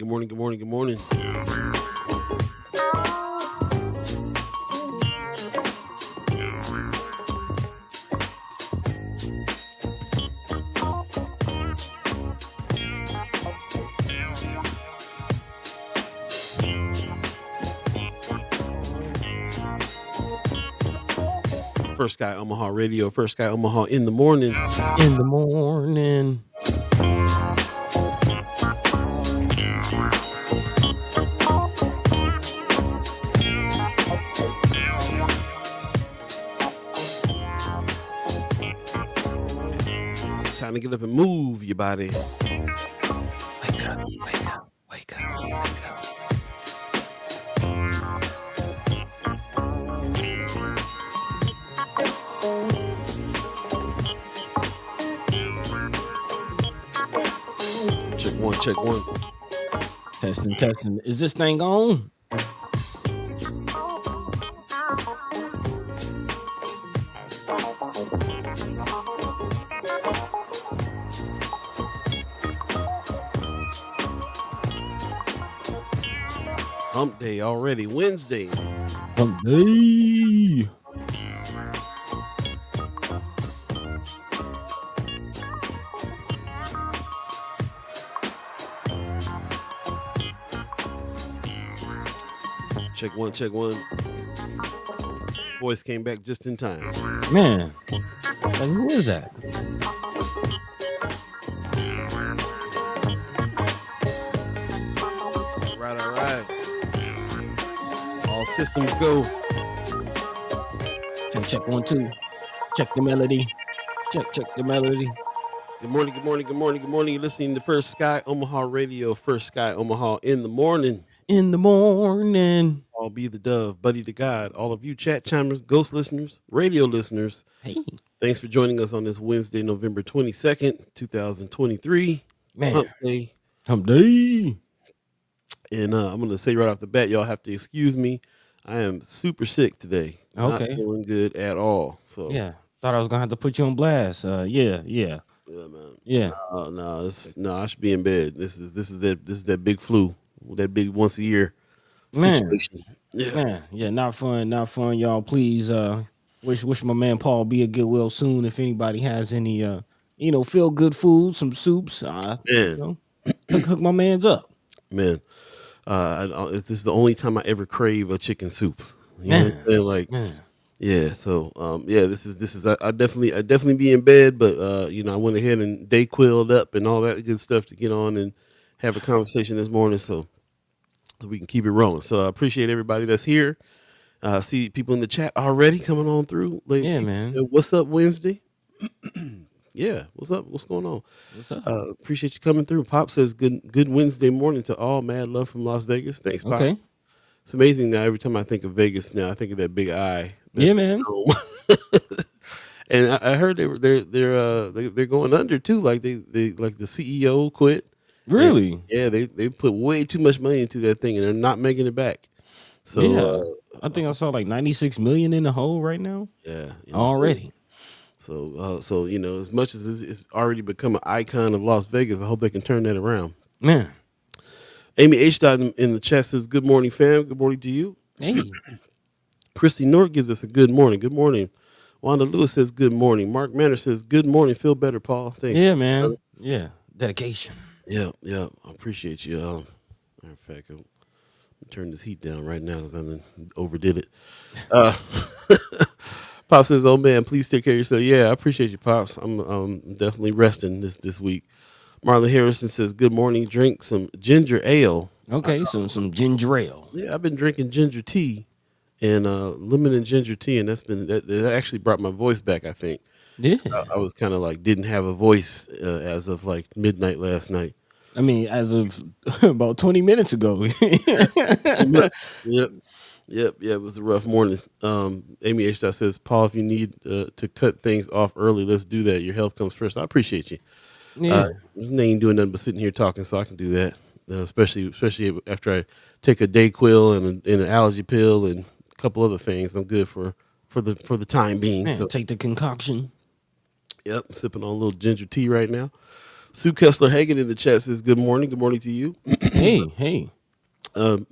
morning, good morning, good morning, good morning. First Sky Omaha Radio, First Sky Omaha in the morning. In the morning. Time to get up and move your body. Wake up, wake up, wake up, wake up. Check one, check one. Testing, testing. Is this thing on? Hump day already, Wednesday. Hump day. Check one, check one. Voice came back just in time. Man, like, who is that? All right. All systems go. Check 1, 2. Check the melody. Check the melody. Good morning, good morning, good morning, good morning. You're listening to First Sky Omaha Radio, First Sky Omaha in the morning. In the morning. I'll be the dove, Buddi3 Da Gawd. All of you chat chimers, ghost listeners, radio listeners. Hey. Thanks for joining us on this Wednesday, November 22nd, 2023. Man. Hump day. Hump day. And I'm going to say right off the bat, y'all have to excuse me. I am super sick today. Okay. Not feeling good at all. So Yeah. Thought I was going to have to put you on blast. Yeah. Yeah, man. Yeah. No, I should be in bed. This is that big flu, that big once a year situation. Man, yeah, not fun, y'all. Please, wish my man Paul be a get well soon. If anybody has any, feel good food, some soups, hook my man's up. Man, this is the only time I ever crave a chicken soup. You know what I'm saying? Like, yeah. So, this is. I definitely be in bed, but I went ahead and day quilled up and all that good stuff to get on and have a conversation this morning, so we can keep it rolling. So I appreciate everybody that's here. See people in the chat already coming on through. Yeah, man. What's up, Wednesday? Yeah, what's up? What's going on? What's up? Appreciate you coming through. Pop says good Wednesday morning to all. Mad love from Las Vegas. Thanks, Pop. Okay. It's amazing now. Every time I think of Vegas now, I think of that big eye. Yeah, man. And I heard they're going under too. Like they like the CEO quit. Really? And, they put way too much money into that thing and they're not making it back. So I think I saw like 96 million in the hole right now. Yeah, already. So as much as it's already become an icon of Las Vegas, I hope they can turn that around. Man. Amy H. in the chat says, "Good morning, fam. Good morning to you." Hey. Christy North gives us a good morning. Good morning. Wanda Lewis says, "Good morning." Mark Manor says, "Good morning. Feel better, Paul." Thanks. Yeah, man. Yeah. Dedication. Yeah. I appreciate you. Matter of fact, I'm turn this heat down right now because I overdid it. Pop says, "Oh man, please take care of yourself." Yeah, I appreciate you, Pops. I'm definitely resting this week. Marlon Harrison says, "Good morning. Drink some ginger ale." Okay, some ginger ale. Yeah, I've been drinking ginger tea and lemon and ginger tea, and that actually brought my voice back. I think. Yeah, I was kind of like didn't have a voice as of like midnight last night. I mean, as of about 20 minutes ago. Yep. It was a rough morning. Amy H. says, "Paul, if you need to cut things off early, let's do that. Your health comes first." I appreciate you. Yeah. They ain't doing nothing but sitting here talking, so I can do that. Especially after I take a Dayquil and an allergy pill and a couple other things. I'm good for the time being. Man, so take the concoction. Yep, I'm sipping on a little ginger tea right now. Sue Kessler Hagen in the chat says, "Good morning. Good morning to you." Hey, hey.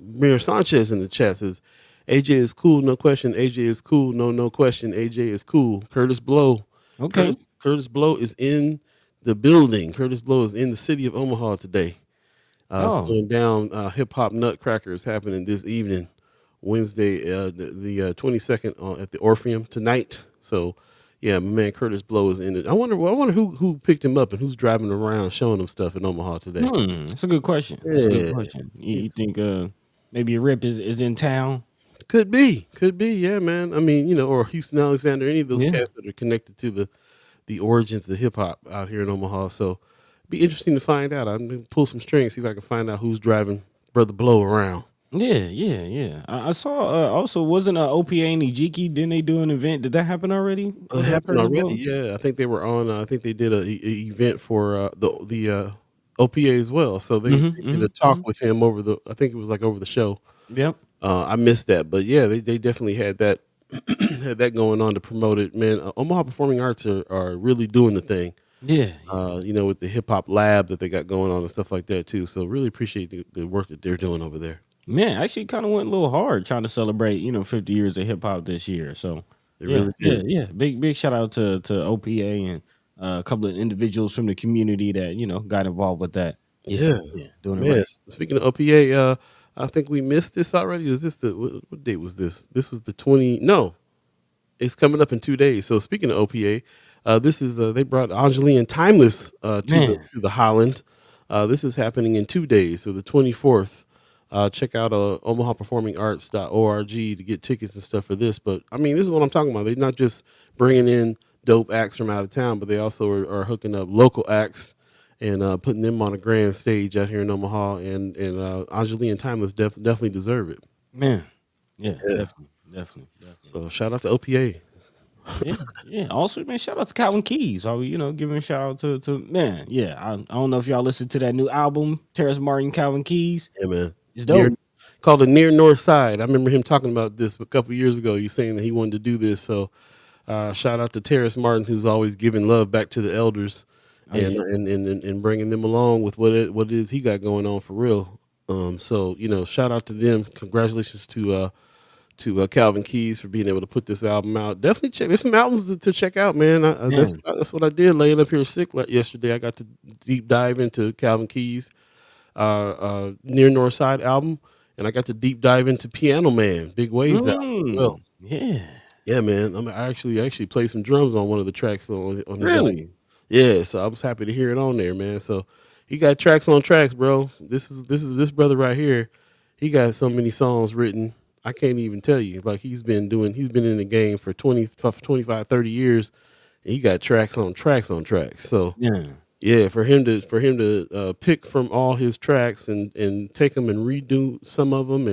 Mir Sanchez in the chat says, "AJ is cool, no question. AJ is cool, no question. AJ is cool." Curtis Blow, Okay. Curtis Blow is in the building. Curtis Blow is in the city of Omaha today. It's Oh, going down. Hip Hop Nutcracker is happening this evening, Wednesday, the 22nd, at the Orpheum tonight. So, yeah, my man Curtis Blow is in it. I wonder who picked him up and who's driving around showing him stuff in Omaha today. that's a good question. That's a good Yeah, question. You it's think maybe a rip is in town? could be, yeah, man. I mean, or Houston Alexander, any of those Yeah. cats that are connected to the origins of hip hop out here in Omaha. So, be interesting to find out. I'm gonna pull some strings, see if I can find out who's driving Brother Blow around. Yeah, yeah, yeah. I saw also wasn't OPA and Ejiki, didn't they do an event? Did that happen already It with happened Curtis already. Blow? Yeah, I think they were on. I think they did a event for the OPA as well. So they did a talk Hmm. with him over the. I think it was like over the show. Yep. I missed that, but yeah, they definitely had that had that going on to promote it. Man, Omaha Performing Arts are really doing the thing. Yeah, yeah. With the hip hop lab that they got going on and stuff like that too. So really appreciate the work that they're doing over there. Man, actually kind of went a little hard trying to celebrate, 50 years of hip hop this year. So They yeah, really yeah, did. yeah. Big shout out to OPA and a couple of individuals from the community that, got involved with that. Yeah, Yeah, yeah, doing it man. right. Speaking of OPA, I think we missed this already. Was this the what date was this? This was the 20. No, it's coming up in 2 days. So speaking of OPA, this is they brought Angeline Timeless Man, to the Holland. This is happening in 2 days, so the 24th. Check out omahaperformingarts.org to get tickets and stuff for this. But I mean, this is what I'm talking about. They're not just bringing in dope acts from out of town, but they also are hooking up local acts and putting them on a grand stage out here in Omaha. And Angeline Timeless definitely deserve it. man. Yeah, Yeah. definitely. So shout out to OPA. Yeah, yeah. Also, man, shout out to Calvin Keys. While we, giving a shout out to man. Yeah, I don't know if y'all listened to that new album, Terrace Martin, Calvin Keys. Yeah, man. It's Near dope. called the Near North Side. I remember him talking about this a couple years ago. He's saying that he wanted to do this. So shout out to Terrace Martin, who's always giving love back to the elders Oh and yeah, and bringing them along with what it is he got going on for real. So shout out to them. Congratulations to Calvin Keys for being able to put this album out. Definitely check. There's some albums to check out, man. man. That's what I did laying up here sick yesterday. I got to deep dive into Calvin Keys Near North Side album, and I got to deep dive into Piano Man, Big Wade's album as well. Yeah. Yeah, man. I actually played some drums on one of the tracks on his album. Really? Yeah, so I was happy to hear it on there, man. So he got tracks on tracks, bro. This brother right here. He got so many songs written. I can't even tell you. Like he's been in the game for 25, 30 years. And he got tracks on tracks on tracks. So Yeah. yeah, for him to pick from all his tracks and take them and redo some of them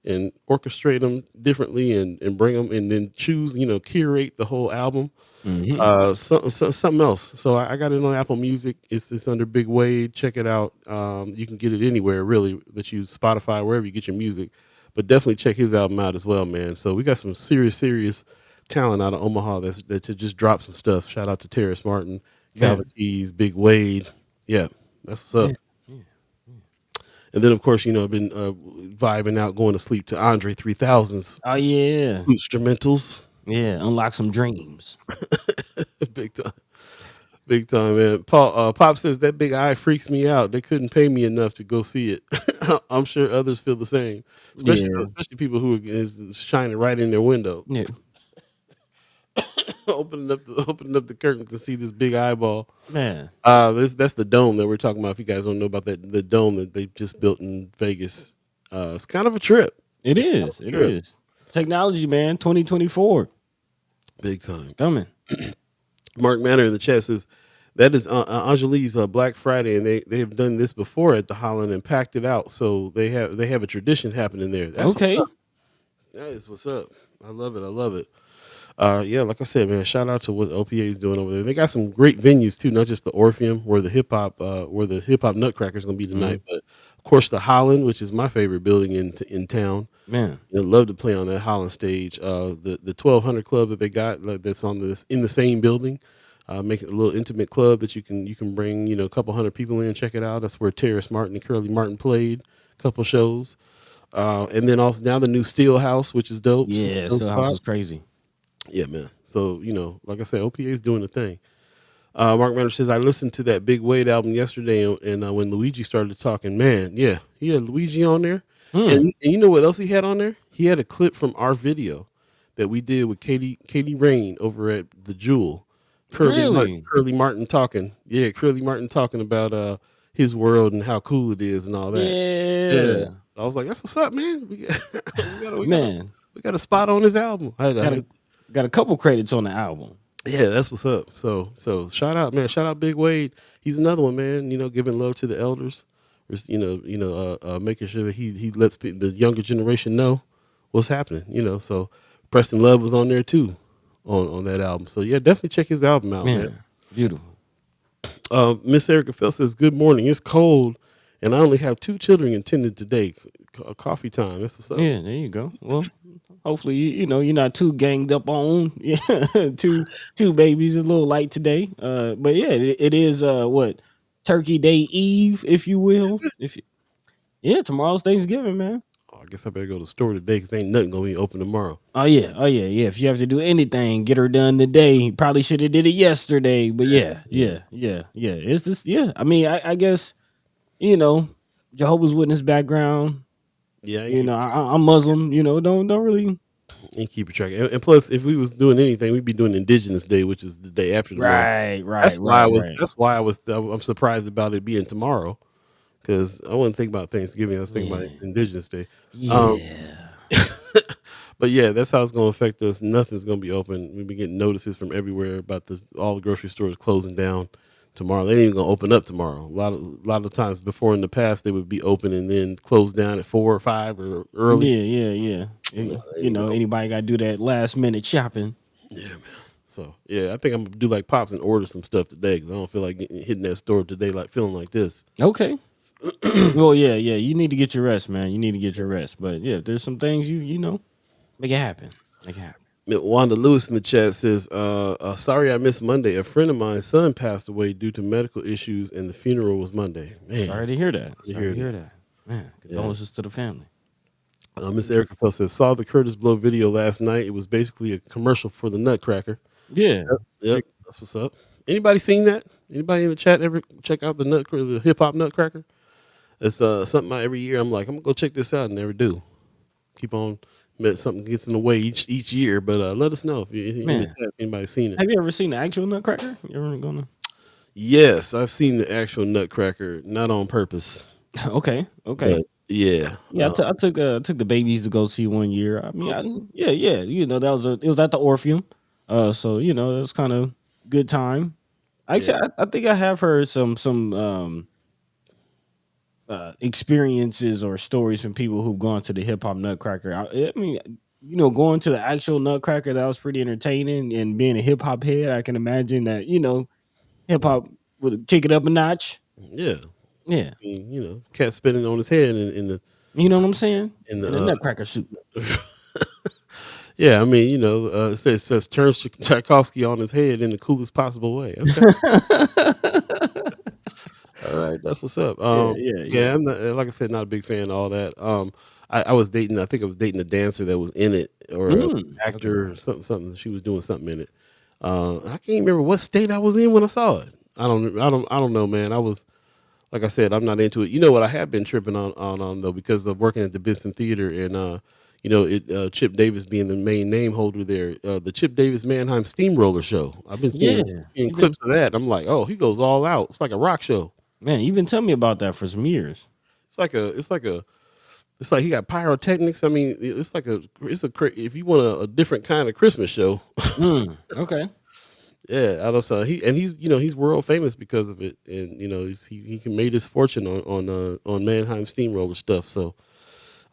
and orchestrate them differently and bring them and then choose, curate the whole album. Hmm. Something else. So I got it on Apple Music. It's under Big Wade. Check it out. You can get it anywhere really that you Spotify, wherever you get your music. But definitely check his album out as well, man. So we got some serious talent out of Omaha that to just drop some stuff. Shout out to Terrace Martin, Man. Calvin Keys, Big Wade. Yeah, that's what's Yeah. up. And then of course, I've been vibing out, going to sleep to Andre 3000's Oh yeah. instrumentals. Yeah. Unlock some dreams. Big time. Big time, man. Pop says that big eye freaks me out. They couldn't pay me enough to go see it. I'm sure others feel the same, Yeah. especially people who is shining right in their window, Yeah. opening up the curtain to see this big eyeball. Man. That's the dome that we're talking about. If you guys don't know about the dome that they just built in Vegas, it's kind of a trip. It It's kind of is. a It trip. is. Technology, man. 2024. Big time. It's coming. Mark Manor in the chat says that is Angelique's Black Friday, and they have done this before at the Holland and packed it out. So they have a tradition happening there. That's what's Okay. up. That is what's up. I love it. I love it. Yeah, like I said, man, shout out to what OPA is doing over there. They got some great venues too, not just the Orpheum where the hip hop Nutcracker is going to be tonight, but of course the Holland, which is my favorite building in town. Man. I'd love to play on that Holland stage. The 1200 Club that they got that's on this in the same building. Make it a little intimate club that you can bring a couple hundred people in. Check it out. That's where Terrace Martin and Curly Martin played a couple shows. And then also now the new Steel House, which is dope. Yeah, Dope still house spot. is crazy. Yeah, man. So like I said, OPA is doing the thing. Mark Manor says I listened to that Big Wade album yesterday, and when Luigi started talking, man, yeah, he had Luigi on there, Hmm. and you know what else he had on there? He had a clip from our video that we did with Katie Rain over at the Jewel. Really? Curly Martin talking, yeah, Curly Martin talking about his world and how cool it is and all that. Yeah, Yeah, I was like, that's what's up, man. man. We got a spot on his album. Got a got a couple credits on the album. Yeah, that's what's up. So shout out, man. Shout out Big Wade. He's another one, man. Giving love to the elders. Making sure that he lets the younger generation know what's happening. So Preston Love was on there too, on that album. So yeah, definitely check his album out, man. Beautiful. Miss Erica Fell says, "Good morning. It's cold, and I only have 2 children attended today. Coffee time. That's what's up." Yeah, there you go. Well, hopefully you're not too ganged up on. Yeah, two babies a little light today. But yeah, it is what Turkey Day Eve, if you will. Yeah, tomorrow's Thanksgiving, man. Oh, I guess I better go to the store today because ain't nothing gonna be open tomorrow. Oh yeah. If you have to do anything, get her done today. Probably should have did it yesterday, but yeah. It's just I mean, I guess Jehovah's Witness background. Yeah, I'm Muslim. Don't really. And keep track. And plus, if we was doing anything, we'd be doing Indigenous Day, which is the day after tomorrow. Right. That's why I'm surprised about it being tomorrow, because I wasn't thinking about Thanksgiving. I was thinking about Indigenous Day. Yeah. But yeah, that's how it's going to affect us. Nothing's going to be open. We've been getting notices from everywhere about this. All the grocery stores closing down tomorrow. They ain't even going to open up tomorrow. A lot of times before in the past, they would be open and then close down at 4 or 5 or early. Yeah. Anybody got to do that last minute shopping. Yeah, man. So yeah, I think I'm gonna do like Pops and order some stuff today because I don't feel like hitting that store today feeling like this. Okay. Well, yeah. You need to get your rest, man. You need to get your rest. But yeah, if there's some things make it happen. Wanda Lewis in the chat says, sorry I missed Monday. A friend of mine's son passed away due to medical issues and the funeral was Monday. Man. Sorry to hear that. Man, condolences to the family. Miss Erica Pell says, saw the Curtis Blow video last night. It was basically a commercial for the Nutcracker. Yeah. Yep. That's what's up. Anybody seen that? Anybody in the chat ever check out the hip hop Nutcracker? It's something every year I'm like, I'm gonna go check this out and never do. Keep on. Something gets in the way each year, but let us know if anybody's seen it. Have you ever seen the actual Nutcracker? You ever gonna? Yes, I've seen the actual Nutcracker, not on purpose. Okay. But, yeah. I took the babies to go see one year. I mean, yeah. It was at the Orpheum, so it was kind of good time. Actually, I think I have heard some experiences or stories from people who've gone to the hip hop Nutcracker. I mean, going to the actual Nutcracker, that was pretty entertaining. And being a hip hop head, I can imagine that hip hop would kick it up a notch. Yeah. Yeah. I mean, cat spinning on his head in the. You know what I'm saying? In the Nutcracker suit. Yeah, I mean, it says turns Tchaikovsky on his head in the coolest possible way. Okay. All right, that's what's up. Yeah. I'm not, like I said, not a big fan of all that. I was dating. I think I was dating a dancer that was in it, or an actor, or something. She was doing something in it. I can't remember what state I was in when I saw it. I don't know, man. I was, like I said, I'm not into it. You know what I have been tripping on though, because of working at the Benson Theater and Chip Davis being the main name holder there. The Chip Davis Mannheim Steamroller Show. I've been seeing clips of that. I'm like, oh, he goes all out. It's like a rock show. Man, you've been telling me about that for some years. It's like he got pyrotechnics. I mean, if you want a different kind of Christmas show. Okay. Yeah, I don't know. He's world famous because of it, and he made his fortune on Mannheim Steamroller stuff. So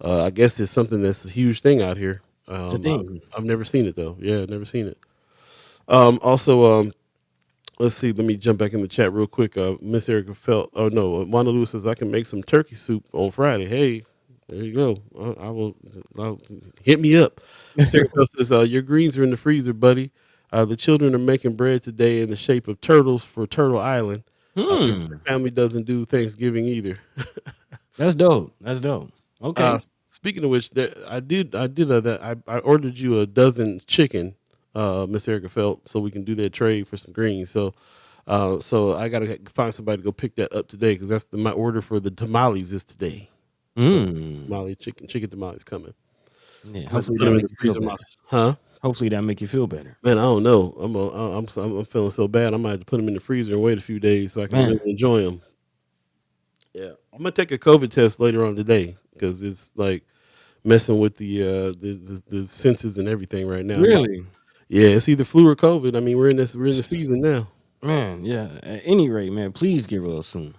I guess it's something that's a huge thing out here. It's a thing. I've never seen it though. Yeah, I've never seen it. Also, let's see. Let me jump back in the chat real quick. Miss Erica felt. Oh no, Wanda Lewis says I can make some turkey soup on Friday. Hey, there you go. I'll hit me up. Miss Erica says your greens are in the freezer, buddy. The children are making bread today in the shape of turtles for Turtle Island. My Hmm. family doesn't do Thanksgiving either. That's dope. That's dope. Okay. Speaking of which, I ordered you a dozen chicken, Miss Erica felt, so we can do that trade for some greens. So I gotta find somebody to go pick that up today because my order for the tamales is today. So Mm. chicken tamales coming. Yeah. I have to Hopefully put that them in make the you feel freezer. better. Huh? Hopefully that make you feel better. Man, I don't know. I'm feeling so bad. I might have to put them in the freezer and wait a few days so I can Man. really enjoy them. Yeah, I'm gonna take a COVID test later on today because it's like messing with the senses and everything right now. Really? Yeah, it's either flu or COVID. I mean, we're in the season now. Man, yeah. At any rate, man, please get well soon.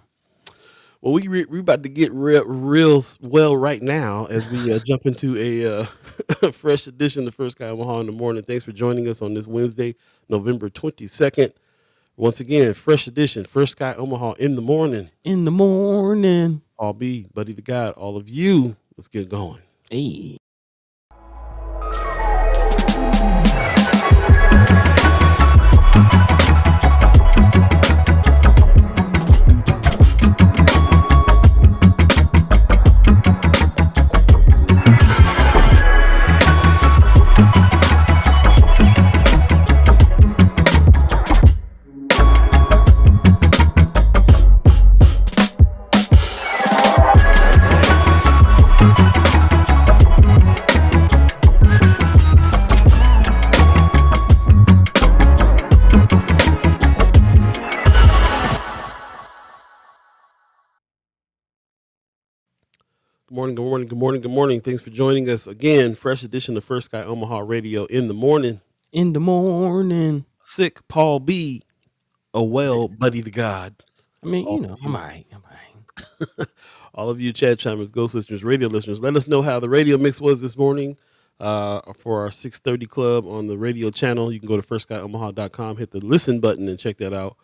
Well, we about to get real well right now as we jump into a a fresh edition of First Sky Omaha in the morning. Thanks for joining us on this Wednesday, November 22nd. Once again, fresh edition, First Sky Omaha in the morning. In the morning. I'll be Buddi3 Da Gawd. All of you, let's get going. Hey. Good morning, good morning, good morning, good morning. Thanks for joining us again. Fresh edition of First Sky Omaha Radio in the morning. In the morning. Sick Paul B. A well Buddi3 Da Gawd. I mean, All you of know, you. I'm all right. All of you chat chimers, ghost listeners, radio listeners, let us know how the radio mix was this morning for our 6:30 club on the radio channel. You can go to firstskyOmaha.com, hit the listen button and check that out.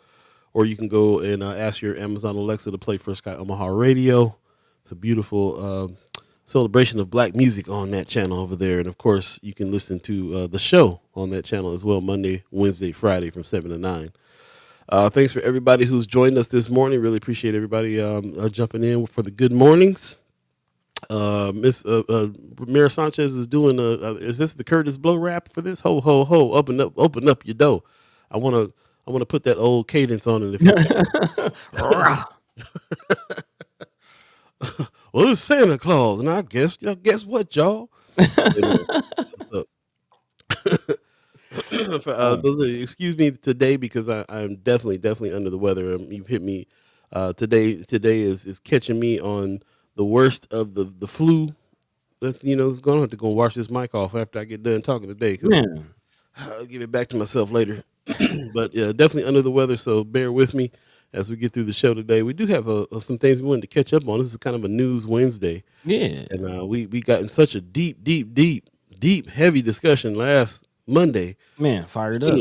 Or you can go and ask your Amazon Alexa to play First Sky Omaha Radio. It's a beautiful celebration of black music on that channel over there. And of course, you can listen to the show on that channel as well, Monday, Wednesday, Friday from 7 to 9. Thanks for everybody who's joined us this morning. Really appreciate everybody jumping in for the good mornings. Miss Ramira Sanchez is doing is this the Curtis Blow rap for this? Ho ho ho! Open up your door. I wanna put that old cadence on it. Well, it's Santa Claus, and I guess what, y'all? Excuse me today because I'm definitely under the weather. You've hit me today. Today is catching me on the worst of the flu. It's going to have to go wash this mic off after I get done talking today. Man. I'll give it back to myself later. But yeah, definitely under the weather. So bear with me as we get through the show today. We do have some things we wanted to catch up on. This is kind of a news Wednesday. Yeah. And we got in such a deep, heavy discussion last Monday. Man, fired up.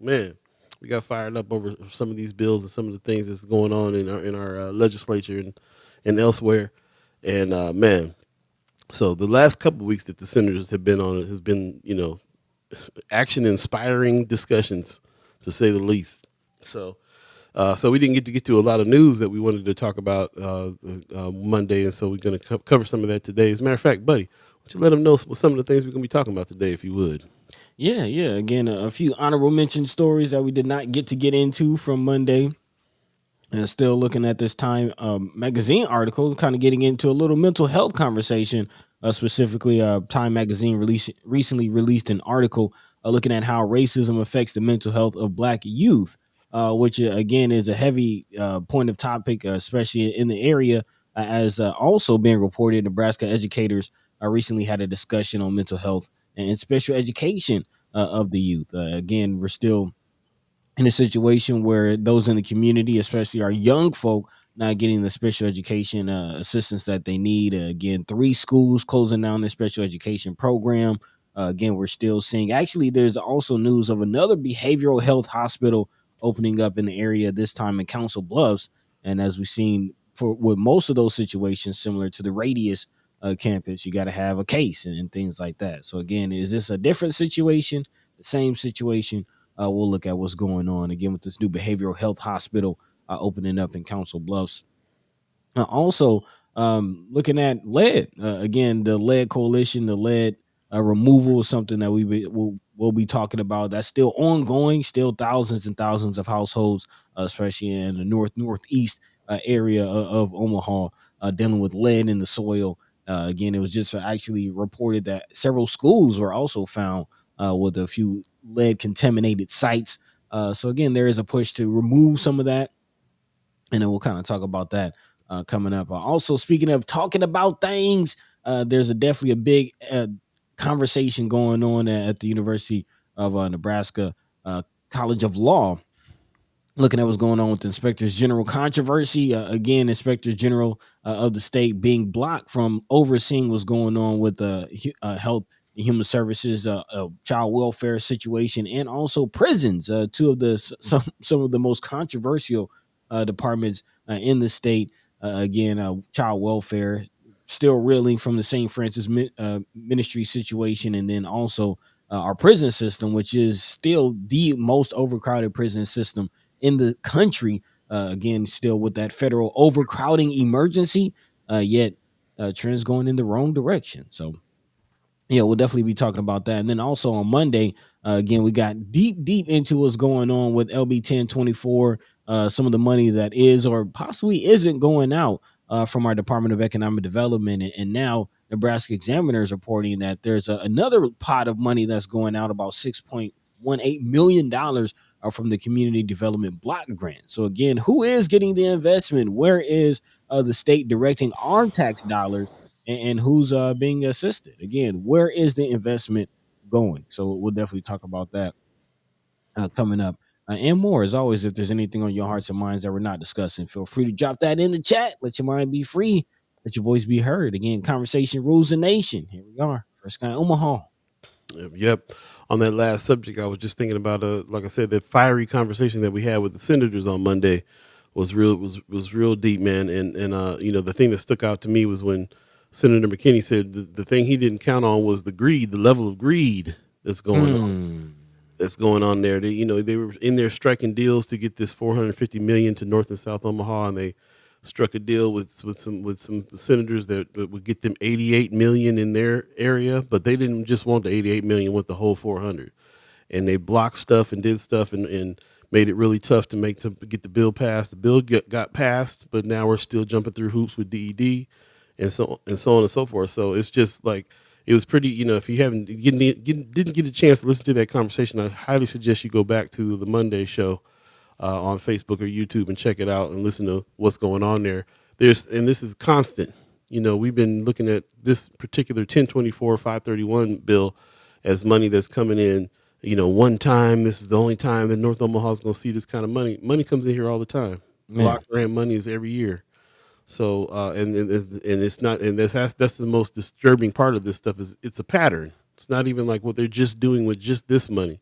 Man, we got fired up over some of these bills and some of the things that's going on in our legislature and elsewhere. And man, so the last couple of weeks that the senators have been on it has been, action inspiring discussions, to say the least. So we didn't get to a lot of news that we wanted to talk about Monday, and so we're going to cover some of that today. As a matter of fact, Buddy, why don't you let them know some of the things we're going to be talking about today, if you would? Yeah. Again, a few honorable mention stories that we did not get into from Monday. And still looking at this Time magazine article, kind of getting into a little mental health conversation. Specifically, Time magazine recently released an article looking at how racism affects the mental health of Black youth, which again is a heavy point of topic, especially in the area, as also being reported. Nebraska educators recently had a discussion on mental health and special education of the youth. Again, we're still in a situation where those in the community, especially our young folk, not getting the special education assistance that they need. Again, 3 schools closing down their special education program. Again, we're still seeing, actually, there's also news of another behavioral health hospital opening up in the area, this time in Council Bluffs. And as we've seen with most of those situations, similar to the Radius campus, you got to have a case and things like that. So again, is this a different situation? the same situation. We'll look at what's going on again with this new behavioral health hospital opening up in Council Bluffs. Also, looking at lead again, the lead coalition, the lead removal is something that we'll be talking about. That's still ongoing. Still thousands and thousands of households, especially in the northeast area of Omaha, dealing with lead in the soil. Again, it was just actually reported that several schools were also found with a few lead contaminated sites. So again, there is a push to remove some of that, and then we'll kind of talk about that coming up. Also, speaking of talking about things, there's definitely a big conversation going on at the University of Nebraska College of Law, looking at what's going on with the inspectors general controversy. Again, inspector general of the state being blocked from overseeing what's going on with health and human services, child welfare situation, and also prisons. Two of the some of the most controversial departments in the state. Again, child welfare still reeling from the St. Francis ministry situation, and then also our prison system, which is still the most overcrowded prison system in the country. Again, still with that federal overcrowding emergency, yet trends going in the wrong direction. So yeah, we'll definitely be talking about that. And then also on Monday, again, we got deep into what's going on with LB 1024, some of the money that is or possibly isn't going out from our Department of Economic Development. And now Nebraska Examiner is reporting that there's another pot of money that's going out, about $6.18 million from the Community Development Block Grant. So again, who is getting the investment? Where is the state directing our tax dollars? And who's being assisted? Again, where is the investment going? So we'll definitely talk about that coming up and more. As always, if there's anything on your hearts and minds that we're not discussing, feel free to drop that in the chat. Let your mind be free. Let your voice be heard. Again, conversation rules the nation. Here we are, First Sky Omaha. Yep. On that last subject, I was just thinking about, like I said, that fiery conversation that we had with the senators on Monday was real deep, man. And the thing that stuck out to me was when Senator McKinney said the thing he didn't count on was the level of greed that's going on. That's going on there. They were in there striking deals to get this $450 million to North and South Omaha, and they struck a deal with some senators that would get them $88 million in their area, but they didn't just want the $88 million, want the whole 400. And they blocked stuff and did stuff and made it really tough to get the bill passed. The bill got passed, but now we're still jumping through hoops with DED and so on and so forth. So it's just like, it was pretty, if you didn't get a chance to listen to that conversation, I highly suggest you go back to the Monday show on Facebook or YouTube and check it out and listen to what's going on there. And this is constant. We've been looking at this particular 1024 531 bill as money that's coming in, one time. This is the only time that North Omaha is going to see this kind of money. Money comes in here all the time. Block grant money is every year. So and it's not, and that's the most disturbing part of this stuff, is it's a pattern. It's not even like what they're just doing with just this money.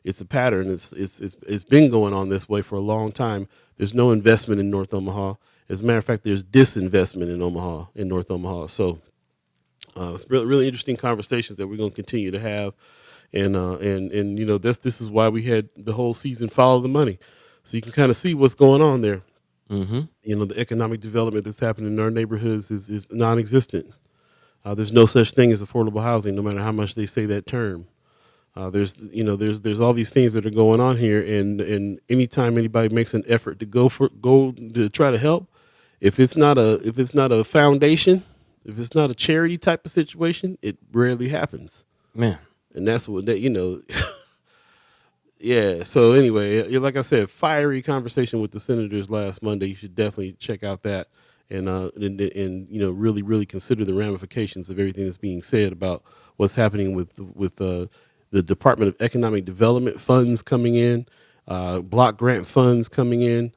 It's a pattern. It's been going on this way for a long time. There's no investment in North Omaha. As a matter of fact, there's disinvestment in North Omaha. So it's really interesting conversations that we're going to continue to have, and this is why we had the whole season Follow the Money, so you can kind of see what's going on there. Mm-hmm. The economic development that's happening in our neighborhoods is non-existent. There's no such thing as affordable housing, no matter how much they say that term. There's all these things that are going on here, and anytime anybody makes an effort to go to try to help, if it's not a foundation, if it's not a charity type of situation, it rarely happens. Man, and that's what Yeah. So anyway, like I said, fiery conversation with the senators last Monday. You should definitely check out that and really, really consider the ramifications of everything that's being said about what's happening with the Department of Economic Development funds coming in, block grant funds coming in,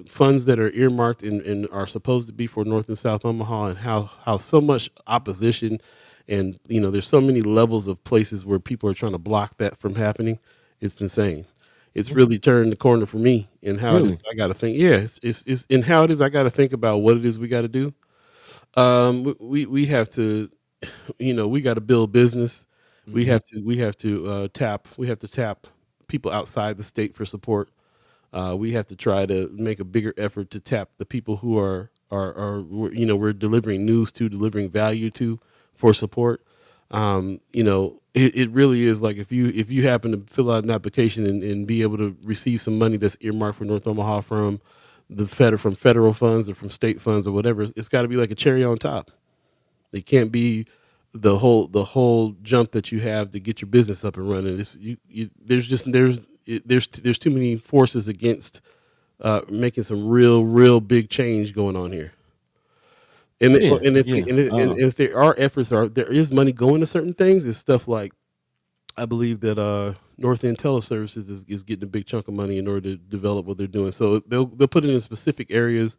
funds that are earmarked and are supposed to be for North and South Omaha, and how so much opposition, and there's so many levels of places where people are trying to block that from happening. It's insane. It's really turned the corner for me, and how it is I got to think. Yeah, it's in how it is I got to think about what it is we got to do. We have to, we got to build business. Mhm. We have to tap people outside the state for support. We have to try to make a bigger effort to tap the people who we're delivering news to, delivering value to, for support. It really is like if you happen to fill out an application and be able to receive some money that's earmarked for North Omaha from from federal funds or from state funds or whatever, it's got to be like a cherry on top. It can't be the whole jump that you have to get your business up and running. There's too many forces against making some real big change going on here. Yeah, yeah. And if there are efforts, or there is money going to certain things, it's stuff like, I believe that North End Teleservices is getting a big chunk of money in order to develop what they're doing. So they'll put it in specific areas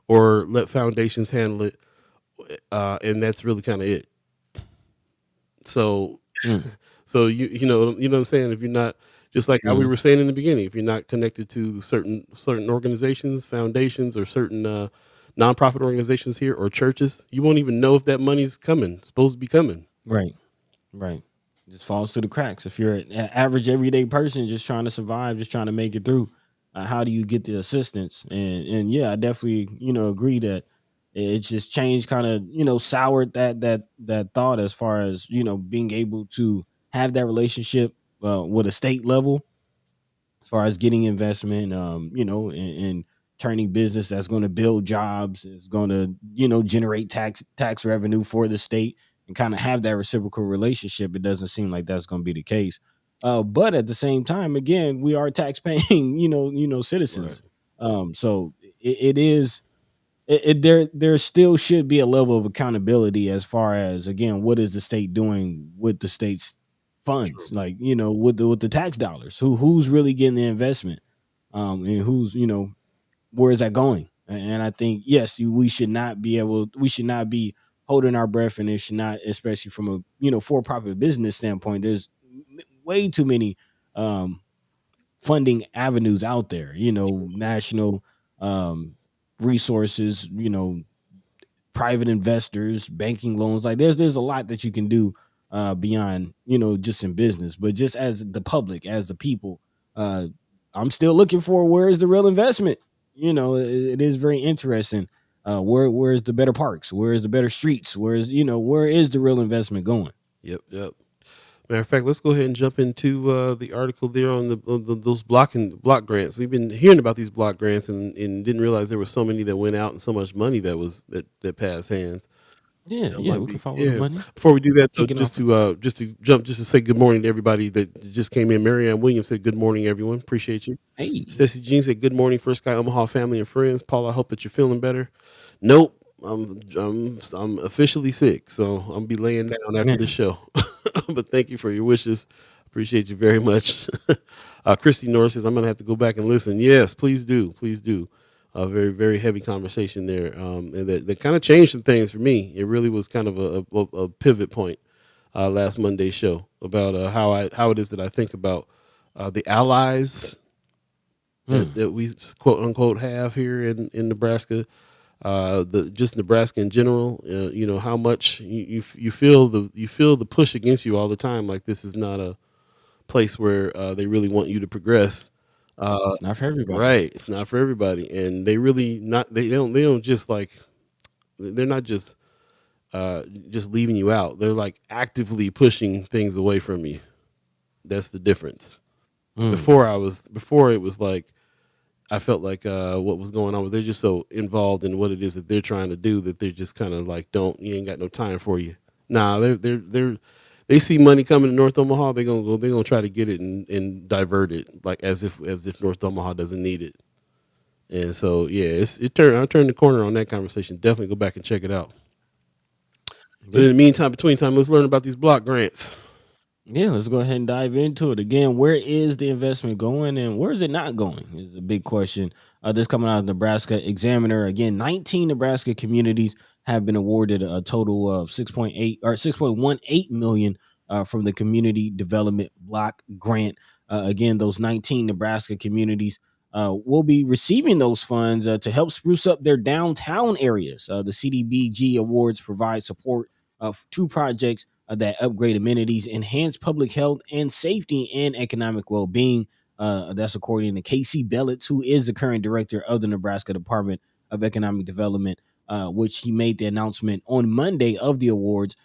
or let foundations handle it, and that's really kind of it. So Mm, you know what I'm saying. If you're not, just like how we mhm. were saying in the beginning, if you're not connected to certain organizations, foundations, or certain nonprofit organizations here or churches, you won't even know if that money's coming. It's supposed to be coming. Right, right. Just falls through the cracks. If you're an average everyday person just trying to survive, just trying to make it through, how do you get the assistance? And yeah, I definitely agree that it's just changed, kind of soured that thought as far as being able to have that relationship with a state level as far as getting investment, and turning business that's going to build jobs, is going to, generate tax revenue for the state, and kind of have that reciprocal relationship. It doesn't seem like that's going to be the case. But at the same time, again, we are tax paying, Right. citizens. So it is there still should be a level of accountability as far as, again, what is the state doing with the state's funds, True. like with the tax dollars, who's really getting the investment, and who's where is that going. And I think, yes, we should not be holding our breath, and it should not, especially from a for-profit business standpoint, there's way too many um funding avenues out there, national um resources, private investors, banking loans. Like there's a lot that you can do beyond, just in business, but just as the public, as the people, uh I'm still looking for where is the real investment. It is very interesting. Where's the better parks? Where is the better streets? Where is the real investment going? Yep. Yep. Matter of fact, let's go ahead and jump into the article there on those block grants. We've been hearing about these block grants and didn't realize there were so many that went out and so much money that passed hands. Yeah, That yeah, might we can be, follow the yeah. money. Before we do that, though, Kicking off. just to say good morning to everybody that just came in. Marianne Williams said good morning, everyone. Appreciate you. Hey. Ceci Jean said good morning, first Sky Omaha family and friends. Paul, I hope that you're feeling better. Nope, I'm officially sick, so I'm gonna be laying down after the Man. show. But thank you for your wishes. Appreciate you very much. Christy Norris says I'm gonna have to go back and listen. Yes, please do, please do. A very very heavy conversation there, and that kind of changed some things for me. It really was kind of a pivot point last Monday's show about how it is that I think about the allies Mm. that we quote unquote have here in Nebraska, the just Nebraska in general. How much you feel the push against you all the time. Like this is not a place where they really want you to progress. It's not for everybody. Right, it's not for everybody, and they really not they don't just like they're not just leaving you out. They're like actively pushing things away from you. That's the difference. Mm. Before it was like I felt like what was going on was they're just so involved in what it is that they're trying to do that they're just kind of like don't you ain't got no time for you. Nah, they see money coming to North Omaha, they're gonna try to get it and divert it like as if North Omaha doesn't need it. And so yeah, I turned the corner on that conversation. Definitely go back and check it out. But Yeah. in the meantime, between time, let's learn about these block grants. Yeah, let's go ahead and dive into it. Again, where is the investment going and where is it not going is a big question. This coming out of Nebraska Examiner. Again, 19 Nebraska communities have been awarded a total of 6.8 or 6.18 million from the Community Development Block Grant. Again, those 19 Nebraska communities will be receiving those funds to help spruce up their downtown areas. The CDBG awards provide support of two projects that upgrade amenities, enhance public health and safety, and economic well-being. That's according to Casey Belletts, who is the current director of the Nebraska Department of Economic Development, which he made the announcement on Monday of the awards,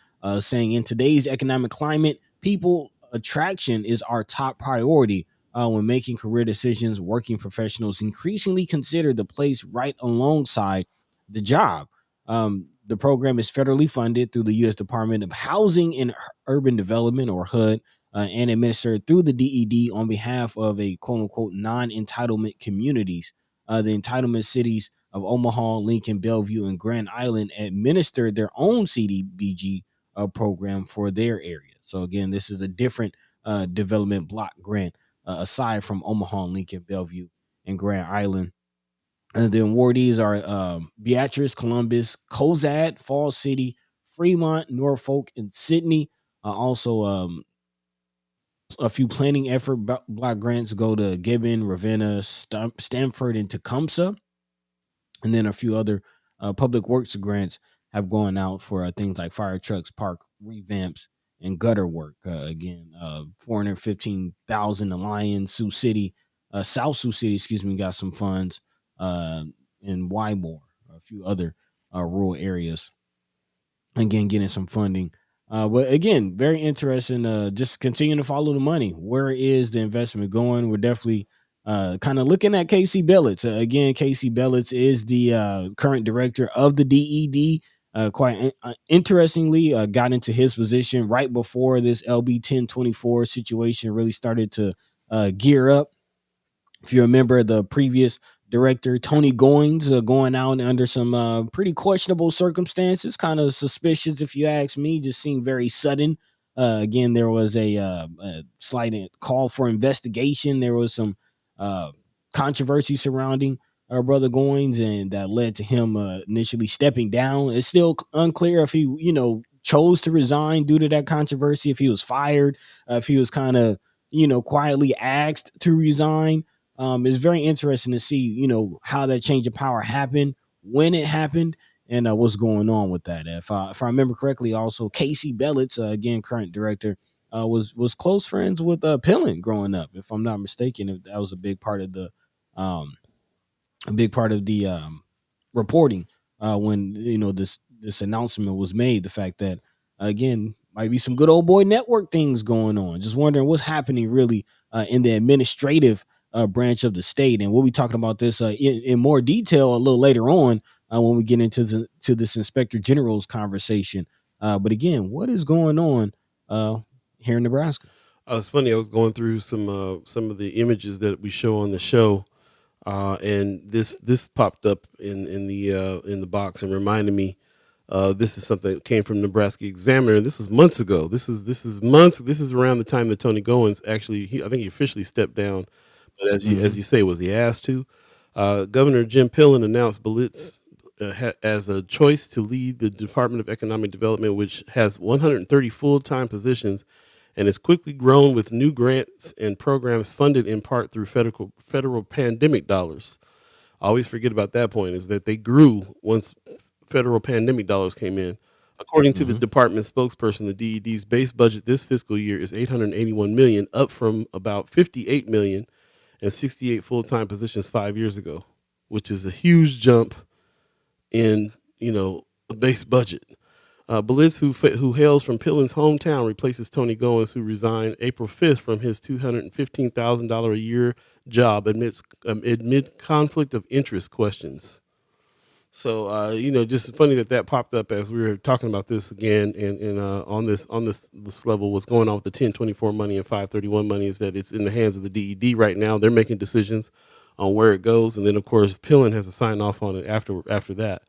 saying in today's economic climate, people attraction is our top priority. When making career decisions, working professionals increasingly consider the place right alongside the job. The program is federally funded through the U.S. Department of Housing and Urban Development, or HUD, and administered through the DED on behalf of a quote unquote non entitlement communities. The entitlement cities of Omaha, Lincoln, Bellevue, and Grand Island administered their own CDBG program for their area. So, again, this is a different development block grant aside from Omaha, Lincoln, Bellevue, and Grand Island. And the awardees are Beatrice, Columbus, Cozad, Falls City, Fremont, Norfolk, and Sydney. Also, a few planning effort block grants go to Gibbon, Ravenna, Stamford, and Tecumseh. And then a few other public works grants have gone out for things like fire trucks, park revamps, and gutter work. Again, 415,000 Alliance, Sioux City, South Sioux City, excuse me, got some funds, in Wybor, a few other rural areas. Again, getting some funding. But again, very interesting. Just continue to follow the money. Where is the investment going? We're definitely kind of looking at Casey Belletts. Again, Casey Belletts is the current director of the DED. Quite interestingly, got into his position right before this LB 1024 situation really started to gear up. If you remember, the previous director, Tony Goins, going out under some pretty questionable circumstances, kind of suspicious, if you ask me, just seemed very sudden. Again, there was a slight call for investigation. There was some uh, controversy surrounding our brother Goins, and that led to him initially stepping down. It's still unclear if he, chose to resign due to that controversy, if he was fired, if he was kind of, quietly asked to resign. It's very interesting to see, how that change of power happened, when it happened, and what's going on with that. If I remember correctly, also Casey Belletts, again current director, was close friends with Pillin growing up. If I'm not mistaken, if that was a big part of the um, reporting when this announcement was made. The fact that again might be some good old boy network things going on. Just wondering what's happening really in the administrative branch of the state, and we'll be talking about this in more detail a little later on when we get into this inspector general's conversation. But again, what is going on here in Nebraska? It's funny. I was going through some of the images that we show on the show, and this popped up in the box and reminded me. This is something that came from Nebraska Examiner. This is months ago. This is months. This is around the time that Tony Goins actually. I think he officially stepped down. But as you say, was he asked to? Governor Jim Pillen announced Blitz as a choice to lead the Department of Economic Development, which has 130 full-time positions and has quickly grown with new grants and programs funded in part through federal pandemic dollars. I always forget about that point, is that they grew once federal pandemic dollars came in. According to the Mm-hmm. department spokesperson, the DED's base budget this fiscal year is 881 million, up from about 58 million and 68 full-time positions 5 years ago, which is a huge jump in the base budget. Bliss, who hails from Pillen's hometown, replaces Tony Goins, who resigned April 5th from his $215,000 a year job amid conflict of interest questions. So just funny that popped up as we were talking about this again, and on this level, what's going on with the 1024 money and 531 money is that it's in the hands of the DED right now. They're making decisions on where it goes, and then of course Pillen has to sign off on it after that.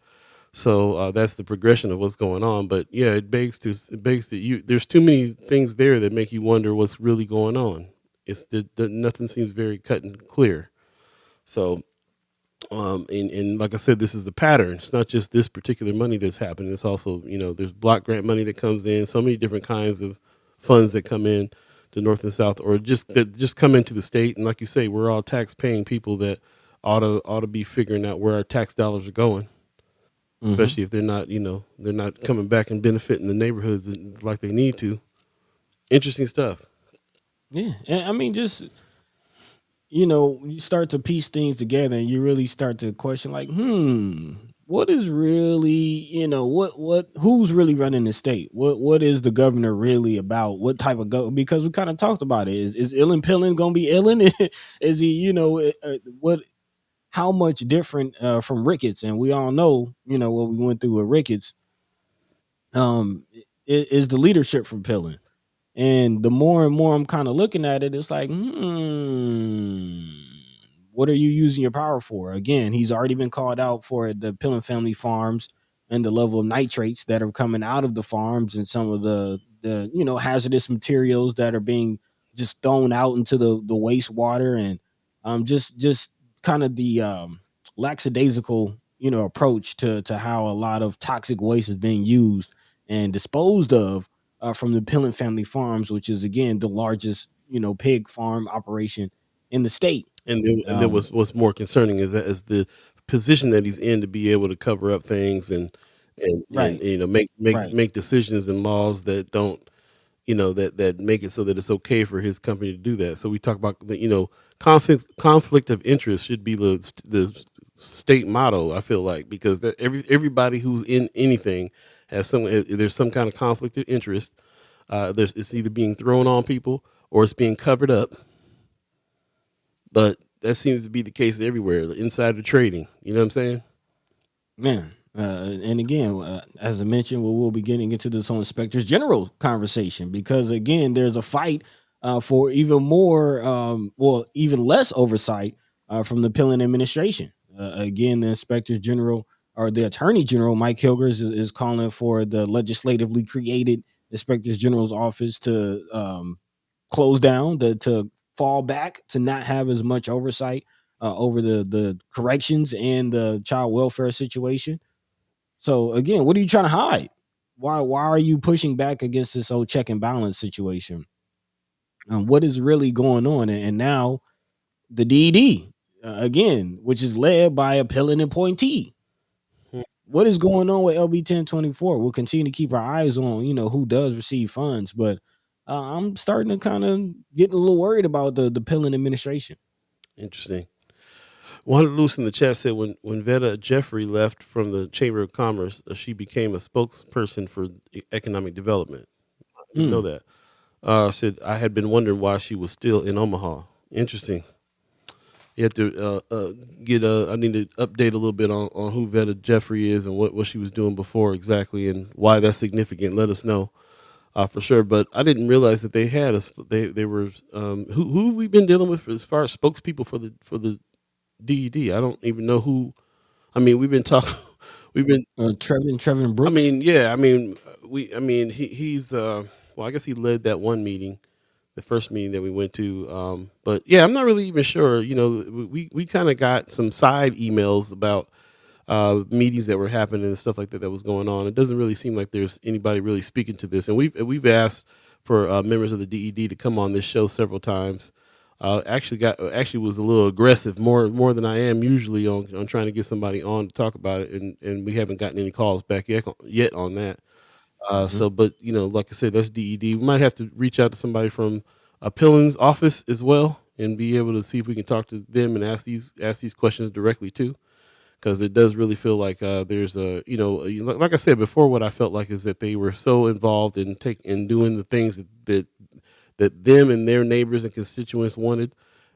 So that's the progression of what's going on. But yeah, it begs to you. There's too many things there that make you wonder what's really going on. Nothing seems very cut and clear. So and like I said, this is the pattern. It's not just this particular money that's happening. It's also, there's block grant money that comes in, so many different kinds of funds that come in to North and South, or just come into the state. And like you say, we're all tax paying people that ought to be figuring out where our tax dollars are going. Hmm. especially if they're not, they're not coming back and benefiting the neighborhoods like they need to. Interesting stuff. Yeah, and I mean, just you start to piece things together, and you really start to question, like, what is really, who's really running the state? What is the governor really about? What type of because we kind of talked about it. Is Illin Pillin gonna be Illin? Is he, what? How much different from Ricketts? And we all know, what we went through with Ricketts. Is the leadership from Pillin. And the more and more I'm kind of looking at it, it's like, what are you using your power for? Again, he's already been called out for the Pillin family farms and the level of nitrates that are coming out of the farms, and some of the hazardous materials that are being just thrown out into the wastewater, and just kind of the lackadaisical approach to how a lot of toxic waste is being used and disposed of from the Pillin family farms, which is again the largest pig farm operation in the state. And then Um, what's more concerning is the position that he's in to be able to cover up things and right, right. make decisions and laws that don't, that make it so that it's okay for his company to do that. So we talk about the, conflict of interest should be the state motto. I feel like, because that everybody who's in anything has there's some kind of conflict of interest. It's either being thrown on people or it's being covered up, but that seems to be the case everywhere. Insider trading, you know what I'm saying? Man, and again, as I mentioned, we'll be getting into this whole inspectors general conversation, because again, there's a fight for even more, even less oversight from the Pillin administration. Again, the inspector general, or the attorney general, Mike Hilgers, is calling for the legislatively created inspectors general's office to close down, to fall back, to not have as much oversight over the corrections and the child welfare situation. So again, what are you trying to hide? Why are you pushing back against this whole check and balance situation? What is really going on? And now the DD again, which is led by a Pillin appointee. Hmm. What is going on with LB 1024? We'll continue to keep our eyes on who does receive funds, but I'm starting to kind of get a little worried about the Pillin administration. Interesting. One Loose in the chat said when Veta Jeffrey left from the Chamber of Commerce, she became a spokesperson for economic development. I didn't know Mm. that. Said I had been wondering why she was still in Omaha. Interesting. You have to get I need to update a little bit on who Veta Jeffrey is and what she was doing before exactly and why that's significant. Let us know for sure. But I didn't realize that they had us. They were who have we been dealing with as far as spokespeople for the DED. I don't even know who. I mean, we've been talking. We've been. Trevin I Brooks. mean, yeah. I mean, he's. Well, I guess he led that one meeting, the first meeting that we went to. But yeah, I'm not really even sure. We kind of got some side emails about meetings that were happening and stuff like that that was going on. It doesn't really seem like there's anybody really speaking to this. And we've asked for members of the DED to come on this show several times. Actually was a little aggressive, more than I am usually on trying to get somebody on to talk about it, and we haven't gotten any calls back yet on that. Mhm. But like I said, that's DED. We might have to reach out to somebody from Pillin's office as well, and be able to see if we can talk to them and ask these questions directly too, because it does really feel like there's a like I said before, what I felt like is that they were so involved in doing the things that them and their neighbors and constituents wanted,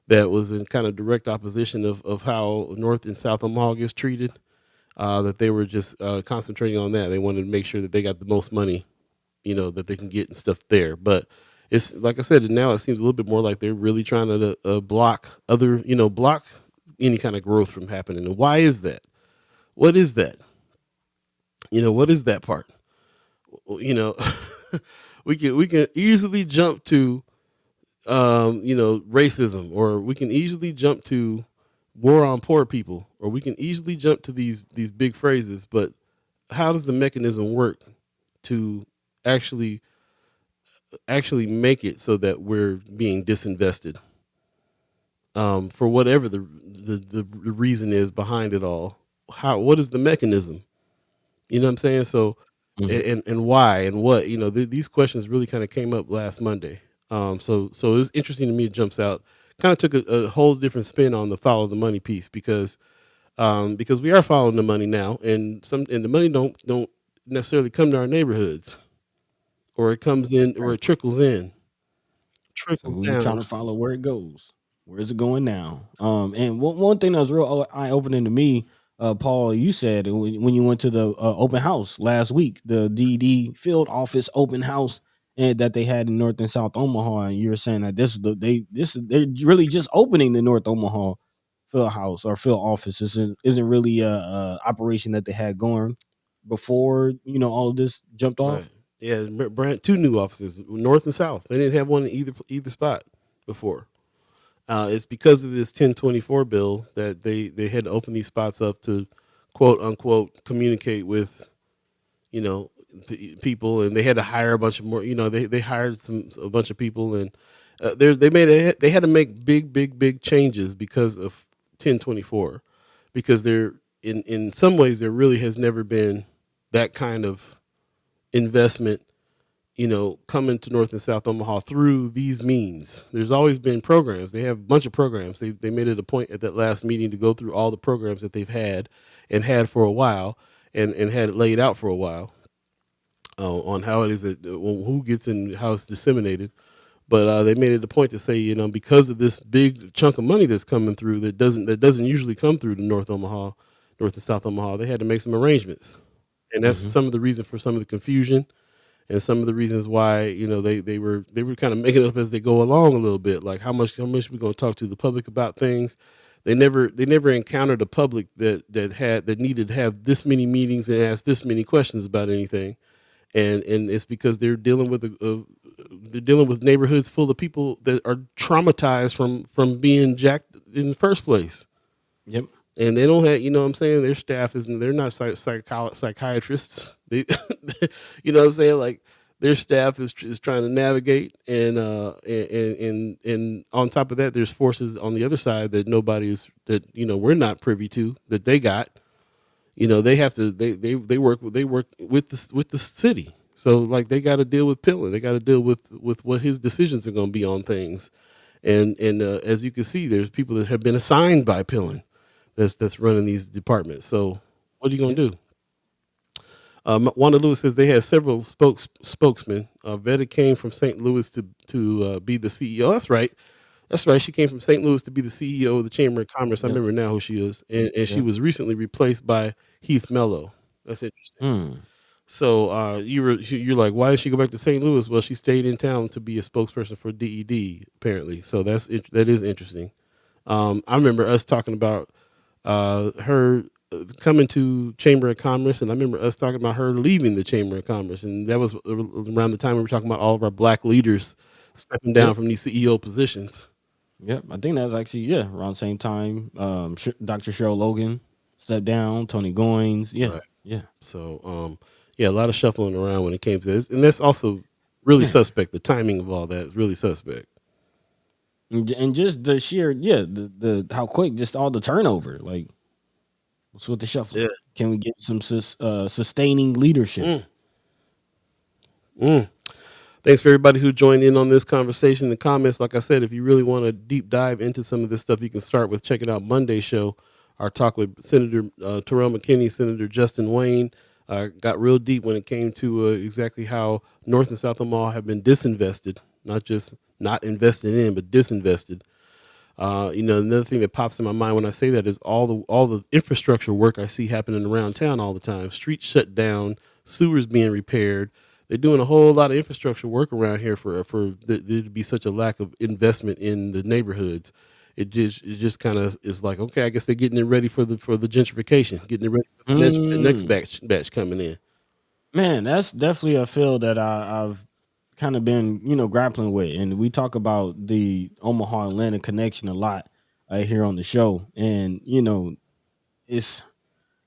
that was in kind of direct opposition of how North and South Omaha gets treated, that they were just concentrating on that. They wanted to make sure that they got the most money, that they can get and stuff there. But it's like I said, now it seems a little bit more like they're really trying to block any kind of growth from happening. And why is that? What is that? What is that part? Well, we can easily jump to racism, or we can easily jump to war on poor people, or we can easily jump to these big phrases. But how does the mechanism work to actually make it so that we're being disinvested, for whatever the reason is behind it all? What is the mechanism? You know what I'm saying? So, Mhm. and why and what? These questions really kind of came up last Monday. So it was interesting to me. It jumps out. Kind of took a whole different spin on the follow the money piece because we are following the money now, and the money don't necessarily come to our neighborhoods, or it comes in, or Right. it So trickles we trying down. to follow where it goes. Where is it going now? And one thing that was real eye opening to me, Paul, you said when you went to the open house last week, the DD field office open house, and that they had in North and South Omaha, and you were saying that they're really just opening the North Omaha field house or field office. This isn't really a operation that they had going before all of this jumped Right. off. Yeah, brand two new offices, north and south. They didn't have one in either spot before. It's because of this 1024 bill that they had to open these spots up to quote unquote communicate with you know people, and they had to hire a bunch of more. They hired a bunch of people, and they had to make big changes because of 1024, because there in some ways there really has never been that kind of investment, coming to North and South Omaha through these means. There's always been programs. They have a bunch of programs. They made it a point at that last meeting to go through all the programs that they've had and had for a while, and had it laid out for a while, on how it is that who gets in, how it's disseminated. But they made it a point to say, because of this big chunk of money that's coming through that doesn't usually come through to North and South Omaha, they had to make some arrangements, and that's Hmm. some of the reason for some of the confusion, and some of the reasons why they were kind of making it up as they go along a little bit, like how much we're going to talk to the public about things. They never encountered a public that needed to have this many meetings and ask this many questions about anything, and it's because they're dealing with neighborhoods full of people that are traumatized from being jacked in the first place, Yep. and they don't have, what I'm saying, their staff is, they're not psychiatrists. They you know what I'm saying, like, their staff is trying to navigate, and on top of that there's forces on the other side that we're not privy to, that they got. They have to they work with the city, so like they got to deal with Pillen, they got to deal with what his decisions are going to be on things, and as you can see, there's people that have been assigned by Pillen that's running these departments. So what are you going Yep. to do? Wanda Lewis says they had several spokesmen. Veta came from St. Louis to be the CEO. That's right. That's right. She came from St. Louis to be the CEO of the Chamber of Commerce. I Yep. remember now who she is, and she Yep. was recently replaced by Heath Mello. That's interesting. Mm. So you're like, why did she go back to St. Louis? Well, she stayed in town to be a spokesperson for DED, apparently. So that is interesting. I remember us talking about her coming to Chamber of Commerce, and I remember us talking about her leaving the Chamber of Commerce, and that was around the time we were talking about all of our black leaders stepping down Yep. from these CEO positions. Yep. I think that was actually around the same time. Dr. Cheryl Logan stepped down. Tony Goines. Yeah. Right. Yeah. So, yeah, a lot of shuffling around when it came to this, and that's also really Man. suspect. The timing of all that is really suspect. And just the sheer the how quick just all the turnover, like what's with the Yeah. shuffling? Can we get some sustaining leadership? Mm, mm. Thanks for everybody who joined in on this conversation in the comments. Like I said, if you really want to deep dive into some of this stuff, you can start with checking out Monday's show. Our talk with Senator Terrell McKinney, Senator Justin Wayne, got real deep when it came to exactly how North and South Omaha have been disinvested, not just not invested in, but disinvested. Another thing that pops in my mind when I say that is all the infrastructure work I see happening around town all the time. Streets shut down, sewers being repaired. They're doing a whole lot of infrastructure work around here for there to be such a lack of investment in the neighborhoods. It just kind of is like, okay, I guess they're getting it ready for the gentrification, getting it ready for the next Mm. batch coming in. Man, that's definitely a field that I've kind of been, grappling with. And we talk about the Omaha Atlanta connection a lot here on the show. And, it's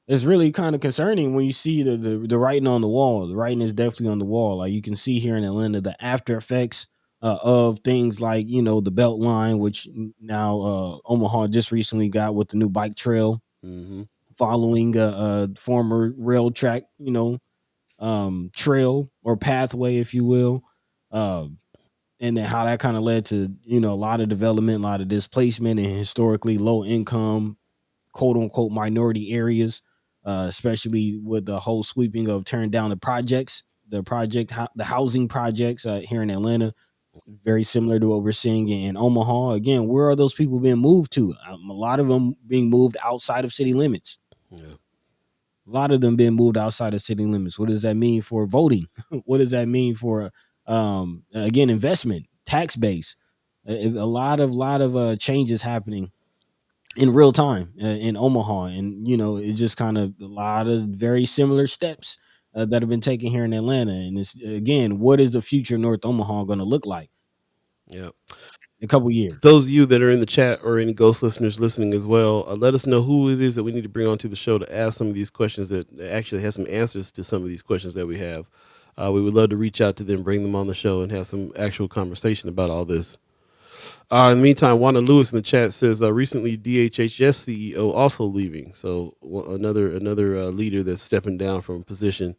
it's really kind of concerning when you see the writing on the wall. The writing is definitely on the wall. Like you can see here in Atlanta the after effects of things like, the Belt Line, which now Omaha just recently got with the new bike trail. Hmm. following a former rail track, trail or pathway, if you will. Um, and then how that kind of led to, a lot of development, a lot of displacement in historically low income, quote unquote, minority areas, especially with the whole sweeping of tearing down the housing projects here in Atlanta, very similar to what we're seeing in Omaha. Again, where are those people being moved to? A lot of them being moved outside of city limits. Yeah. A lot of them being moved outside of city limits. What does that mean for voting? What does that mean for again, investment, tax base? A lot of changes happening in real time in Omaha, and it's just kind of a lot of very similar steps that have been taken here in Atlanta. And it's again, what is the future North Omaha going to look like Yeah. in a couple years? Those of you that are in the chat or any ghost listeners listening as well, let us know who it is that we need to bring onto the show to ask some of these questions that actually has some answers to some of these questions that we have. We would love to reach out to them, bring them on the show, and have some actual conversation about all this. In the meantime, Wanda Lewis in the chat says recently DHHS CEO also leaving. So another leader that's stepping down from position.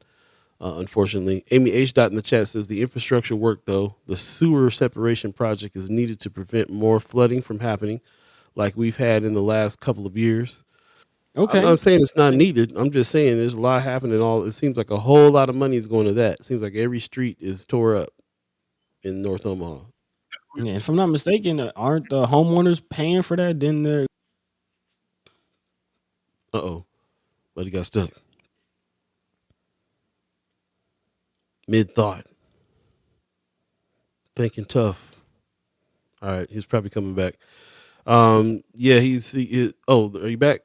Unfortunately, Amy H. Dot in the chat says the infrastructure work, though, the sewer separation project is needed to prevent more flooding from happening like we've had in the last couple of years. I'm Okay. not saying it's not needed. I'm just saying there's a lot happening. It seems like a whole lot of money is going to that. It seems like every street is tore up in North Omaha. Yeah, if I'm not mistaken, aren't the homeowners paying for that? Then they're But he got stuck. Mid thought. Thinking tough. All right, he's probably coming back. Yeah, are you back?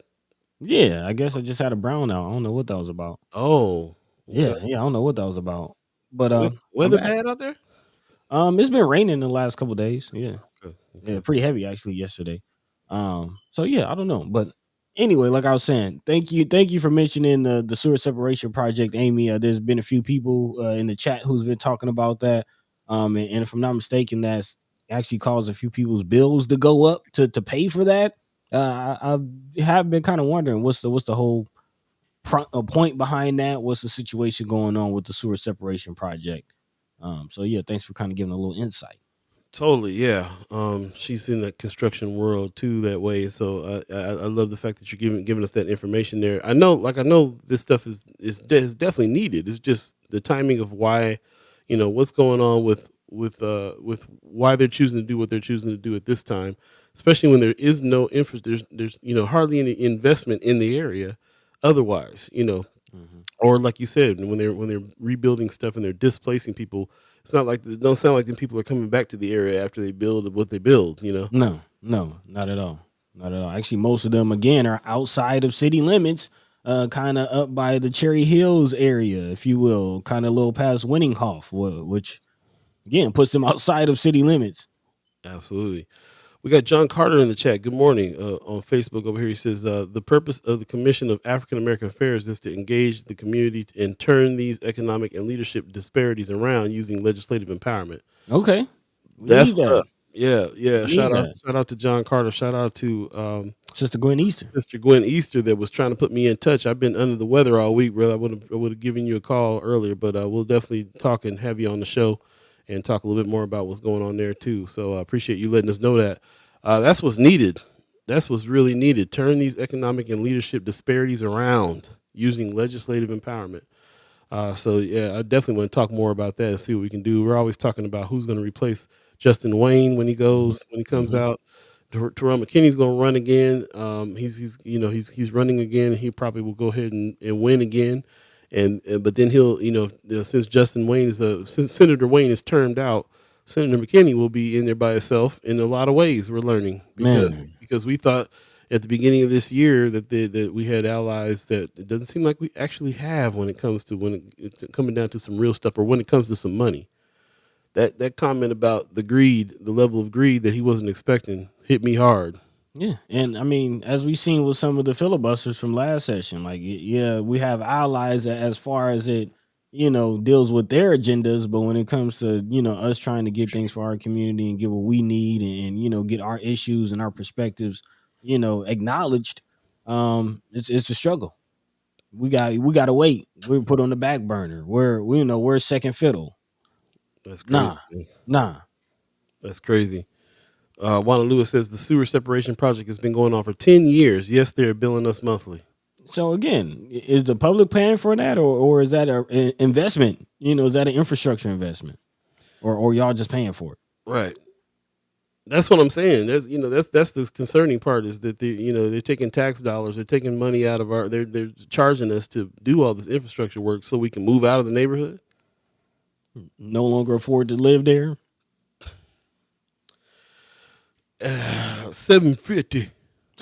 yeah. I guess I just had a brownout. I don't know what that was about. Oh, Yeah, okay. yeah. I don't know what that was about. But I'm Weather back. bad out there? It's been raining the last couple days. Yeah. Okay, Yeah, okay. pretty heavy actually yesterday. So yeah, I don't know, but anyway, like I was saying, thank you for mentioning the sewer separation project, Amy. There's been a few people in the chat who's been talking about that. And if I'm not mistaken, that's actually caused a few people's bills to go up to pay for that. I have been kind of wondering what's the whole point behind that. What's the situation going on with the sewer separation project? So yeah, thanks for kind of giving a little insight. Totally, yeah. She's in the construction world too that way. So I love the fact that you're giving us that information there. I know this stuff is definitely needed. It's just the timing of why, what's going on with why they're choosing to do what they're choosing to do at this time, especially when there is no there's hardly any investment in the area. Otherwise, Mhm. or like you said, when they're rebuilding stuff and they're displacing people, it's not like it don't sound like the people are coming back to the area after they build what they build. No, no, not at all. Not at all. Actually, most of them again are outside of city limits, kind of up by the Cherry Hills area, if you will, kind of a little past Winninghoff, which again puts them outside of city limits. Absolutely. We got John Carter in the chat. Good morning. On Facebook over here, he says the purpose of the Commission of African American Affairs is to engage the community and turn these economic and leadership disparities around using legislative empowerment. Okay, we That's need what's that. up. Yeah, yeah. We need that. Shout out to John Carter. Shout out to Sister Gwen Easter. Sister Gwen Easter that was trying to put me in touch. I've been under the weather all week, brother. I would have given you a call earlier, but we'll definitely talk and have you on the show and talk a little bit more about what's going on there too. So I appreciate you letting us know that. That's what's needed. That's what's really needed. Turn these economic and leadership disparities around using legislative empowerment. So yeah, I definitely want to talk more about that and see what we can do. We're always talking about who's going to replace Justin Wayne Hmm. when he comes Hmm. out. Terrell McKinney's going to run again. He's running again. He probably will go ahead and win again. And but then he'll since since Senator Wayne is termed out, Senator McKinney will be in there by himself in a lot of ways. We're learning Man, because we thought at the beginning of this year that we had allies that it doesn't seem like we actually have when it comes to it's coming down to some real stuff or when it comes to some money. That comment about the level of greed that he wasn't expecting, hit me hard. yeah, and I mean, as we've seen with some of the filibusters from last session, like yeah, we have allies as far as it deals with their agendas, but when it comes to us trying to get things for our community and get what we need and get our issues and our perspectives acknowledged, It's a struggle. We got to wait. We're put on the back burner. We're second fiddle. That's crazy. Nah, Man. nah. That's crazy. Juana Lewis says the sewer separation project has been going on for 10 years. Yes, they're billing us monthly. So again, is the public paying for that, or is that an investment? Is that an infrastructure investment, or y'all just paying for it? Right. That's what I'm saying. That's the concerning part is that they're taking tax dollars, they're taking money out of they're charging us to do all this infrastructure work so we can move out of the neighborhood. No longer afford to live there. 750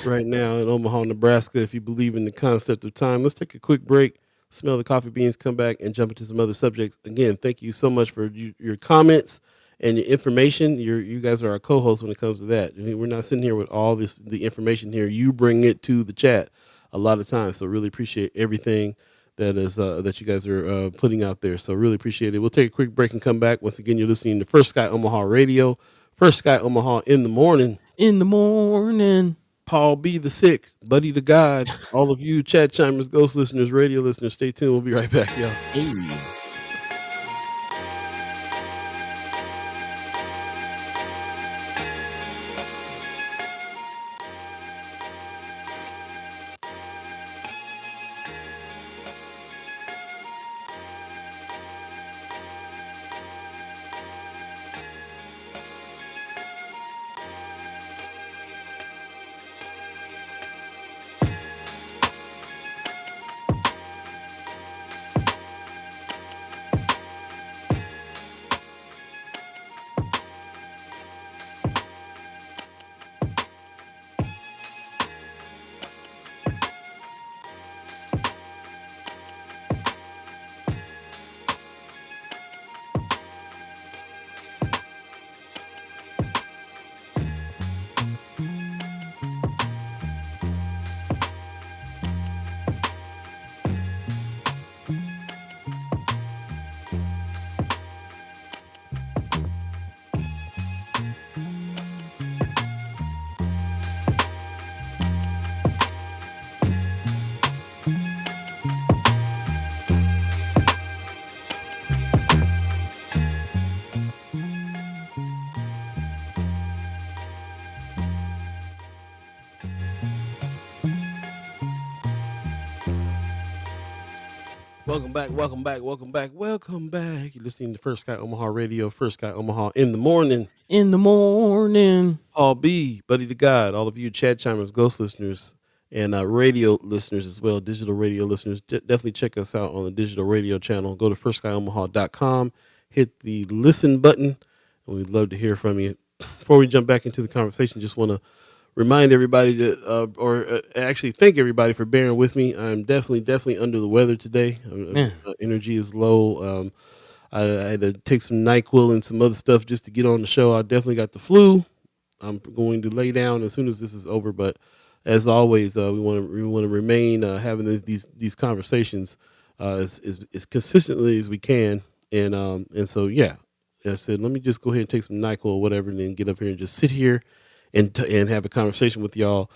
right now in Omaha, Nebraska. If you believe in the concept of time, let's take a quick break, smell the coffee beans, come back and jump into some other subjects. Again, thank you so much for your comments and your information. You guys are our co-hosts when it comes to that. I mean, we're not sitting here with all the information here. You bring it to the chat a lot of times. So really appreciate everything that you guys are putting out there. So really appreciate it. We'll take a quick break and come back. Once again, you're listening to First Sky Omaha Radio. First Sky Omaha in the morning. In the morning. Paul B. the Sick, Buddi3 Da Gawd, all of you chat chimers, ghost listeners, radio listeners, stay tuned. We'll be right back, y'all. Hey. Welcome back, welcome back, welcome back, welcome back. You're listening to First Sky Omaha Radio, First Sky Omaha in the morning. In the morning. Paul B, Buddi3 Da Gawd, all of you chat chimers, ghost listeners, and radio listeners as well, digital radio listeners. Definitely check us out on the digital radio channel. Go to firstskyOmaha.com, hit the listen button, and we'd love to hear from you. Before we jump back into the conversation, just want to remind everybody to, actually thank everybody for bearing with me. I'm definitely under the weather today. Energy is low. I had to take some NyQuil and some other stuff just to get on the show. I definitely got the flu. I'm going to lay down as soon as this is over. But as always, we want to remain having these conversations as consistently as we can. And so yeah, I said let me just go ahead and take some NyQuil or whatever, and then get up here and just sit here and have a conversation with y'all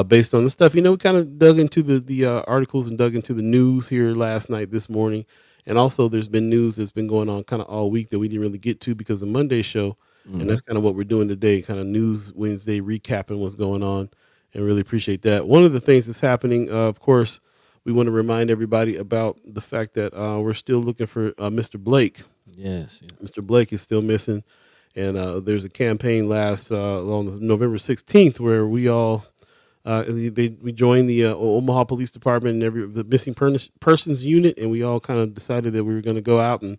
based on the stuff. We kind of dug into the articles and dug into the news here last night, this morning. And also there's been news that's been going on kind of all week that we didn't really get to because of Monday's show. Mm-hmm. And that's kind of what we're doing today, kind of News Wednesday, recapping what's going on, and really appreciate that. One of the things that's happening, of course, we want to remind everybody about the fact that we're still looking for Mr. Blake. Yes. Yeah. Mr. Blake is still missing. And there's a campaign on November 16th where we all we joined the Omaha Police Department and the missing persons unit, and we all kind of decided that we were going to go out and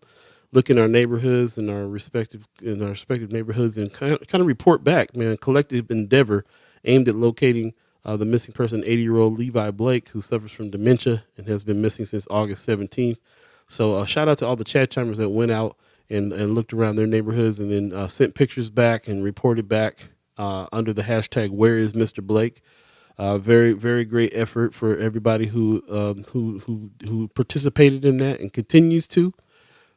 look in our neighborhoods and our respective neighborhoods and kind of report back. Man, collective endeavor aimed at locating the missing person, 80-year-old Levi Blake, who suffers from dementia and has been missing since August 17th. So shout out to all the chat chimers that went out and looked around their neighborhoods and then sent pictures back and reported back under the hashtag Where is Mr. Blake. Very, very great effort for everybody who participated in that and continues to.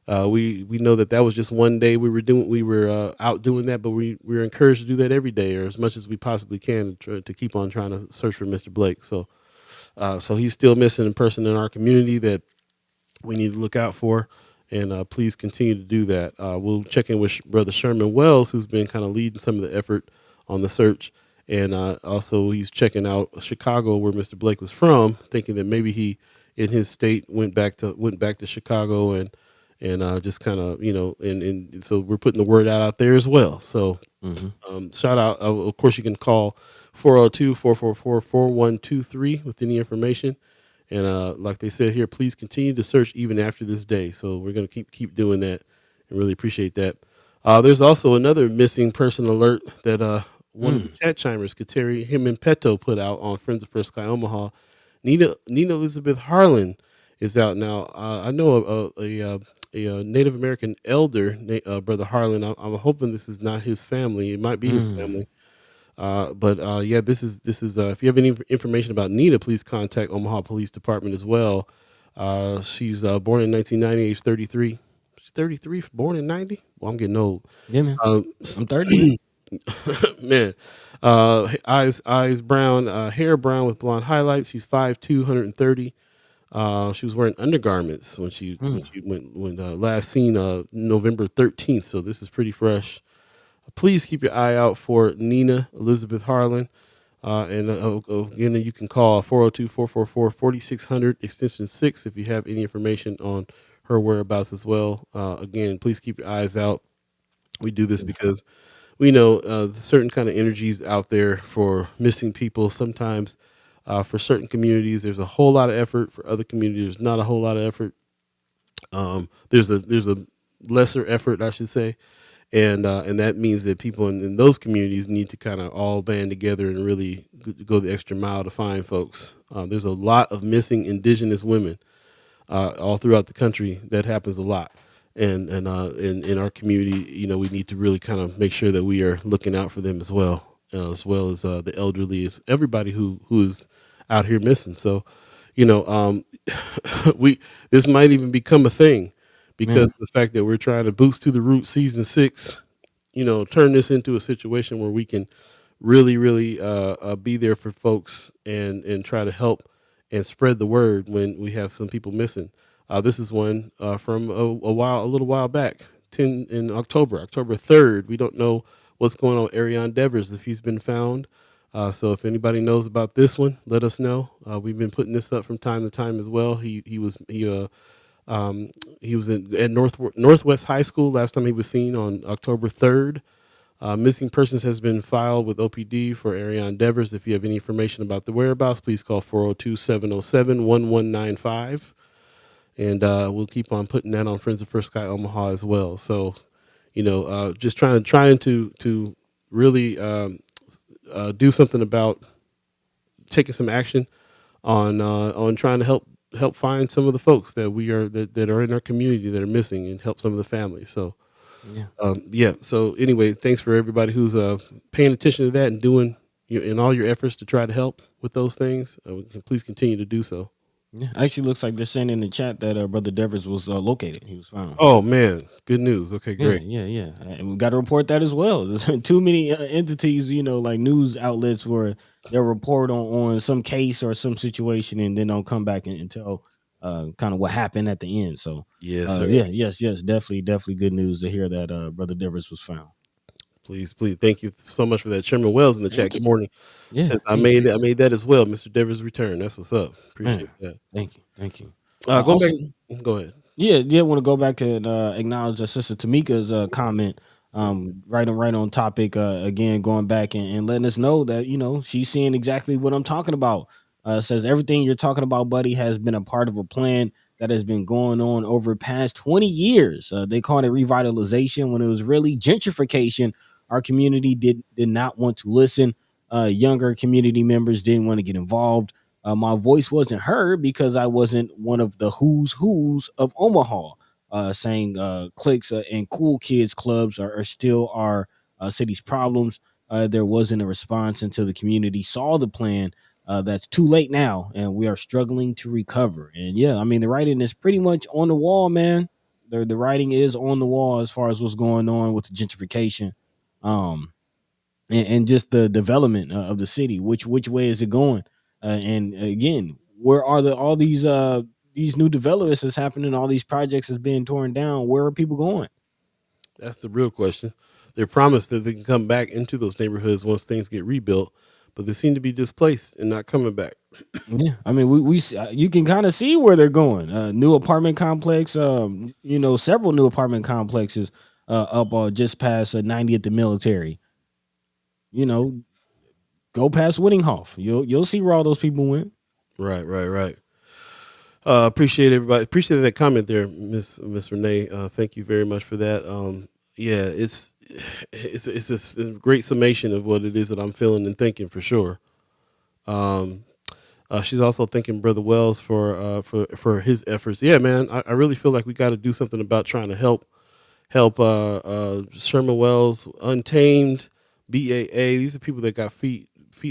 We know that was just one day we were out doing that, but we're encouraged to do that every day or as much as we possibly can to keep on trying to search for Mr. Blake. So So he's still missing a person in our community that we need to look out for. And please continue to do that. We'll check in with Brother Sherman Wells, who's been kind of leading some of the effort on the search. And also, he's checking out Chicago, where Mr. Blake was from, thinking that maybe he, in his state, went back to Chicago and just kind of and so we're putting the word out there as well. So shout out. Of course, you can call 402-444-4123 with any information. And like they said here, please continue to search even after this day. So we're going to keep doing that and really appreciate that. There's also another missing person alert that one of the chat chimers, Kateri him and Petto, put out on Friends of First Sky Omaha. Nina Elizabeth Harlan is out now. I know a Native American elder, Brother Harlan. I'm hoping this is not his family. It might be his family. But yeah, this is if you have any information about Nina, please contact Omaha Police Department as well. She's born in 1990, age 33. She's 33, born in 90. Well, I'm getting old. Yeah, man. Um, I'm 30. man, eyes brown, hair brown with blonde highlights. She's 5'2", 130. She was wearing undergarments when she went last seen November 13th. So this is pretty fresh. Please keep your eye out for Nina Elizabeth Harlan. And again, you can call 402-444-4600 extension 6 if you have any information on her whereabouts as well. Again, please keep your eyes out. We do this because we know certain kind of energies out there for missing people. Sometimes for certain communities, there's a whole lot of effort. For other communities, there's not a whole lot of effort. There's a lesser effort, I should say. And that means that people in those communities need to kind of all band together and really go the extra mile to find folks. There's a lot of missing indigenous women all throughout the country. That happens a lot. And in our community, we need to really kind of make sure that we are looking out for them as well as the elderly, as everybody who is out here missing. So, this might even become a thing. Because of the fact that we're trying to boost to the root season 6, turn this into a situation where we can really, really be there for folks and try to help and spread the word when we have some people missing. This is one from a little while back, in October 3rd. We don't know what's going on with Ariane Devers, if he's been found. So if anybody knows about this one, let us know. We've been putting this up from time to time as well. He was at Northwest High School last time he was seen on October 3rd. Missing persons has been filed with OPD for Ariane Devers. If you have any information about the whereabouts, please call 402-707-1195. And we'll keep on putting that on Friends of First Sky Omaha as well. So, just trying to really do something about taking some action on trying to help find some of the folks that that are in our community that are missing and help some of the families. So, So anyway, thanks for everybody who's paying attention to that and doing in all your efforts to try to help with those things. Please continue to do so. Yeah, actually looks like they're saying in the chat that Brother Devers was located. He was found. Oh man, good news. Okay, great. Yeah. And we got to report that as well. There's too many entities, like news outlets where they'll report on some case or some situation and then don't come back and tell kind of what happened at the end. So yes, yes, definitely good news to hear that Brother Devers was found. Please, thank you so much for that. Sherman Wells in the chat. Good morning. Yeah, says I made that as well. Mr. Devers' return. That's what's up. Appreciate that. Thank you. Go ahead. Yeah. Want to go back and acknowledge Sister Tamika's comment. Right on topic. Again, going back and letting us know that she's seeing exactly what I'm talking about. Says everything you're talking about, buddy, has been a part of a plan that has been going on over past 20 years. They called it revitalization when it was really gentrification. Our community did not want to listen. Younger community members didn't want to get involved. My voice wasn't heard because I wasn't one of the who's of Omaha. Saying cliques and cool kids clubs are still our city's problems. There wasn't a response until the community saw the plan. That's too late now, and we are struggling to recover. And yeah, I mean, the writing is pretty much on the wall, man. The writing is on the wall as far as what's going on with the gentrification, and just the development of the city. Which way is it going? And again, where are all these new developments that's happening? All these projects that's being torn down. Where are people going? That's the real question. They're promised that they can come back into those neighborhoods once things get rebuilt, but they seem to be displaced and not coming back. Yeah, I mean, you can kind of see where they're going. New apartment complex, several new apartment complexes up just past 90 at the military. You know, go past Winninghoff. You'll see where all those people went. Right, right, right. Appreciate everybody. Appreciate that comment there, Miss Renee. Thank you very much for that. Yeah, it's a great summation of what it is that I'm feeling and thinking for sure. Um, she's also thanking Brother Wells for his efforts. Yeah, man, I really feel like we got to do something about trying to help Sherman Wells, Untamed, BAA. These are people that got feet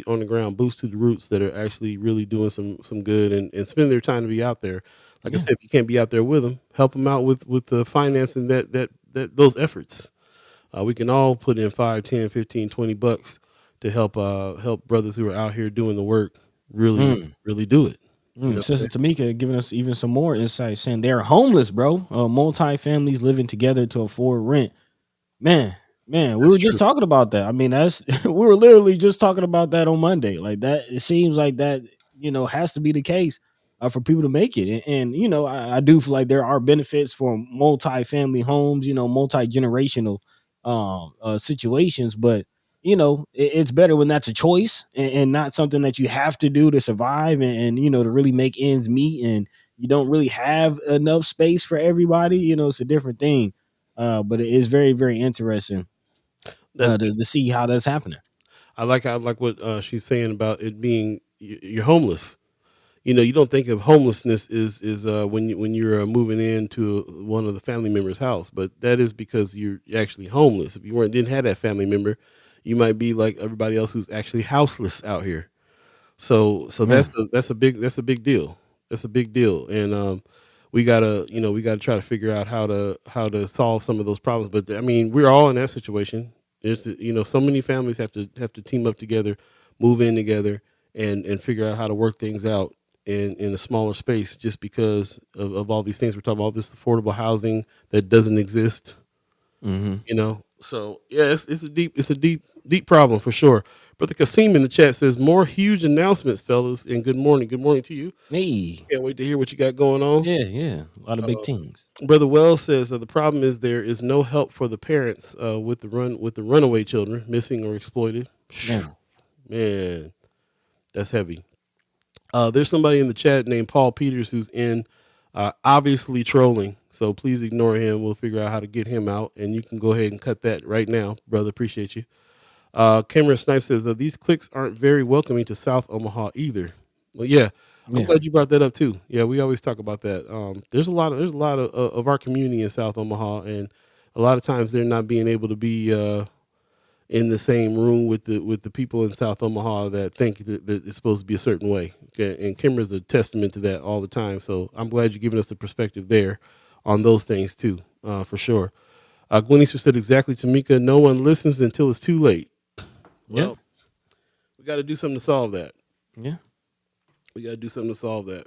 on the ground, boots to the roots, that are actually really doing some good and spending their time to be out there. Like I Yeah. said, if you can't be out there with them, help them out with the financing that those efforts. We can all put in 5, 10, 15, $20 to help brothers who are out here doing the work really Mm. really do it. You know what I'm Sister Tamika giving us even some more insight, saying they're homeless, bro. Multi families living together to afford rent. Man, man, we That's were just true. talking about that. I mean, that's we were literally just talking about that on Monday. Like that, it seems like that, has to be the case for people to make it. And I do feel like there are benefits for multi-family homes, multi-generational situations, but it's better when that's a choice and not something that you have to do to survive and to really make ends meet, and you don't really have enough space for everybody. It's a different thing, but it is very, very interesting That's to see how that's happening. I like what she's saying about it being you're homeless. You don't think of homelessness is when you're moving into one of the family members' house, but that is because you're actually homeless. If you didn't have that family member, you might be like everybody else who's actually houseless out here. So Yeah. that's a big deal. That's a big deal, and we gotta try to figure out how to solve some of those problems. But I mean, we're all in that situation. So many families have to team up together, move in together, and figure out how to work things out in a smaller space, just because of all these things we're talking about, this affordable housing that doesn't exist. Hmm. So yeah, it's a deep problem for sure. But the Kasim in the chat says more huge announcements, fellas, and good morning to you. Hey. Can't wait to hear what you got going on. Yeah, yeah. A lot of big Uh, things. Brother Wells says the problem is there is no help for the parents with the runaway children missing or exploited. Yeah. Man, that's heavy. There's somebody in the chat named Paul Peters who's obviously trolling. So please ignore him. We'll figure out how to get him out, and you can go ahead and cut that right now, brother. Appreciate you. Cameron Snipe says these clicks aren't very welcoming to South Omaha either. Well, yeah, I'm Yeah. glad you brought that up too. Yeah, we always talk about that. There's a lot of our community in South Omaha, and a lot of times they're not being able to be in the same room with the people in South Omaha that think that it's supposed to be a certain way. Okay? And Kimber's a testament to that all the time. So I'm glad you're giving us the perspective there on those things too, for sure. Gwen Easter said exactly, Tamika. No one listens until it's too late. Yeah. Well, we got to do something to solve that. Yeah. We got to do something to solve that.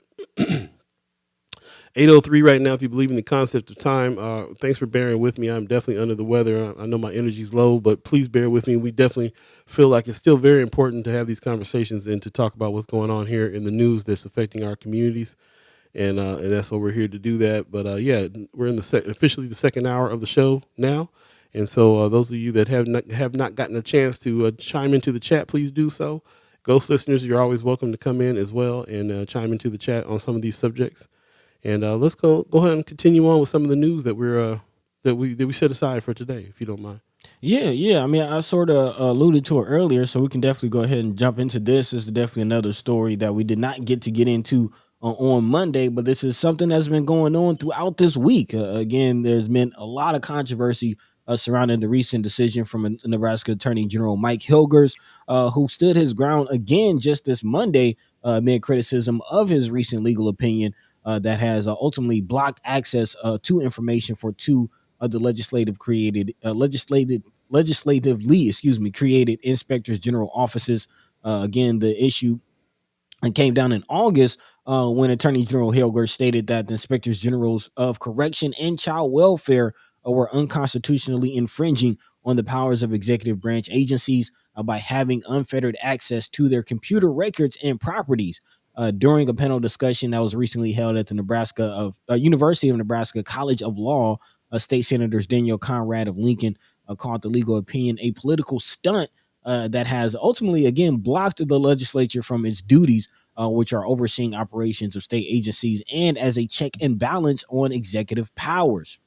8:03 right now. If you believe in the concept of time, thanks for bearing with me. I'm definitely under the weather. I know my energy's low, but please bear with me. We definitely feel like it's still very important to have these conversations and to talk about what's going on here in the news that's affecting our communities, and that's why we're here to do that. But yeah, we're in officially the second hour of the show now, and so those of you that have not gotten a chance to chime into the chat, please do so. Ghost listeners, you're always welcome to come in as well and chime into the chat on some of these subjects. And let's go ahead and continue on with some of the news that we set aside for today, if you don't mind. Yeah, yeah. I mean, I sort of alluded to it earlier, so we can definitely go ahead and jump into this. This is definitely another story that we did not get into on Monday, but this is something that's been going on throughout this week. Again, there's been a lot of controversy surrounding the recent decision from Nebraska Attorney General Mike Hilgers, who stood his ground again just this Monday amid criticism of his recent legal opinion that has ultimately blocked access to information for two of the legislatively, created inspectors general offices. Again, the issue and came down in August when Attorney General Hilger stated that the inspectors generals of correction and child welfare were unconstitutionally infringing on the powers of executive branch agencies by having unfettered access to their computer records and properties. During a panel discussion that was recently held at the University of Nebraska College of Law, State Senators Daniel Conrad of Lincoln called the legal opinion a political stunt that has ultimately, again, blocked the legislature from its duties, which are overseeing operations of state agencies and as a check and balance on executive powers.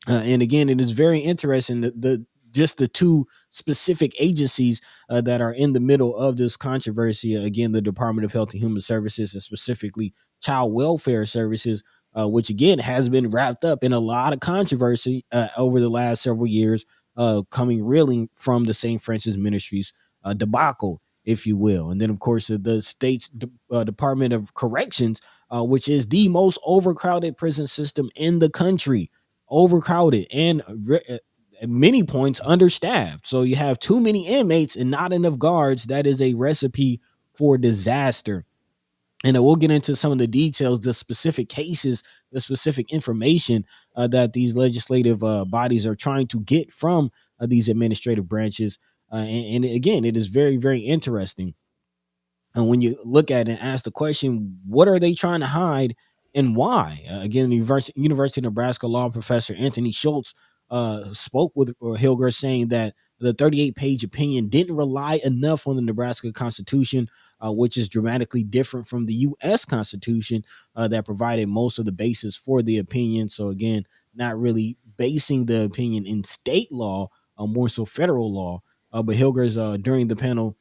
And again, it is very interesting that the two specific agencies that are in the middle of this controversy. Again, the Department of Health and Human Services, and specifically Child Welfare Services, which again has been wrapped up in a lot of controversy over the last several years, coming really from the St. Francis Ministries debacle, if you will. And then, of course, the state's Department of Corrections, which is the most overcrowded prison system in the country, overcrowded and at many points understaffed. So you have too many inmates and not enough guards. That is a recipe for disaster. And we'll get into some of the details, the specific cases, the specific information that these legislative bodies are trying to get from these administrative branches. And again, it is very, very interesting. And when you look at it and ask the question, what are they trying to hide and why? Again, the University of Nebraska law professor Anthony Schultz spoke with Hilger, saying that the 38-page opinion didn't rely enough on the Nebraska Constitution, which is dramatically different from the U.S. Constitution that provided most of the basis for the opinion. So again, not really basing the opinion in state law, more so federal law. But Hilger's during the panel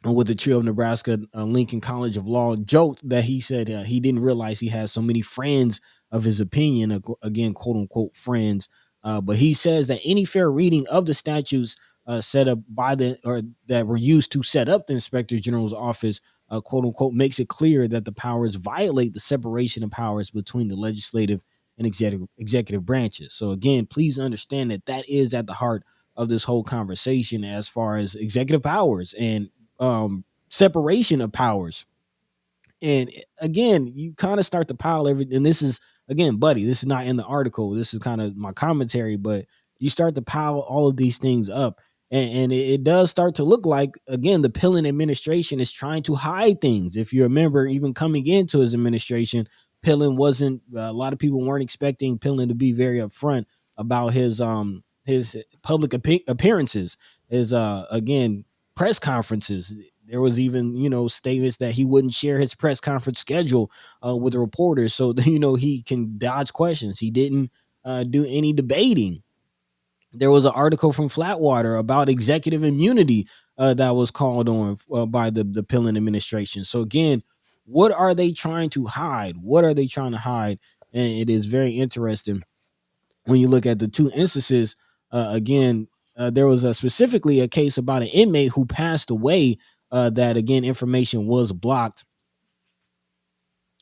with the trio of Nebraska Lincoln College of Law joked that he said he didn't realize he has so many friends of his opinion, again, quote unquote friends. But he says that any fair reading of the statutes set up by that were used to set up the Inspector General's office, quote unquote, makes it clear that the powers violate the separation of powers between the legislative and executive branches. So again, please understand that that is at the heart of this whole conversation as far as executive powers and separation of powers. And again, you kind of start to pile everything. And this is, again, buddy, this is not in the article. This is kind of my commentary, but you start to pile all of these things up. And it does start to look like, again, the Pillen administration is trying to hide things. If you remember, even coming into his administration, Pillen wasn't, a lot of people weren't expecting Pillen to be very upfront about his public appearances, his, again, press conferences. There was even, statements that he wouldn't share his press conference schedule with the reporters, so he can dodge questions. He didn't do any debating. There was an article from Flatwater about executive immunity that was called on by the Pillen administration. So again, what are they trying to hide? What are they trying to hide? And it is very interesting when you look at the two instances. Again, there was specifically a case about an inmate who passed away. That again, information was blocked.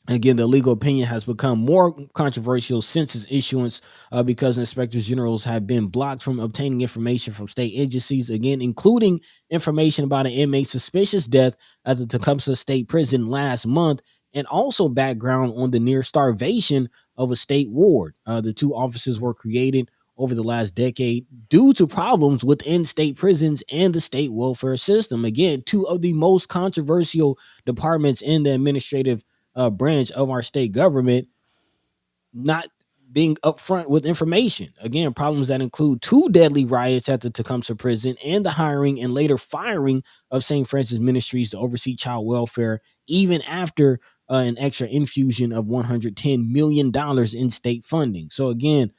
Again, the legal opinion has become more controversial since its issuance because inspectors generals have been blocked from obtaining information from state agencies, again, including information about an inmate's suspicious death at the Tecumseh State Prison last month, and also background on the near starvation of a state ward. The two offices were created over the last decade due to problems within state prisons and the state welfare system. Again, two of the most controversial departments in the administrative branch of our state government not being upfront with information. Again, problems that include two deadly riots at the Tecumseh prison and the hiring and later firing of St. Francis Ministries to oversee child welfare, even after an extra infusion of $110 million in state funding. So again,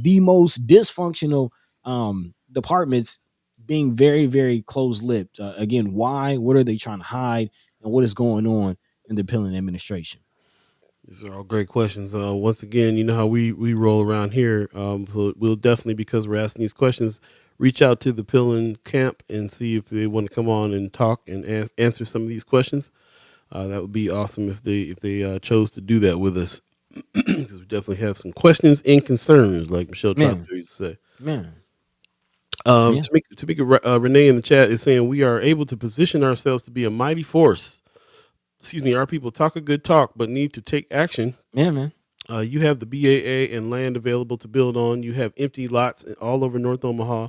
the most dysfunctional departments being very, very close-lipped. Again, why? What are they trying to hide? And what is going on in the Pillen administration? These are all great questions. Once again, you know how we roll around here. So we'll definitely, because we're asking these questions, reach out to the Pillin camp and see if they want to come on and talk and answer some of these questions. That would be awesome if they chose to do that with us, because we definitely have some questions and concerns, like Michelle Trotter used to say. Man. Tamika Renee in the chat is saying we are able to position ourselves to be a mighty force. excuse me, our people talk a good talk, but need to take action. Yeah, man. You have the BAA and land available to build on. You have empty lots all over North Omaha.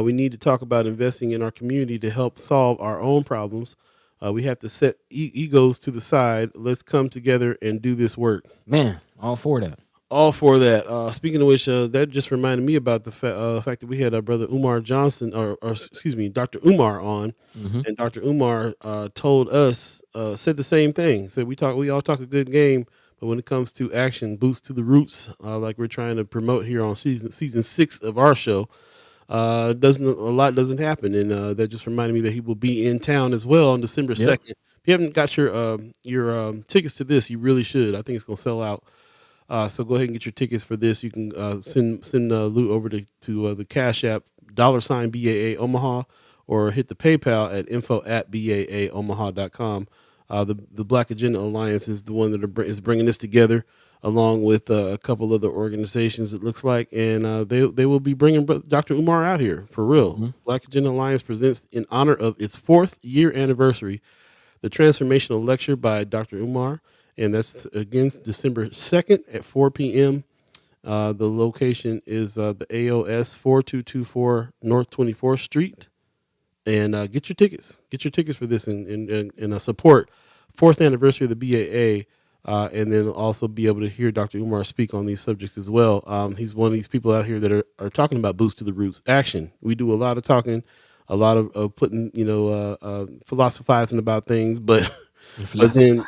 We need to talk about investing in our community to help solve our own problems. We have to set egos to the side. Let's come together and do this work. Man, all for that. All for that. Speaking of which, that just reminded me about the fact that we had our brother Umar Johnson, or excuse me, Dr. Umar on, Mm-hmm. and Dr. Umar told us, said the same thing. Said we all talk a good game, but when it comes to action, boots to the roots, like we're trying to promote here on season 6 of our show, doesn't a lot doesn't happen, and that just reminded me that he will be in town as well on December Yep. 2nd. If you haven't got your tickets to this, you really should. I think it's gonna sell out. So go ahead and get your tickets for this. You can send loot over to the Cash App $ BAA Omaha, or hit the PayPal at info@baaomaha.com. The Black Agenda Alliance is the one that is bringing this together, along with a couple other organizations, it looks like, and they will be bringing Dr. Umar out here for real. Mm-hmm. Black Agenda Alliance presents, in honor of its 4th year anniversary, the transformational lecture by Dr. Umar. And that's, again, December 2nd at 4 p.m. The location is the AOS 4224 North 24th Street. And get your tickets. Get your tickets for this, and support 4th anniversary of the BAA. And then also be able to hear Dr. Umar speak on these subjects as well. He's one of these people out here that are talking about boots to the roots action. We do a lot of talking, a lot of putting, philosophizing about things, but but then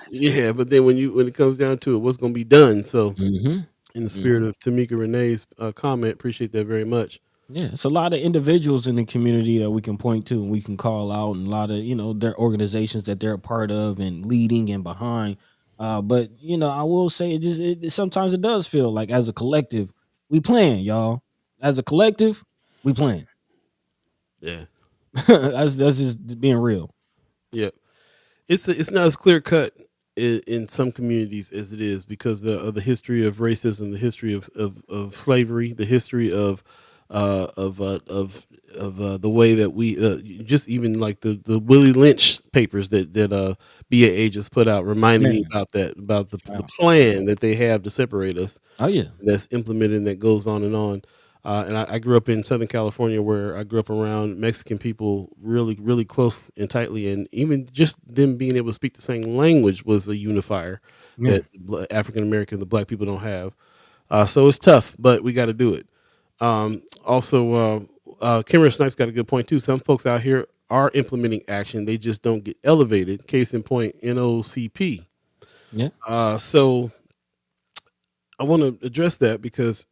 when it comes down to it, what's going to be done? So, Mm-hmm. in the spirit of Tamika Renee's comment, appreciate that very much. Yeah, it's a lot of individuals in the community that we can point to and we can call out, and a lot of their organizations that they're a part of and leading and behind. But I will say it sometimes it does feel like, as a collective, we playing, y'all. As a collective, we playing. Yeah, that's just being real. yeah. It's not as clear cut in some communities as it is, because of the history of racism, the history of slavery, the history of the way that we just even like the Willie Lynch papers that BAA just put out, reminding me Man, about the wow. plan that they have to separate us, Oh yeah. that's implemented, and that goes on and on. And I grew up in Southern California, where I grew up around Mexican people really, really close and tightly. And even just them being able to speak the same language was a unifier Yeah. that African American, the black people, don't have. So it's tough, but we got to do it. Cameron Snipes got a good point too. Some folks out here are implementing action. They just don't get elevated. Case in point, NOCP. Yeah. So I want to address that because,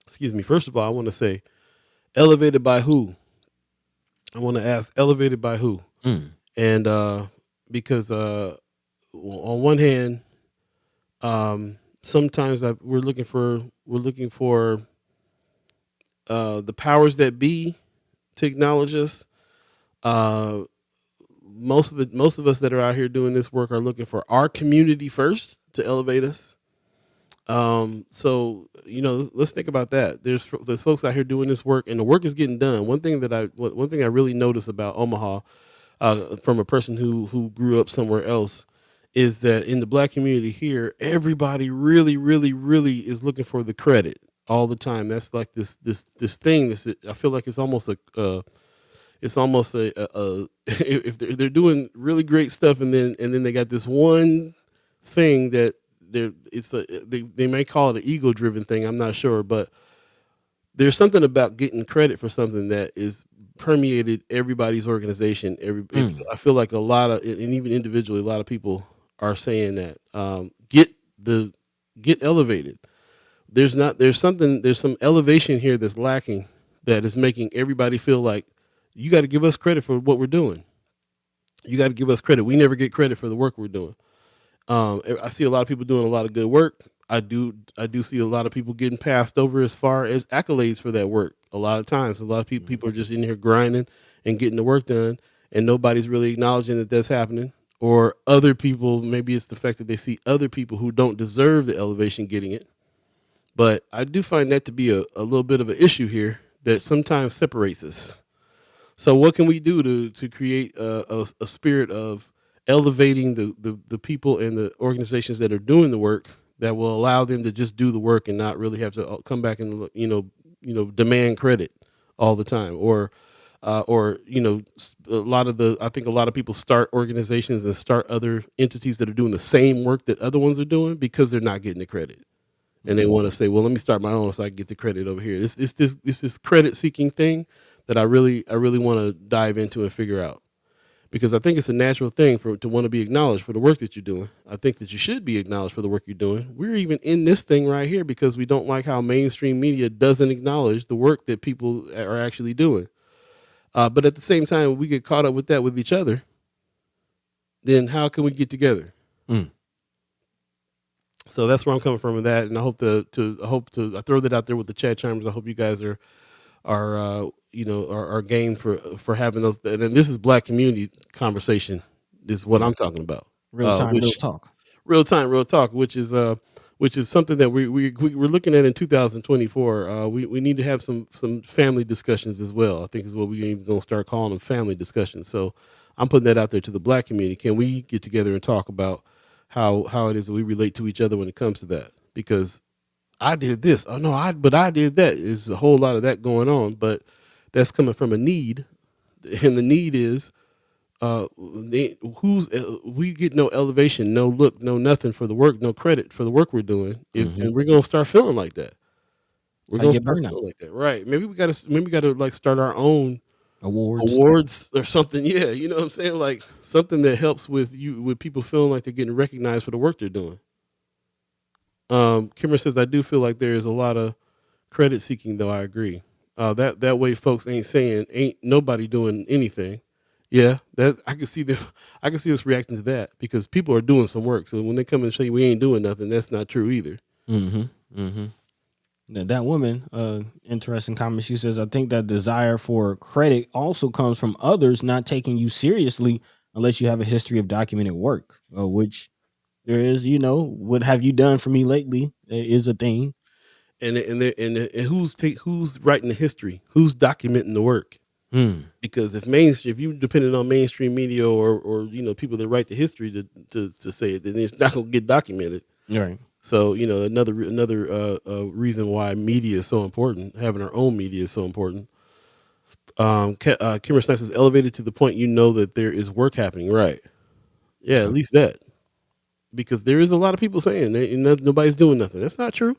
excuse me, first of all, I want to say, elevated by who? I want to ask, elevated by who? Mm. And because on one hand, sometimes we're looking for the powers that be to acknowledge us. Most of us that are out here doing this work are looking for our community first to elevate us. So let's think about that. There's folks out here doing this work, and the work is getting done. One thing I really notice about Omaha, from a person who grew up somewhere else, is that in the black community here, everybody really, really, really is looking for the credit all the time. That's like this thing. I feel like it's almost a if they're doing really great stuff, and then they got this one thing that they may call it an ego driven thing. I'm not sure, but there's something about getting credit for something that is permeated everybody's organization. I feel like a lot of, and even individually, a lot of people are saying that get elevated. There's some elevation here that's lacking, that is making everybody feel like you got to give us credit for what we're doing. You got to give us credit. We never get credit for the work we're doing. I see a lot of people doing a lot of good work. I do see a lot of people getting passed over as far as accolades for that work. A lot of times, a lot of people are just in here grinding and getting the work done, and nobody's really acknowledging that that's happening. Or other people, maybe it's the fact that they see other people who don't deserve the elevation getting it. But I do find that to be a little bit of an issue here that sometimes separates us. So what can we do to create a spirit of elevating the people and the organizations that are doing the work that will allow them to just do the work and not really have to come back and demand credit all the time, or a lot of I think a lot of people start organizations and start other entities that are doing the same work that other ones are doing because they're not getting the credit, and they want to say, well, let me start my own so I can get the credit over here. This credit seeking thing that I really want to dive into and figure out, because I think it's a natural thing to want to be acknowledged for the work that you're doing. I think that you should be acknowledged for the work you're doing. We're even in this thing right here because we don't like how mainstream media doesn't acknowledge the work that people are actually doing. But at the same time, we get caught up with that with each other. Then how can we get together? Mm. So that's where I'm coming from with that, and I hope I throw that out there with the chat chambers. I hope you guys are game for having those. And then this is Black community conversation. This is what I'm talking about. Real time, real talk. Real time, real talk, which is something that we're looking at in 2024. We need to have some family discussions as well. I think is what we're even going to start calling them, family discussions. So I'm putting that out there to the Black community. Can we get together and talk about how it is that we relate to each other when it comes to that? Because I did this. Oh no, but I did that. There's a whole lot of that going on, but that's coming from a need, and the need is we get no elevation, no look, no nothing for the work, no credit for the work we're doing, and we're gonna start feeling like that. We're gonna start feeling like that, right? Maybe we gotta like start our own awards or something. Yeah, you know what I'm saying? Like something that helps with people feeling like they're getting recognized for the work they're doing. Kimmer says, I do feel like there is a lot of credit seeking, though. I agree. That way folks ain't nobody doing anything. Yeah, that I can see us reacting to that because people are doing some work. So when they come and say we ain't doing nothing, that's not true either. That woman, interesting comment. She says, I think that desire for credit also comes from others not taking you seriously unless you have a history of documented work, which there is, what have you done for me lately is a thing. And who's writing the history? Who's documenting the work? Because if you depended on mainstream media or people that write the history to say it, then it's not gonna get documented. Right. So another reason why media is so important, having our own media is so important. Kimmer Snipes is elevated to the point that there is work happening. Right. Yeah, at least that. Because there is a lot of people saying that nobody's doing nothing. That's not true.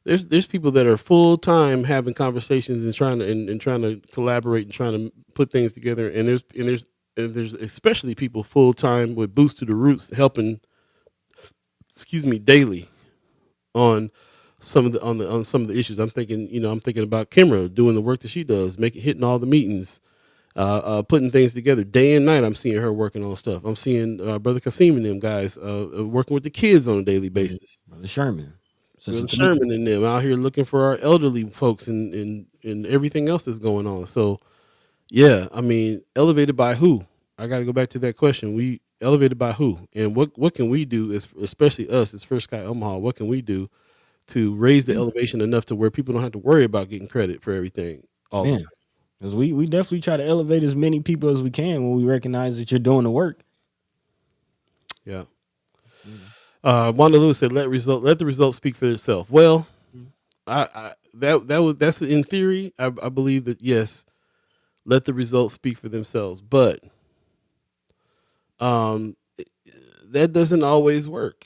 There's people that are full time having conversations and trying to collaborate and trying to put things together. And there's especially people full time with boots to the roots helping. Daily on some of the issues. I'm thinking about Kimra doing the work that she does, hitting all the meetings, putting things together day and night. I'm seeing her working on stuff. I'm seeing Brother Kasim and them guys working with the kids on a daily basis. Brother Sherman and them out here looking for our elderly folks and everything else that's going on. So yeah, I mean, elevated by who? I got to go back to that question. We elevated by who? And what can we do, especially us as First Sky Omaha, what can we do to raise the elevation enough to where people don't have to worry about getting credit for everything all the time? Because we definitely try to elevate as many people as we can when we recognize that you're doing the work. Yeah. Wanda Lewis said, let the results speak for itself. Well, that's in theory. I believe that, yes, let the results speak for themselves, but that doesn't always work.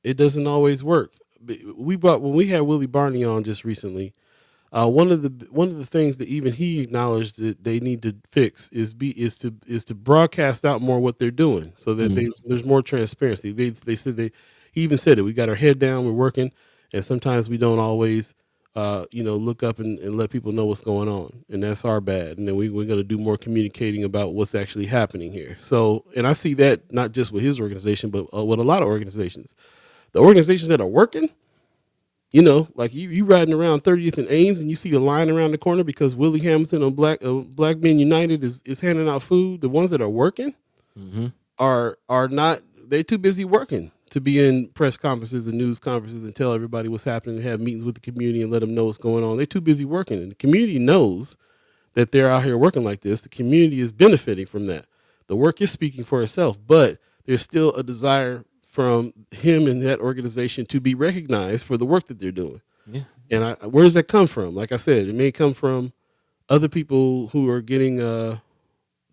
It doesn't always work. When we had Willie Barney on just recently, one of the things that even he acknowledged that they need to fix is to broadcast out more what they're doing so that there's more transparency. They said he even said it. We got our head down, we're working, and sometimes we don't always look up and let people know what's going on, and that's our bad. And then we're going to do more communicating about what's actually happening here. So, and I see that not just with his organization, but with a lot of organizations. The organizations that are working, like you riding around 30th and Ames and you see a line around the corner because Willie Hamilton on Black Men United is handing out food. The ones that are working are not. They're too busy working to be in press conferences and news conferences and tell everybody what's happening and have meetings with the community and let them know what's going on. They're too busy working, and the community knows that they're out here working like this. The community is benefiting from that. The work is speaking for itself, but there's still a desire from him and that organization to be recognized for the work that they're doing. Yeah. And where does that come from? Like I said, it may come from other people who are getting the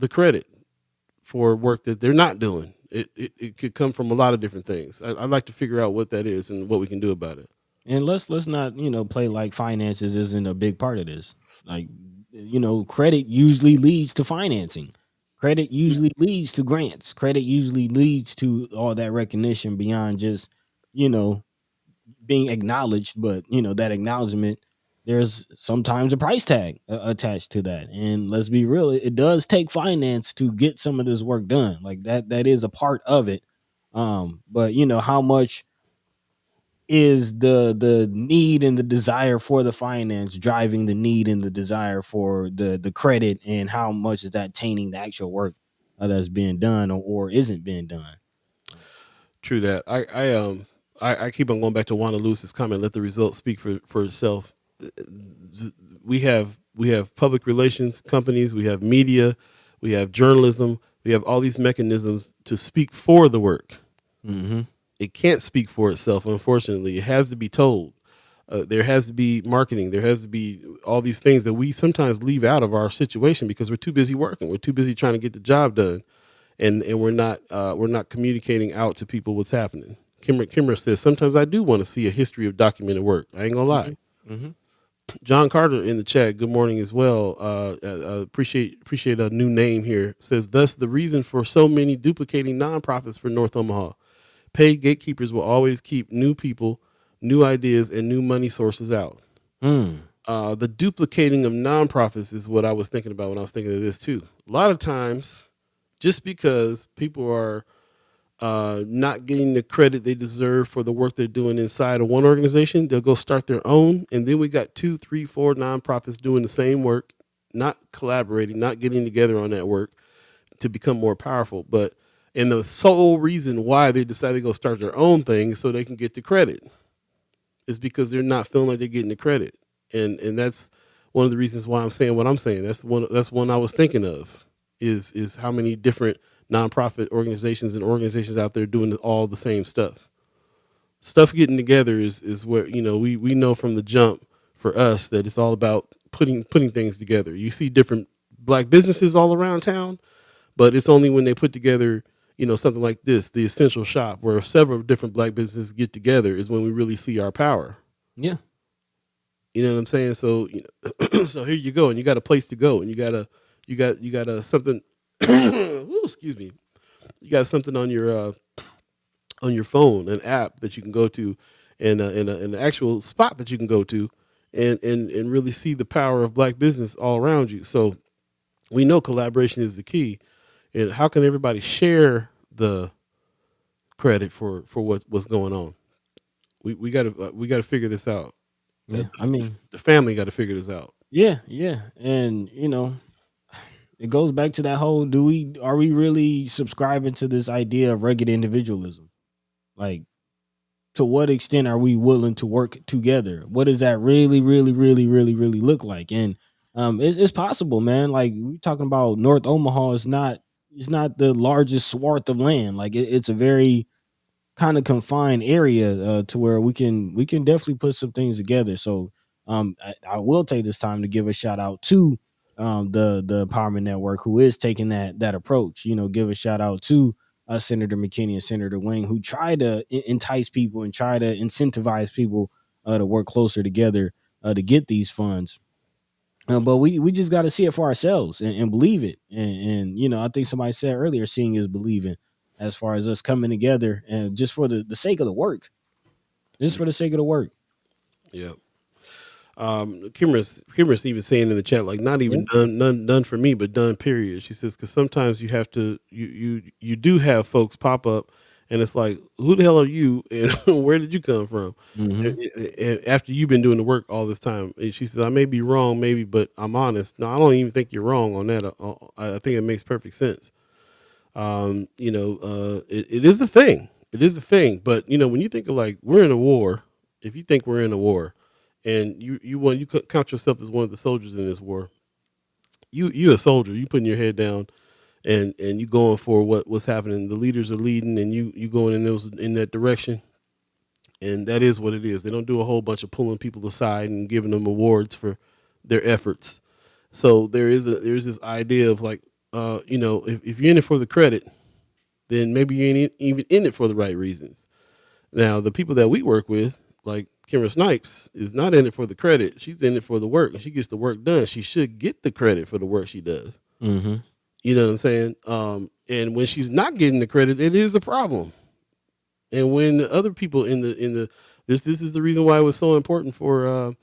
credit for work that they're not doing. It could come from a lot of different things. I'd like to figure out what that is and what we can do about it. And let's not, play like finances isn't a big part of this. Like, credit usually leads to financing. Credit usually leads to grants. Credit usually leads to all that recognition beyond just, you know, being acknowledged, but that acknowledgement, there's sometimes a price tag attached to that. And let's be real, it does take finance to get some of this work done. Like that is a part of it. But how much is the need and the desire for the finance driving the need and the desire for the credit, and how much is that tainting the actual work that's being done, or isn't being done? True that. I keep on going back to Wanda Lewis's comment. Let the results speak for itself. We have public relations companies. We have media. We have journalism. We have all these mechanisms to speak for the work. Mm-hmm. It can't speak for itself, unfortunately. It has to be told. There has to be marketing. There has to be all these things that we sometimes leave out of our situation because we're too busy working. We're too busy trying to get the job done, and we're not communicating out to people what's happening. Kimmer says sometimes I do want to see a history of documented work. I ain't gonna lie. Mm-hmm. Mm-hmm. John Carter in the chat. Good morning as well. Appreciate a new name here. Says thus the reason for so many duplicating nonprofits for North Omaha. Paid gatekeepers will always keep new people, new ideas, and new money sources out. The duplicating of nonprofits is what I was thinking about when I was thinking of this too. A lot of times, just because people are not getting the credit they deserve for the work they're doing inside of one organization, they'll go start their own. And then we got 2, 3, 4 nonprofits doing the same work, not collaborating, not getting together on that work to become more powerful. And the sole reason why they decided to go start their own thing is so they can get the credit. Is because they're not feeling like they're getting the credit. And that's one of the reasons why I'm saying what I'm saying. That's one I was thinking of is how many different nonprofit organizations and organizations out there doing all the same stuff. Stuff getting together is where, we know from the jump for us that it's all about putting things together. You see different black businesses all around town, but it's only when they put together, something like this, the Essential Shop, where several different black businesses get together, is when we really see our power. Yeah. You know what I'm saying? So, so here you go, and you got a place to go, and you got a something. Ooh, excuse me. You got something on your phone, an app that you can go to, and an actual spot that you can go to, and really see the power of black business all around you. So, we know collaboration is the key. And how can everybody share the credit for what's going on? We got to figure this out. Yeah, I mean, the family got to figure this out. Yeah, and it goes back to that whole: are we really subscribing to this idea of rugged individualism? Like, to what extent are we willing to work together? What does that really, really, really, really, really look like? And it's possible, man. Like, we're talking about North Omaha is not the largest swath of land. Like, it's a very kind of confined area to where we can definitely put some things together. So I will take this time to give a shout out to the Empowerment Network, who is taking that approach. Give a shout out to Senator McKinney and Senator Wayne, who try to entice people and try to incentivize people to work closer together to get these funds. But we just got to see it for ourselves and believe it. And I think somebody said earlier, seeing is believing, as far as us coming together and just for the sake of the work, just for the sake of the work. Yeah. Kimmer's even saying in the chat, like, not even done for me, but done period. She says, because sometimes you have to, you do have folks pop up, and it's like, who the hell are you, and where did you come from? And after you've been doing the work all this time, and she says, I may be wrong, maybe, but I'm honest. No, I don't even think you're wrong on that. I think it makes perfect sense. It is the thing. It is the thing. But when you think of, like, we're in a war, if you think we're in a war, and you count yourself as one of the soldiers in this war, you a soldier, you putting your head down and you going for what's happening. The leaders are leading, and you going in that direction, and that is what it is. They don't do a whole bunch of pulling people aside and giving them awards for their efforts. So there's this idea of like, if you're in it for the credit, then maybe you ain't even in it for the right reasons. Now, the people that we work with, like Kimra Snipes, is not in it for the credit. She's in it for the work, and she gets the work done. She should get the credit for the work she does. Mm-hmm. You know what I'm saying? And when she's not getting the credit, it is a problem. And when the other people in the this is the reason why it was so important for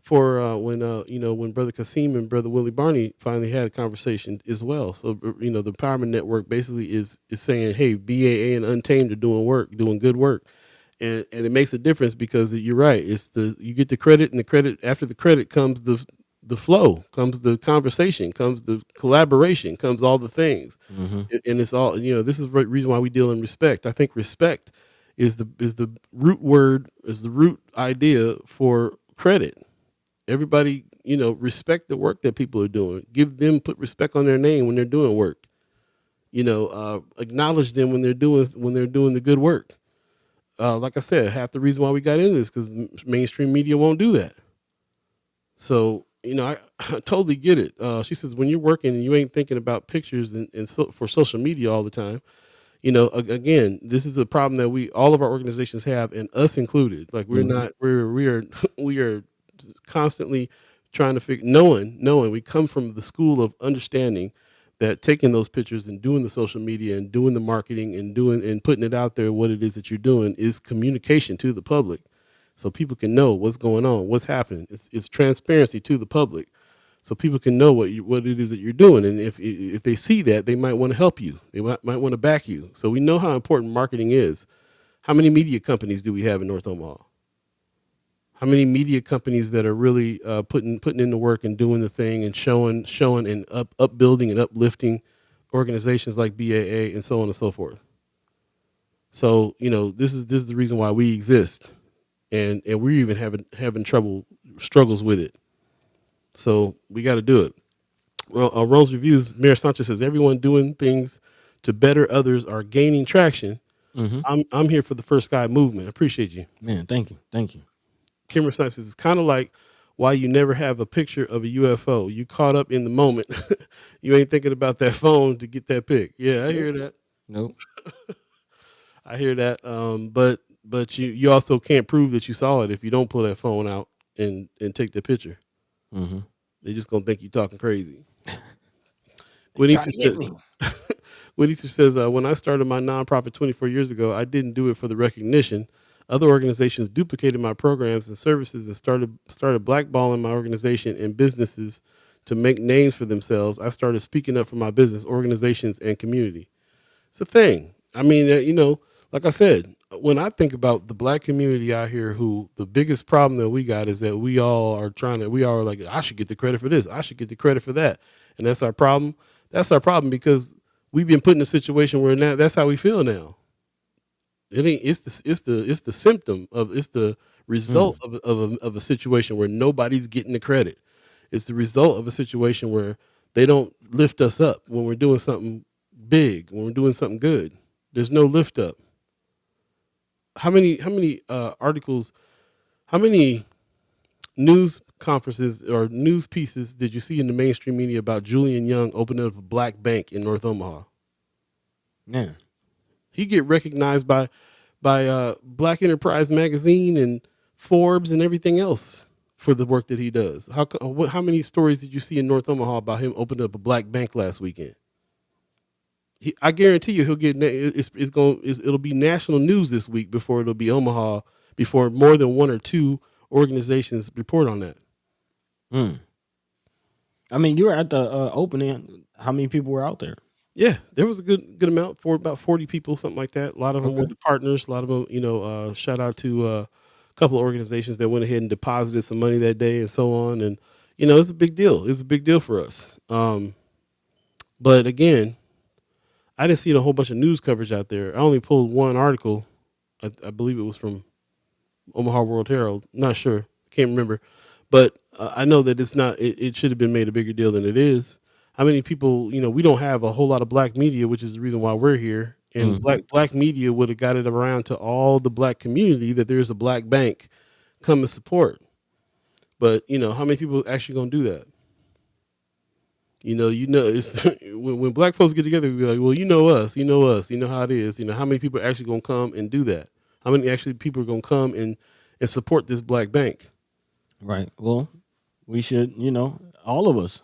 when Brother Kasim and Brother Willie Barney finally had a conversation as well. So the Empowerment Network basically is saying, hey, BAA and Untamed are doing good work, and it makes a difference because you're right. You get the credit, and the credit after the credit comes the flow, comes the conversation, comes the collaboration, comes all the things, Mm-hmm. and it's all this is the reason why we deal in respect. I think respect is the root word, is the root idea for credit. Everybody, respect the work that people are doing. Put respect on their name when they're doing work. Acknowledge them when they're doing the good work. Like I said, half the reason why we got into this because mainstream media won't do that. So I totally get it. She says when you're working and you ain't thinking about pictures for social media all the time. Again, this is a problem that all of our organizations have, and us included. Like we are constantly trying to figure, knowing we come from the school of understanding that taking those pictures and doing the social media and doing the marketing and putting it out there, what it is that you're doing is communication to the public, so people can know what's going on, what's happening. It's transparency to the public, so people can know what it is that you're doing, and if they see that, they might want to help you. They might want to back you. So we know how important marketing is. How many media companies do we have in North Omaha? How many media companies that are really putting in the work and doing the thing and showing and upbuilding and uplifting organizations like BAA and so on and so forth. So this is the reason why we exist, and we're even having struggles with it. So we got to do it. Well, Rome's Reviews, Mayor Sanchez says everyone doing things to better others are gaining traction. Mm-hmm. I'm here for the First Sky movement. Appreciate you, Man. Thank you. Kimber Snipes says it's kind of like why you never have a picture of a UFO. You caught up in the moment. You ain't thinking about that phone to get that pic. Yeah, I hear that. Nope. I hear that. But you also can't prove that you saw it if you don't pull that phone out and take the picture. Mm-hmm. They just gonna think you talking crazy. Winnie says, when I started my nonprofit 24 years ago, I didn't do it for the recognition. Other organizations duplicated my programs and services and started blackballing my organization and businesses to make names for themselves. I started speaking up for my business, organizations, and community. It's a thing. I mean, like I said, when I think about the black community out here, who the biggest problem that we got is that we all are like, I should get the credit for this. I should get the credit for that. And that's our problem. That's our problem because we've been put in a situation where now that's how we feel now. It ain't. It's the symptom of. It's the result of a situation where nobody's getting the credit. It's the result of a situation where they don't lift us up when we're doing something big, when we're doing something good. There's no lift up. How many articles? How many news conferences or news pieces did you see in the mainstream media about Julian Young opening up a black bank in North Omaha? Yeah. He get recognized by Black Enterprise magazine and Forbes and everything else for the work that he does. How many stories did you see in North Omaha about him opening up a black bank last weekend? I guarantee you he'll get it'll be national news this week before it'll be Omaha, before more than one or two organizations report on that. I mean, you were at the opening. How many people were out there? Yeah, there was a good amount, for about 40 people, something like that. A lot of them were the partners. A lot of them, shout out to a couple of organizations that went ahead and deposited some money that day and so on. And, it's a big deal. It's a big deal for us. But again, I didn't see a whole bunch of news coverage out there. I only pulled one article. I believe it was from Omaha World Herald. Not sure. Can't remember. But I know that it's not, it should have been made a bigger deal than it is. how many people, we don't have a whole lot of black media, which is the reason why we're here. And Mhm. black media would have got it around to all the black community that there's a black bank come and support. But how many people actually gonna do that? It's when black folks get together, we be like, well, you know how it is. How many people are actually gonna come and do that? How many actually people are gonna come and support this black bank? Right. Well, we should, all of us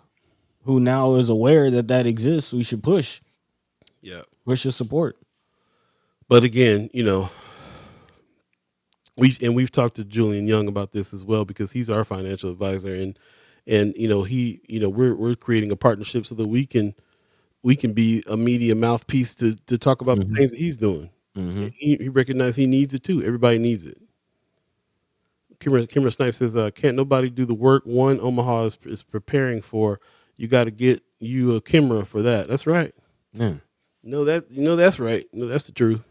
who now is aware that that exists, we should Yeah. push your support. But again, we've talked to Julian Young about this as well because he's our financial advisor, and we're creating a partnership so that we can be a media mouthpiece to talk about the Hmm. things that he's doing. Hmm. He recognizes he needs it too. Everybody needs it. Kimmer Snipes says, "Can't nobody do the work one Omaha is preparing for? You got to get you a camera for that." That's right. Yeah. That's right. No, that's the truth.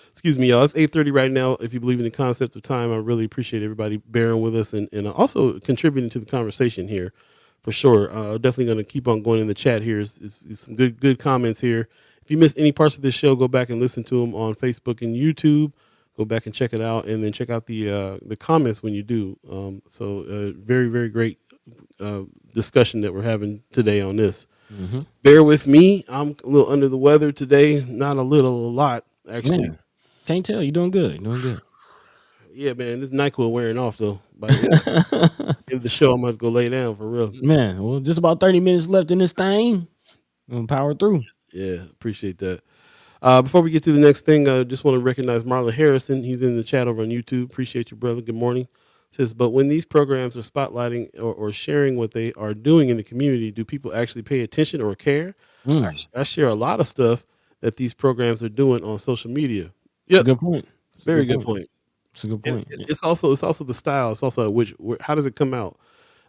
Excuse me, y'all. It's 8:30 right now. If you believe in the concept of time, I really appreciate everybody bearing with us and also contributing to the conversation here, for sure. Definitely going to keep on going in the chat here. Is some good comments here. If you missed any parts of this show, go back and listen to them on Facebook and YouTube. Go back and check it out, and then check out the comments when you do. Very very great discussion that we're having today on this. Hmm. Bear with me. I'm a little under the weather today. Not a little, a lot actually. Man, can't tell. You're doing good. You're doing Yeah, man, this NyQuil wearing off though. By the good. end of the show, I'm gonna go lay down for real. Man, well, just about 30 minutes left in this thing. Gonna power through. Yeah, appreciate that. Before we get to the next thing, I just want to recognize Marlon Harrison. He's in the chat over on YouTube. Appreciate you, brother. Good morning. Says, but when these programs are spotlighting or sharing what they are doing in the community, do people actually pay attention or care? Mm, I share a lot of stuff that these programs are doing on social media. it's a Yep, good point. It's a very good good point. point. It's a good And point. Yeah. it's also the style. It's also how does it come out?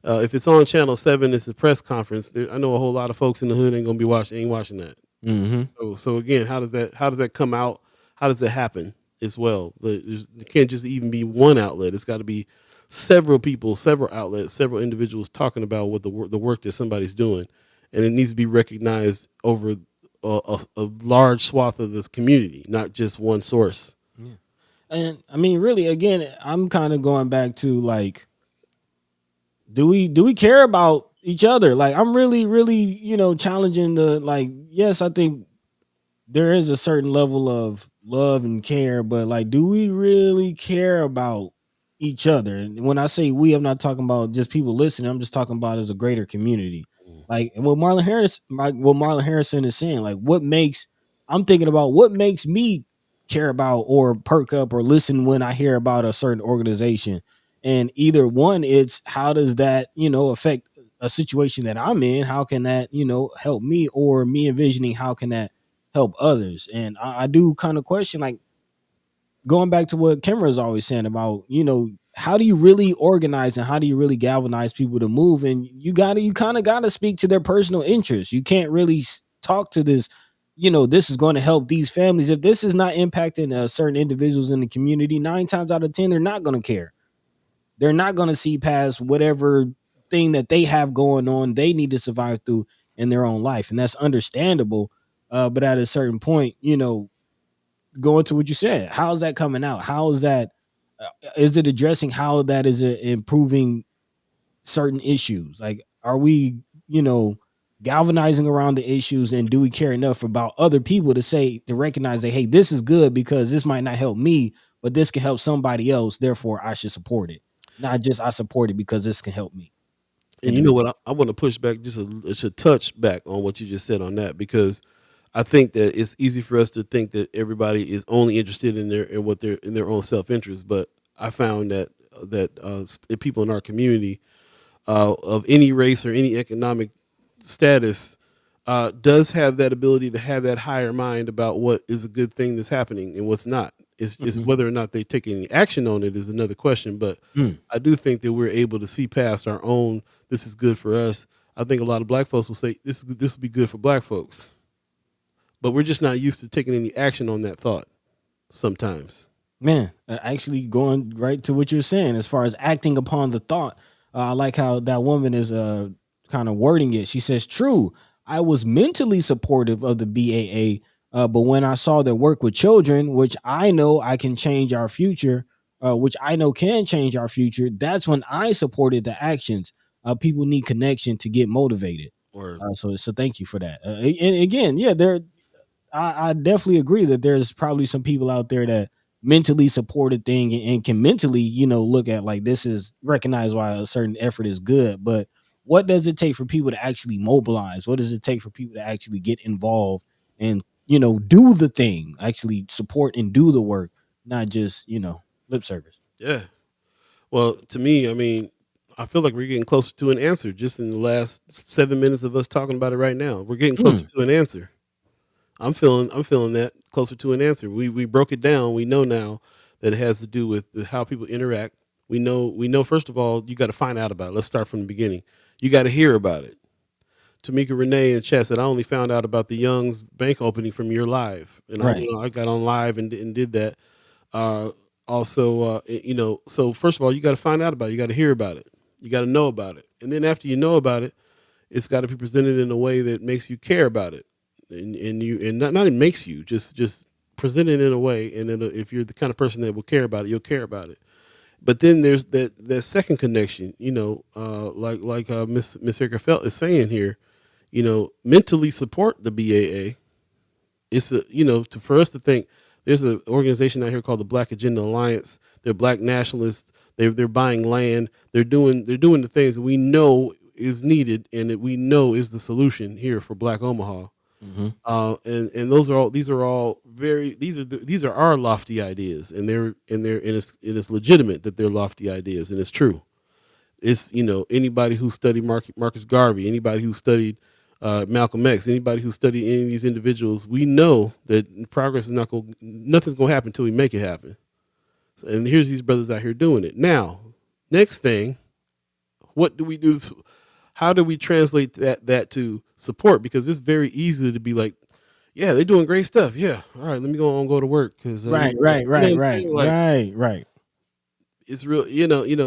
If it's on Channel 7, it's a press conference. I know a whole lot of folks in the hood ain't gonna be ain't watching that. Mm-hmm. So again, how does that come out? How does it happen as well? It can't just even be one outlet. It's got to be several people, several outlets, several individuals talking about what the work that somebody's doing, and it needs to be recognized over a large swath of the community, not just one source. Yeah. And I mean, really, again, I'm kind of going back to like, do we care about each other? Like, I'm really, really, challenging the like. Yes, I think there is a certain level of love and care, but like, do we really care about each other? And when I say we, I'm not talking about just people listening. I'm just talking about as a greater community. Like what Marlon Harrison is saying, like I'm thinking about what makes me care about or perk up or listen when I hear about a certain organization. And either one, it's how does that, affect a situation that I'm in? How can that, help me, or me envisioning how can that help others? And I do kind of question, like, going back to what Kimmer is always saying about, how do you really organize and how do you really galvanize people to move? And you kind of gotta speak to their personal interests. You can't really talk to this, this is going to help these families. If this is not impacting certain individuals in the community, 9 times out of 10, they're not going to care. They're not going to see past whatever thing that they have going on they need to survive through in their own life. And that's understandable. But at a certain point, going to what you said, how is that coming out? How is that? Is it addressing how that is improving certain issues? Like, are we, galvanizing around the issues, and do we care enough about other people to recognize that, hey, this is good because this might not help me, but this can help somebody else. Therefore, I should support it. Not just I support it because this can help me And you know individually. what? I want to push back just a touch back on what you just said on that, because I think that it's easy for us to think that everybody is only interested in their own self interest. But I found that people in our community, of any race or any economic status, does have that ability to have that higher mind about what is a good thing that's happening and what's not. It's Mhm. whether or not they take any action on it is another question. But Mm. I do think that we're able to see past our own. This is good for us. I think a lot of black folks will say this will be good for black folks, but we're just not used to taking any action on that thought sometimes. Man, actually going right to what you're saying as far as acting upon the thought. I like how that woman is kind of wording it. She says, "True, I was mentally supportive of the BAA, but when I saw their work with children, which I know I can change our future, which I know can change our future, that's when I supported the actions. People need connection to get motivated. Or So thank you for that. And again, yeah, I definitely agree that there's probably some people out there that mentally support a thing and can mentally, look at like this is recognize why a certain effort is good. But what does it take for people to actually mobilize? What does it take for people to actually get involved and do the thing, actually support and do the work, not just lip service? yeah. Well, to me, I mean, I feel like we're getting closer to an answer just in the last 7 minutes of us talking about it right now. We're getting closer Hmm. to an answer. I'm feeling that closer to an answer. We broke it down. We know now that it has to do with how people interact. We know first of all, you got to find out about it. Let's start from the beginning. You got to hear about it. Tamika Renee in chat said, I only found out about the Young's bank opening from your live. And I, Right. I got on live and did that. Uh, also, so first of all, you got to find out about it. You got to hear about it. You got to know about it. And then after you know about it, it's got to be presented in a way that makes you care about it. And not it makes you just present it in a way. And then if you're the kind of person that will care about it, you'll care about it. But then there's that second connection, like Miss Erica Felt is saying here, mentally support the BAA. It's for us to think there's an organization out here called the Black Agenda Alliance. They're black nationalists. They're buying land. They're doing the things that we know is needed and that we know is the solution here for Black Omaha. Hmm. And these are our lofty ideas, and it's legitimate that they're lofty ideas, and it's true. It's anybody who studied Marcus Garvey, anybody who studied Malcolm X, anybody who studied any of these individuals, we know that progress is nothing's going to happen until we make it happen. And here's these brothers out here doing it. Now, next thing, what do we do? How do we translate that to support? Because it's very easy to be like, yeah, they're doing great stuff. Yeah, all right, let me go to work because Right. Right. you know Right. what I'm Right. saying. Like Right. Right. it's real.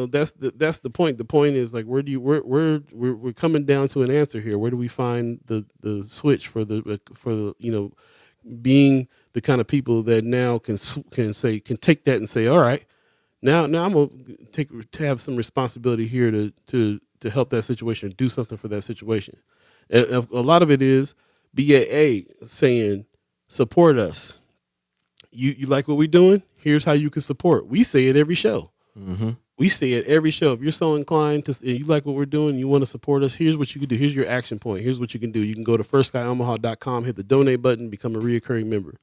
That's the point. The point is like, where do you we're coming down to an answer here. Where do we find the switch for the being the kind of people that now can take that and say, all right, now I'm gonna to have some responsibility here to help that situation, do something for that situation. And a lot of it is BAA saying, support us. You like what we're doing? Here's how you can support. We say it every show. Hmm. We say it every show. If you're so inclined to, and you like what we're doing, you want to support us, here's what you can do. Here's your action point. Here's what you can do. You can go to firstskyOmaha.com, hit the donate button, become a reoccurring member.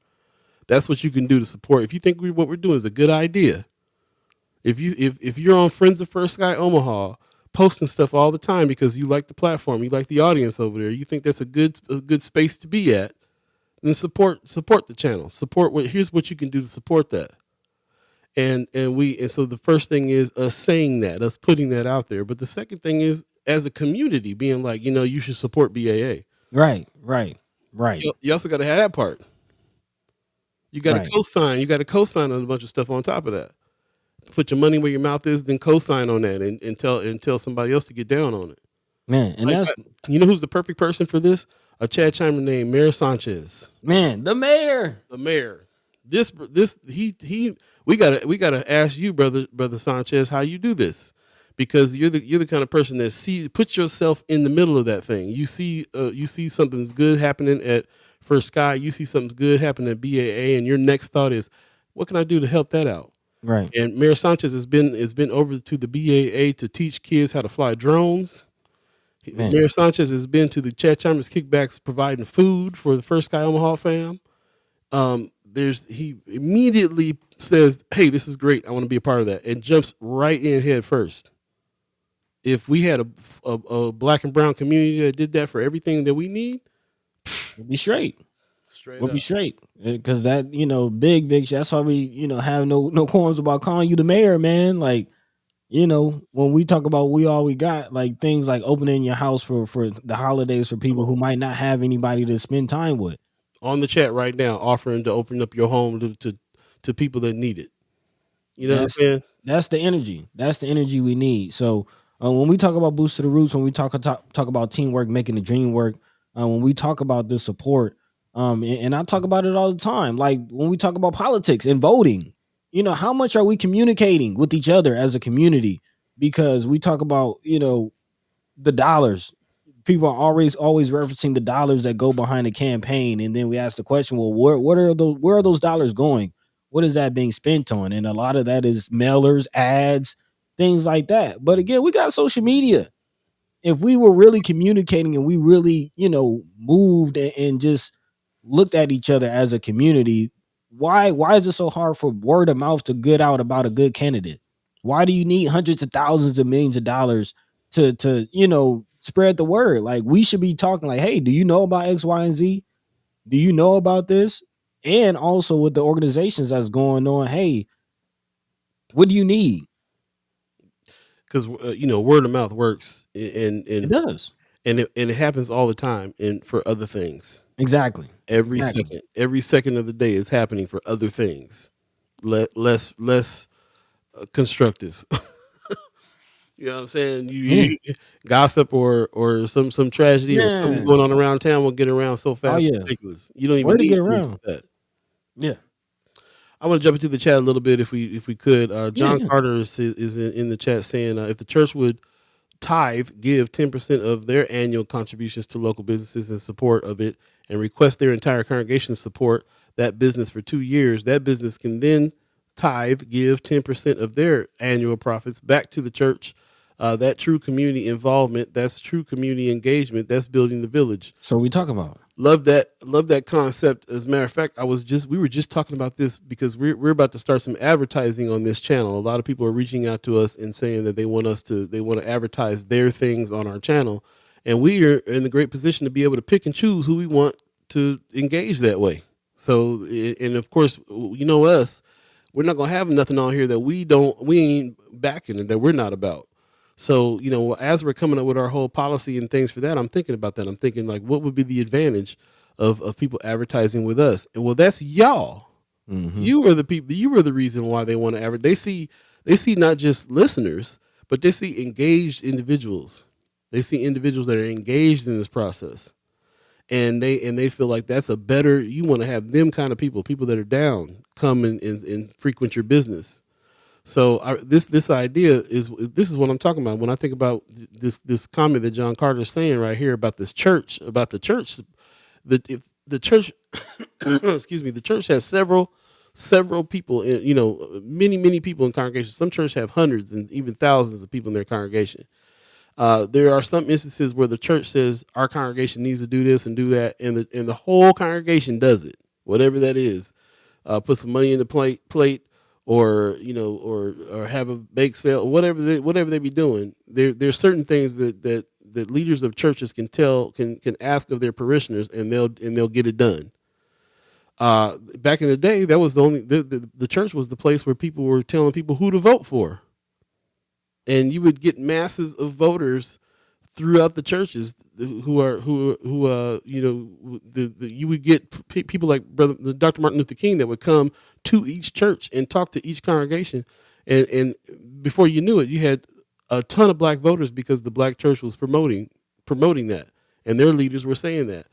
That's what you can do to support. If you think what we're doing is a good idea, if you're on Friends of First Sky Omaha, posting stuff all the time because you like the platform, you like the audience over there, you think that's a good space to be at, then support the channel. Here's what you can do to support that. And so the first thing is us saying that, us putting that out there. But the second thing is as a community being like, you should support BAA. Right. Right. Right. You also got to have that part. You got to Right. co-sign. You got to co-sign on a bunch of stuff on top of that. Put your money where your mouth is, then co-sign on that, and tell somebody else to get down on it. Man, and Like, that's you know who's the perfect person for this? A Chad Chimer named Mayor Sanchez, man, the mayor. the mayor. This he we gotta ask you, brother Sanchez, how you do this, because you're the kind of person that put yourself in the middle of that thing. You see something's good happening at First Sky. You see something's good happening at BAA, and your next thought is, what can I do to help that out? Right. And Mayor Sanchez has been over to the BAA to teach kids how to fly drones. Man. Mayor Sanchez has been to the Chad Chalmers kickbacks providing food for the First Sky Omaha fam. He immediately says, "Hey, this is great. I want to be a part of that," and jumps right in head first. If we had a black and brown community that did that for everything that we need, We'll be straight. straight We'll be up, straight. Because that, big, that's why we, have no qualms about calling you the mayor, man. Like, when we talk about we all we got, like things like opening your house for the holidays for come people who on, might not have anybody to spend time with. on the chat right now, offering to open up your home to people that need it. You know what I'm That's saying? that's the energy. That's the energy we need. So When we talk about boost to the roots, when we talk about teamwork, making the dream work, when we talk about this support, and I talk about it all the time. Like when we talk about politics and voting, how much are we communicating with each other as a community? Because we talk about, the dollars. People are always referencing the dollars that go behind the campaign, and then we ask the question, well, where are those dollars going? What is that being spent on? And a lot of that is mailers, ads, things like that. But again, we got social media. If we were really communicating and we really, moved and just looked at each other as a community, why is it so hard for word of mouth to get out about a good candidate? Why do you need hundreds of thousands of millions of dollars to spread the word? Like we should be talking like, hey, do you know about X, Y, and Z? Do you know about this? And also with the organizations that's going on, hey, what do you need? Because word of mouth works, It does. and it happens all the time, and for other things. Exactly. Every second of the day is happening for other things, less constructive. You know what I'm saying? You gossip or some tragedy or something going on around town will get around so fast, it's ridiculous. You don't even Where to need get things around? like that. Yeah. I want to jump into the chat a little bit if we could. John Yeah. Carter is in the chat saying if the church would tithe, give 10% of their annual contributions to local businesses in support of it, and request their entire congregation support that business for 2 years, that business can then tithe, give 10% of their annual profits back to the church. That true community involvement, that's true community engagement, that's building the village. So we talk about. Love that concept. As a matter of fact, we were just talking about this because we're about to start some advertising on this channel. A lot of people are reaching out to us and saying that they want to advertise their things on our channel, and we are in the great position to be able to pick and choose who we want to engage that way. So, and of course, us, we're not gonna have nothing on here that we ain't backing and that we're not about. So, as we're coming up with our whole policy and things for that, I'm thinking about that. I'm thinking like, what would be the advantage of people advertising with us? And well, that's y'all. Mm-hmm. You are the people. You are the reason why they want to advertise. They see not just listeners, but they see engaged individuals. They see individuals that are engaged in this process, and they feel like that's a better. You want to have them kind of people that are down, come and frequent your business. So this idea is what I'm talking about when I think about this comment that John Carter is saying right here about the church, if the church, excuse me, the church has several people in, many people in congregation. Some churches have hundreds and even thousands of people in their congregation. There are some instances where the church says our congregation needs to do this and do that, and the whole congregation does it, whatever that is. Put some money in the plate. Or or have a bake sale, whatever they be doing. There's certain things that leaders of churches can ask of their parishioners, and they'll get it done. Back in the day, that was the church was the place where people were telling people who to vote for, and you would get masses of voters throughout the churches you would get people like Dr. Martin Luther King that would come to each church and talk to each congregation, and before you knew it, you had a ton of black voters because the black church was promoting that, and their leaders were saying that.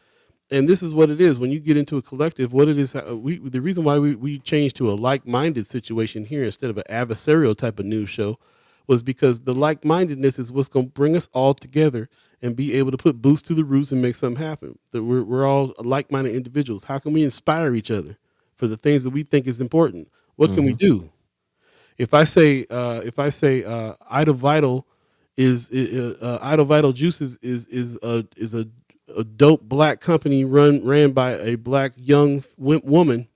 And this is what it is when you get into a collective. What it is, the reason why we changed to a like-minded situation here instead of an adversarial type of news show was because the like-mindedness is what's going to bring us all together and be able to put boots to the roots and make something happen. That we're all like-minded individuals. How can we inspire each other for the things that we think is important? What can we do? If I say Ida Vital Ida Vital Juices is a dope black company ran by a black young woman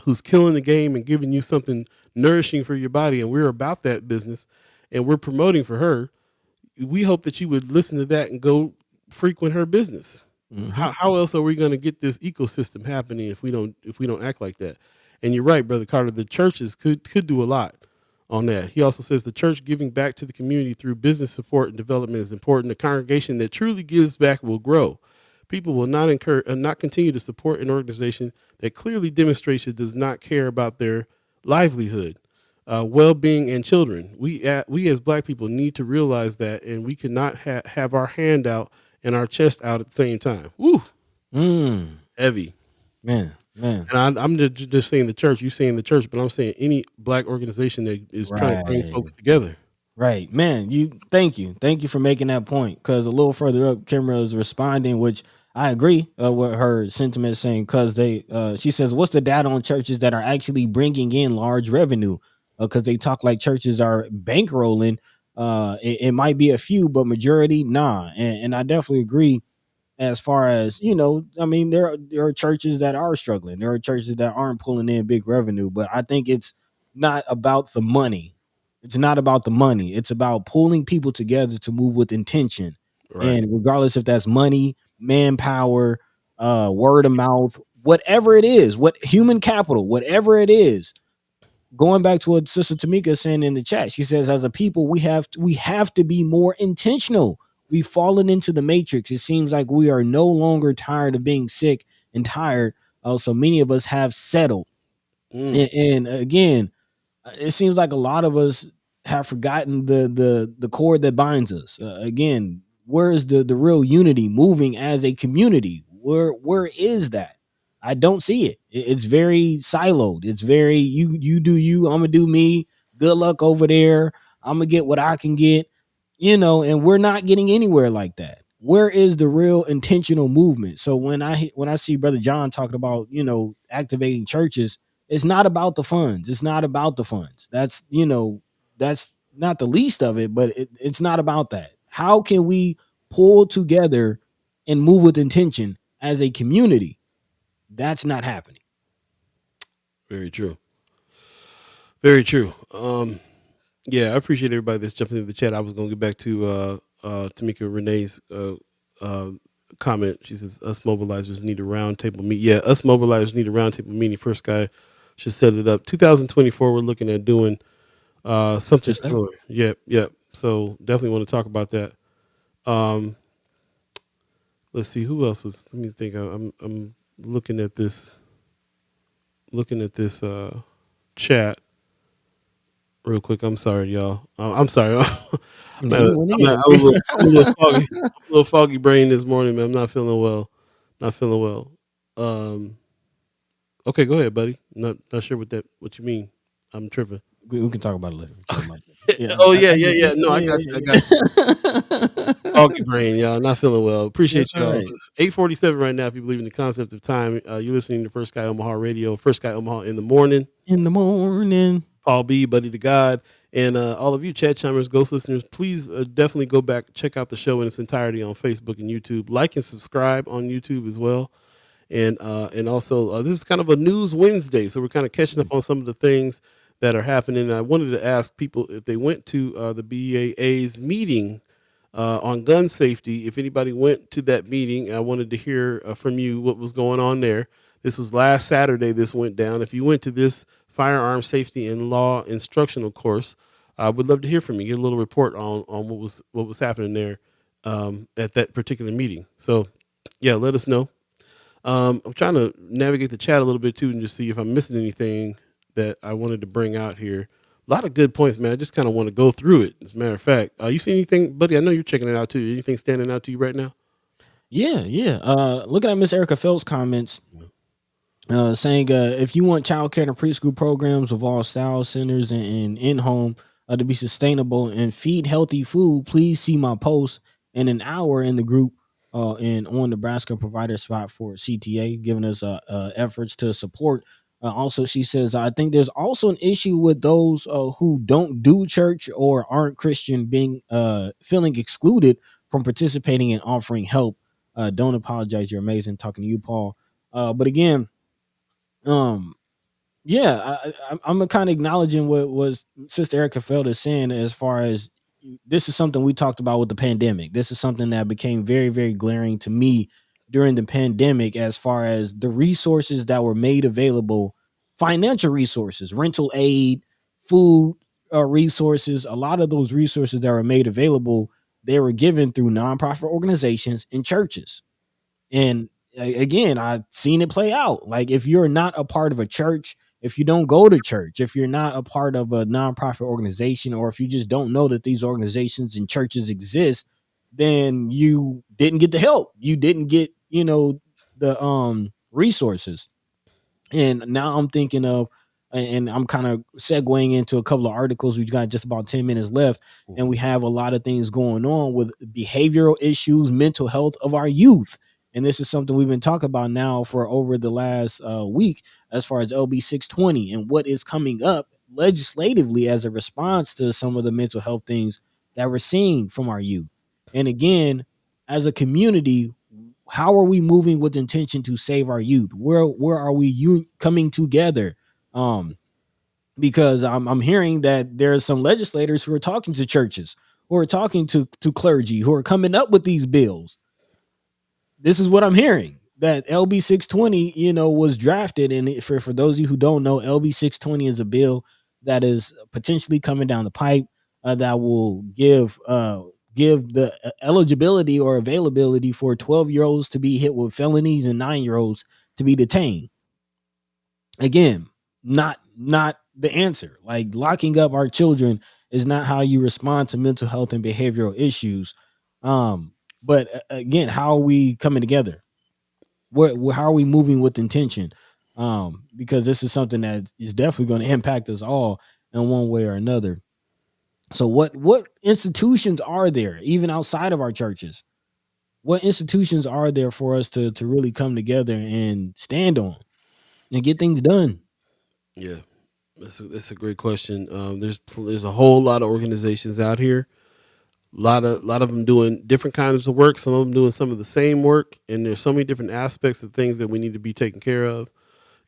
who's killing the game and giving you something nourishing for your body, and we're about that business and we're promoting for her, we hope that you would listen to that and go frequent her business. Mm-hmm. How else are we going to get this ecosystem happening if we don't act like that? And you're right, Brother Carter, the churches could do a lot on that. He also says the church giving back to the community through business support and development is important. A congregation that truly gives back will grow. People will not continue to support an organization that clearly demonstrates it does not care about their livelihood. well-being, and children. We as Black people need to realize that, and we cannot have our hand out and our chest out at the same time. Woo, Mm, heavy. man, man. And I'm just saying the church. You saying the church, but I'm saying any Black organization that is trying to bring Right. folks together. Right, man. Thank you for making that point. Because a little further up, Kimra is responding, which I agree with her sentiment, saying because she says, "What's the data on churches that are actually bringing in large revenue? Because they talk like churches are bankrolling. It might be a few, but majority, nah." And I definitely agree as far as I mean, there are churches that are struggling, there are churches that aren't pulling in big revenue, but I think it's not about the money. It's not about the money, it's about pulling people together to move with intention. Right. And regardless if that's money, manpower, word of mouth, whatever it is, what human capital, whatever it is, going back to what Sister Tamika is saying in the chat, she says, as a people, we have to be more intentional. We've fallen into the matrix. It seems like we are no longer tired of being sick and tired. So many of us have settled. Mm, And again, it seems like a lot of us have forgotten the cord that binds us. Again, where is the real unity moving as a community? Where is that? I don't see it. It's very siloed. It's very you do you. I'm gonna do me. Good luck over there. I'm gonna get what I can get. And we're not getting anywhere like that. Where is the real intentional movement? So when I see Brother John talking about activating churches, it's not about the funds. It's not about the funds. That's not the least of it, but it's not about that. How can we pull together and move with intention as a community? That's not happening. very true. Very true. Yeah, I appreciate everybody that's jumping into the chat. I was going to get back to Tamika Renee's uh, comment. She says, us mobilizers need a roundtable meet. Yeah, us mobilizers need a roundtable meeting. First guy should set it up. 2024, we're looking at doing something Just that. similar. Yep, yep. So definitely want to talk about that. Um, let's see who else was. Let me think. I'm looking at this chat real quick. I'm sorry, y'all. I'm sorry. No, you went in. I'm a little foggy brain this morning, man. I'm not feeling well. Not feeling well. Um, okay, go ahead, buddy. Not sure what you mean. I'm tripping. We can talk about it later. We can talk about it. Yeah, Oh I yeah, yeah, get yeah. you. No, I Yeah, got you. I got you. yeah. Foggy brain, y'all. Not feeling well. Appreciate That's all y'all. right. 8:47 right now. If you believe in the concept of time, you're listening to First Sky Omaha Radio. First Sky Omaha in the morning. In the morning. Paul B, Buddi3 Da Gawd, and all of you chat chimers, ghost listeners, please definitely go back, check out the show in its entirety on Facebook and YouTube. Like and subscribe on YouTube as well. And also, this is kind of a news Wednesday, so we're kind of catching up on some of the things that are happening. And I wanted to ask people if they went to the BAA's meeting on gun safety. If anybody went to that meeting, I wanted to hear from you what was going on there. This was last Saturday. This went down. If you went to this firearm safety and law instructional course, I would love to hear from you. Get a little report on what was happening there at that particular meeting. So, yeah, let us know. I'm trying to navigate the chat a little bit too, and just see if I'm missing anything that I wanted to bring out here. A lot of good points, man. I just kind of want to go through it. As a matter of fact, you see anything, buddy? I know you're checking it out too. Anything standing out to you right now? Yeah, yeah. Looking at Miss Erica Phelps' comments, saying if you want child care and preschool programs of all styles, centers, and in-home to be sustainable and feed healthy food, please see my post in an hour in the group and on Nebraska provider spot for CTA, giving us efforts to support. Also, she says, I think there's also an issue with those who don't do church or aren't Christian being feeling excluded from participating and offering help. Don't apologize. You're amazing. Talking to you, Paul. But again, um yeah, I'm kind of acknowledging what was Sister Erica Feld is saying as far as this is something we talked about with the pandemic. This is something that became very, very glaring to me during the pandemic as far as the resources that were made available, financial resources, rental aid, food resources, a lot of those resources that were made available, they were given through nonprofit organizations and churches. And again, I've seen it play out. Like if you're not a part of a church, if you don't go to church, if you're not a part of a nonprofit organization, or if you just don't know that these organizations and churches exist, then you didn't get the help. You didn't get, the resources. And now I'm thinking of, and I'm kind of segueing into a couple of articles. We've got just about 10 minutes left, and we have a lot of things going on with behavioral issues, mental health of our youth. And this is something we've been talking about now for over the last week, as far as LB 620 and what is coming up legislatively as a response to some of the mental health things that we're seeing from our youth. And again, as a community, how are we moving with intention to save our youth? Where are we coming together? Um, because I'm hearing that there's some legislators who are talking to churches, who are talking to clergy, who are coming up with these bills. This is what I'm hearing. That LB 620, was drafted, and for those of you who don't know, LB 620 is a bill that is potentially coming down the pipe, that will give the eligibility or availability for 12-year-olds to be hit with felonies and 9-year-olds to be detained. Again, not the answer. Like, locking up our children is not how you respond to mental health and behavioral issues. But again, how are we coming together? How are we moving with intention? Because this is something that is definitely going to impact us all in one way or another. So what institutions are there, even outside of our churches? What institutions are there for us to really come together and stand on and get things done? Yeah, that's a great question. There's a whole lot of organizations out here. A lot of them doing different kinds of work. Some of them doing some of the same work, and there's so many different aspects of things that we need to be taken care of.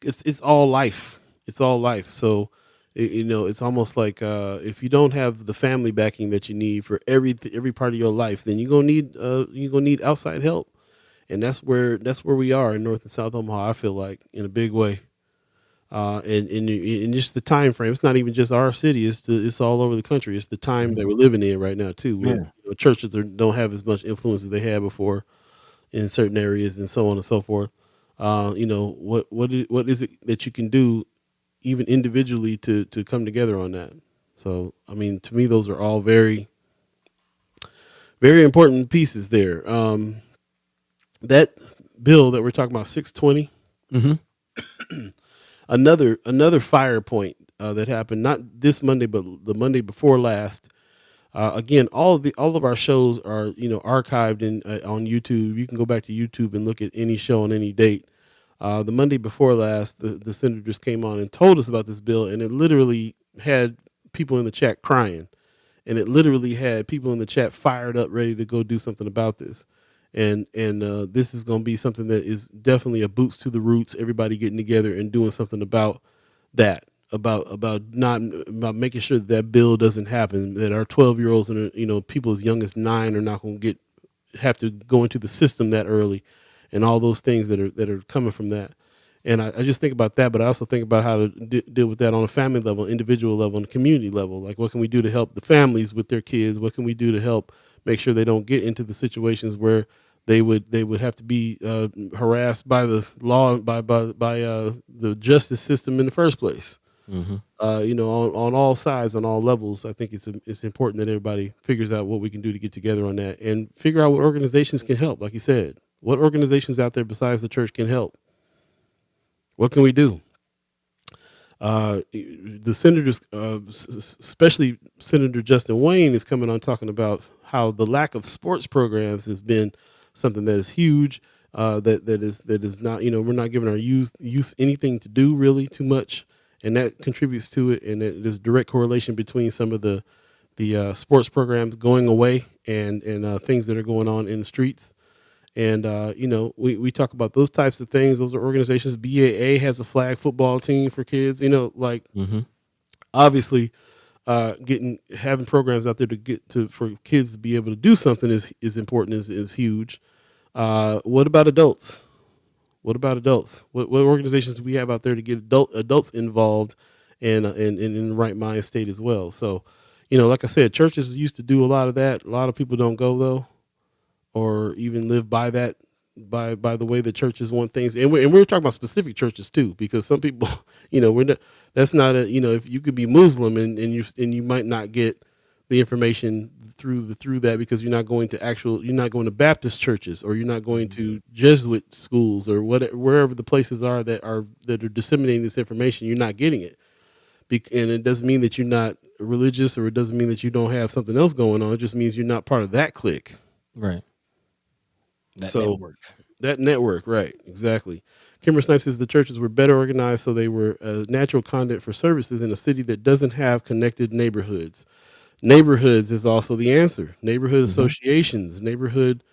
It's all life. It's all life. So it's almost like if you don't have the family backing that you need for every part of your life, then you're gonna need outside help, and that's where we are in North and South Omaha. I feel like in a big way. And just the time frame. It's not even just our city. It's all over the country. It's the time that we're living in right now too, where Yeah. churches don't have as much influence as they had before in certain areas, and so on and so forth. What is it that you can do, even individually, to come together on that? So, I mean, to me, those are all very, very important pieces there. That bill that we're talking about, 620. Mm-hmm. Another fire point that happened not this Monday, but the Monday before last. Again, all of our shows are archived on YouTube. You can go back to YouTube and look at any show on any date. The Monday before last, the senators came on and told us about this bill, and it literally had people in the chat crying, and it literally had people in the chat fired up, ready to go do something about this. And this is going to be something that is definitely a boots to the roots. Everybody getting together and doing something about that, about making sure that bill doesn't happen. That our 12-year-olds and people as young as 9 are not going to have to go into the system that early, and all those things that are coming from that. And I just think about that, but I also think about how to deal with that on a family level, individual level, and a community level. Like, what can we do to help the families with their kids? What can we do to help make sure they don't get into the situations where they would have to be harassed by the law, by the justice system in the first place? Mm-hmm. On all sides, on all levels. I think it's important that everybody figures out what we can do to get together on that, and figure out what organizations can help. Like you said, what organizations out there besides the church can help? What can we do? The senators, especially Senator Justin Wayne, is coming on talking about how the lack of sports programs has been something that is huge. That is not, we're not giving our youth anything to do, really, too much, and that contributes to it. And there's a direct correlation between some of the sports programs going away and things that are going on in the streets. And we talk about those types of things. Those are organizations. BAA has a flag football team for kids. Mm-hmm. Obviously, having programs out there for kids to be able to do something is important. Is huge. What about adults? What organizations do we have out there to get adults involved and in the right mind state as well? So, like I said, churches used to do a lot of that. A lot of people don't go though, or even live by that by the way the churches want things, and we're talking about specific churches too, because some people, we're not. That's not a if you could be Muslim and you might not get the information through that because you're not going to Baptist churches, or you're not going to Jesuit schools, or wherever the places are that are disseminating this information. You're not getting it, and it doesn't mean that you're not religious, or it doesn't mean that you don't have something else going on. It just means you're not part of that clique. Right. That So network. that network, right? Exactly. Kimber Snipes says the churches were better organized, so they were a natural conduit for services in a city that doesn't have connected neighborhoods. Neighborhoods is also the answer. Neighborhood Mhm. associations, neighborhood,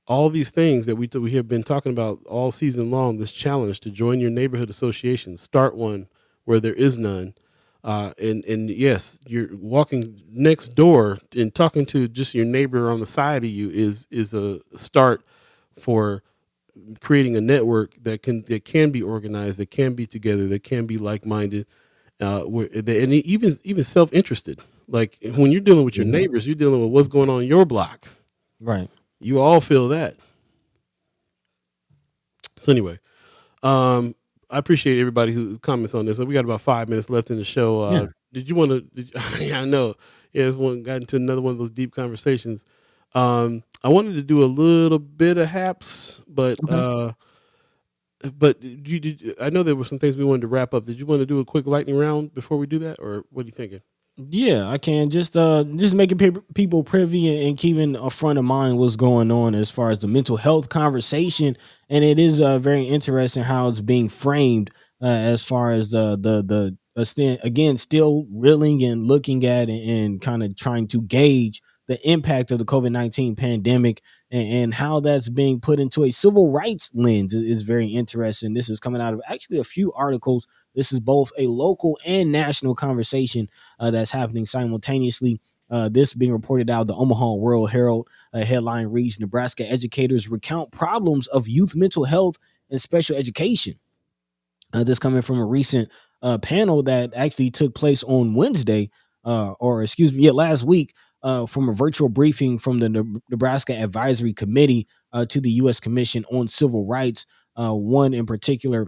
all these things that we have been talking about all season long. This challenge to join your neighborhood association, start one where there is none. And yes, you're walking next door and talking to just your neighbor on the side of you is a start for creating a network that can be organized, that can be together, that can be like minded, and even self interested. Like when you're dealing with your Mhm. neighbors, you're dealing with what's going on in your block. Right. You all feel that. So anyway, um, I appreciate everybody who comments on this. So we got about 5 minutes left in the show. Yeah. Did you want to? Yeah, I know. Yeah, this one got into another one of those deep conversations. I wanted to do a little bit of haps, Okay. but I know there were some things we wanted to wrap up. Did you want to do a quick lightning round before we do that, or what are you thinking? Yeah, I can just making people privy and keeping a front of mind what's going on as far as the mental health conversation, and it is very interesting how it's being framed as far as again still reeling and looking at and kind of trying to gauge the impact of the COVID-19 pandemic and how that's being put into a civil rights lens is very interesting. This is coming out of actually a few articles. This is both a local and national conversation that's happening simultaneously. This being reported out of the Omaha World Herald. Headline reads: Nebraska educators recount problems of youth mental health and special education. This coming from a recent panel that actually took place on Wednesday, or excuse me, yeah, last week, from a virtual briefing from the Nebraska Advisory Committee to the U.S. Commission on Civil Rights. One in particular,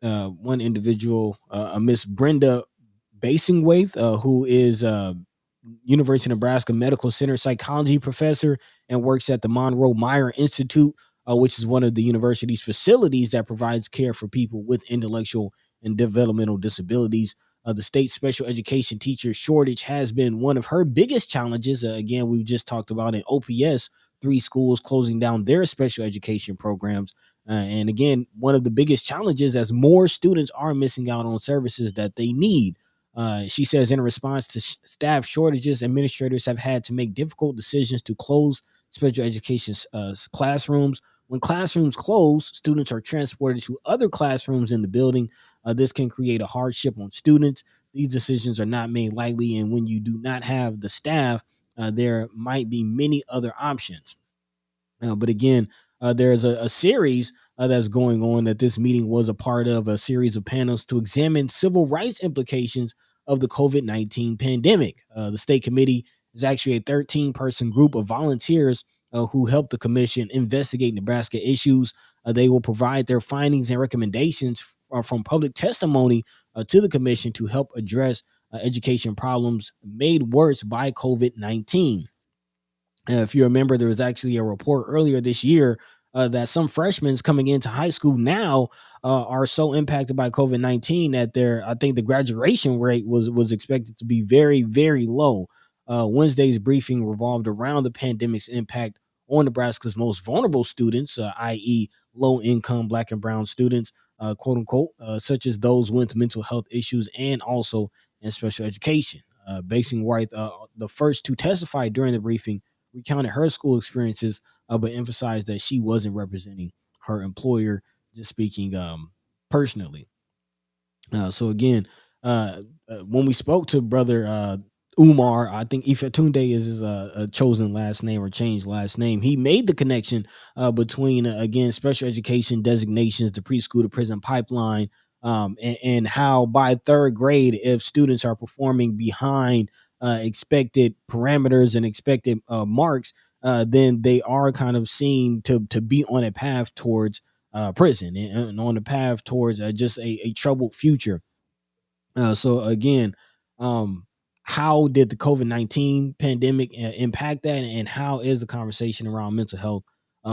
one individual, Miss Brenda Basingwaith, who is University of Nebraska Medical Center psychology professor and works at the Monroe Meyer Institute, which is one of the university's facilities that provides care for people with intellectual and developmental disabilities. The state special education teacher shortage has been one of her biggest challenges. Again, we've just talked about in OPS, 3 schools closing down their special education programs. And again, one of the biggest challenges as more students are missing out on services that they need. She says in response to staff shortages, administrators have had to make difficult decisions to close special education classrooms. When classrooms close, students are transported to other classrooms in the building. This can create a hardship on students. These decisions are not made lightly, and when you do not have the staff, there might be many other options. But again, there's a series that's going on that this meeting was a part of, a series of panels to examine civil rights implications of the COVID-19 pandemic. The state committee is actually a 13-person group of volunteers who help the commission investigate Nebraska issues. They will provide their findings and recommendations from public testimony to the commission to help address education problems made worse by COVID-19. If you remember, there was actually a report earlier this year that some freshmen coming into high school now are so impacted by COVID-19 that I think the graduation rate was expected to be very, very low. Wednesday's briefing revolved around the pandemic's impact on Nebraska's most vulnerable students, i.e., low income Black and Brown students, quote unquote, such as those with mental health issues and also in special education. Basing White, the first to testify during the briefing, recounted her school experiences, but emphasized that she wasn't representing her employer, just speaking personally. So again, when we spoke to brother Umar, I think Ifetunde is his chosen last name or changed last name. He made the connection between again special education designations, the preschool to prison pipeline, and how by third grade, if students are performing behind expected parameters and expected marks, then they are kind of seen to be on a path towards prison, and on the path towards just a troubled future. So again, um, how did the COVID-19 pandemic impact that, and how is the conversation around mental health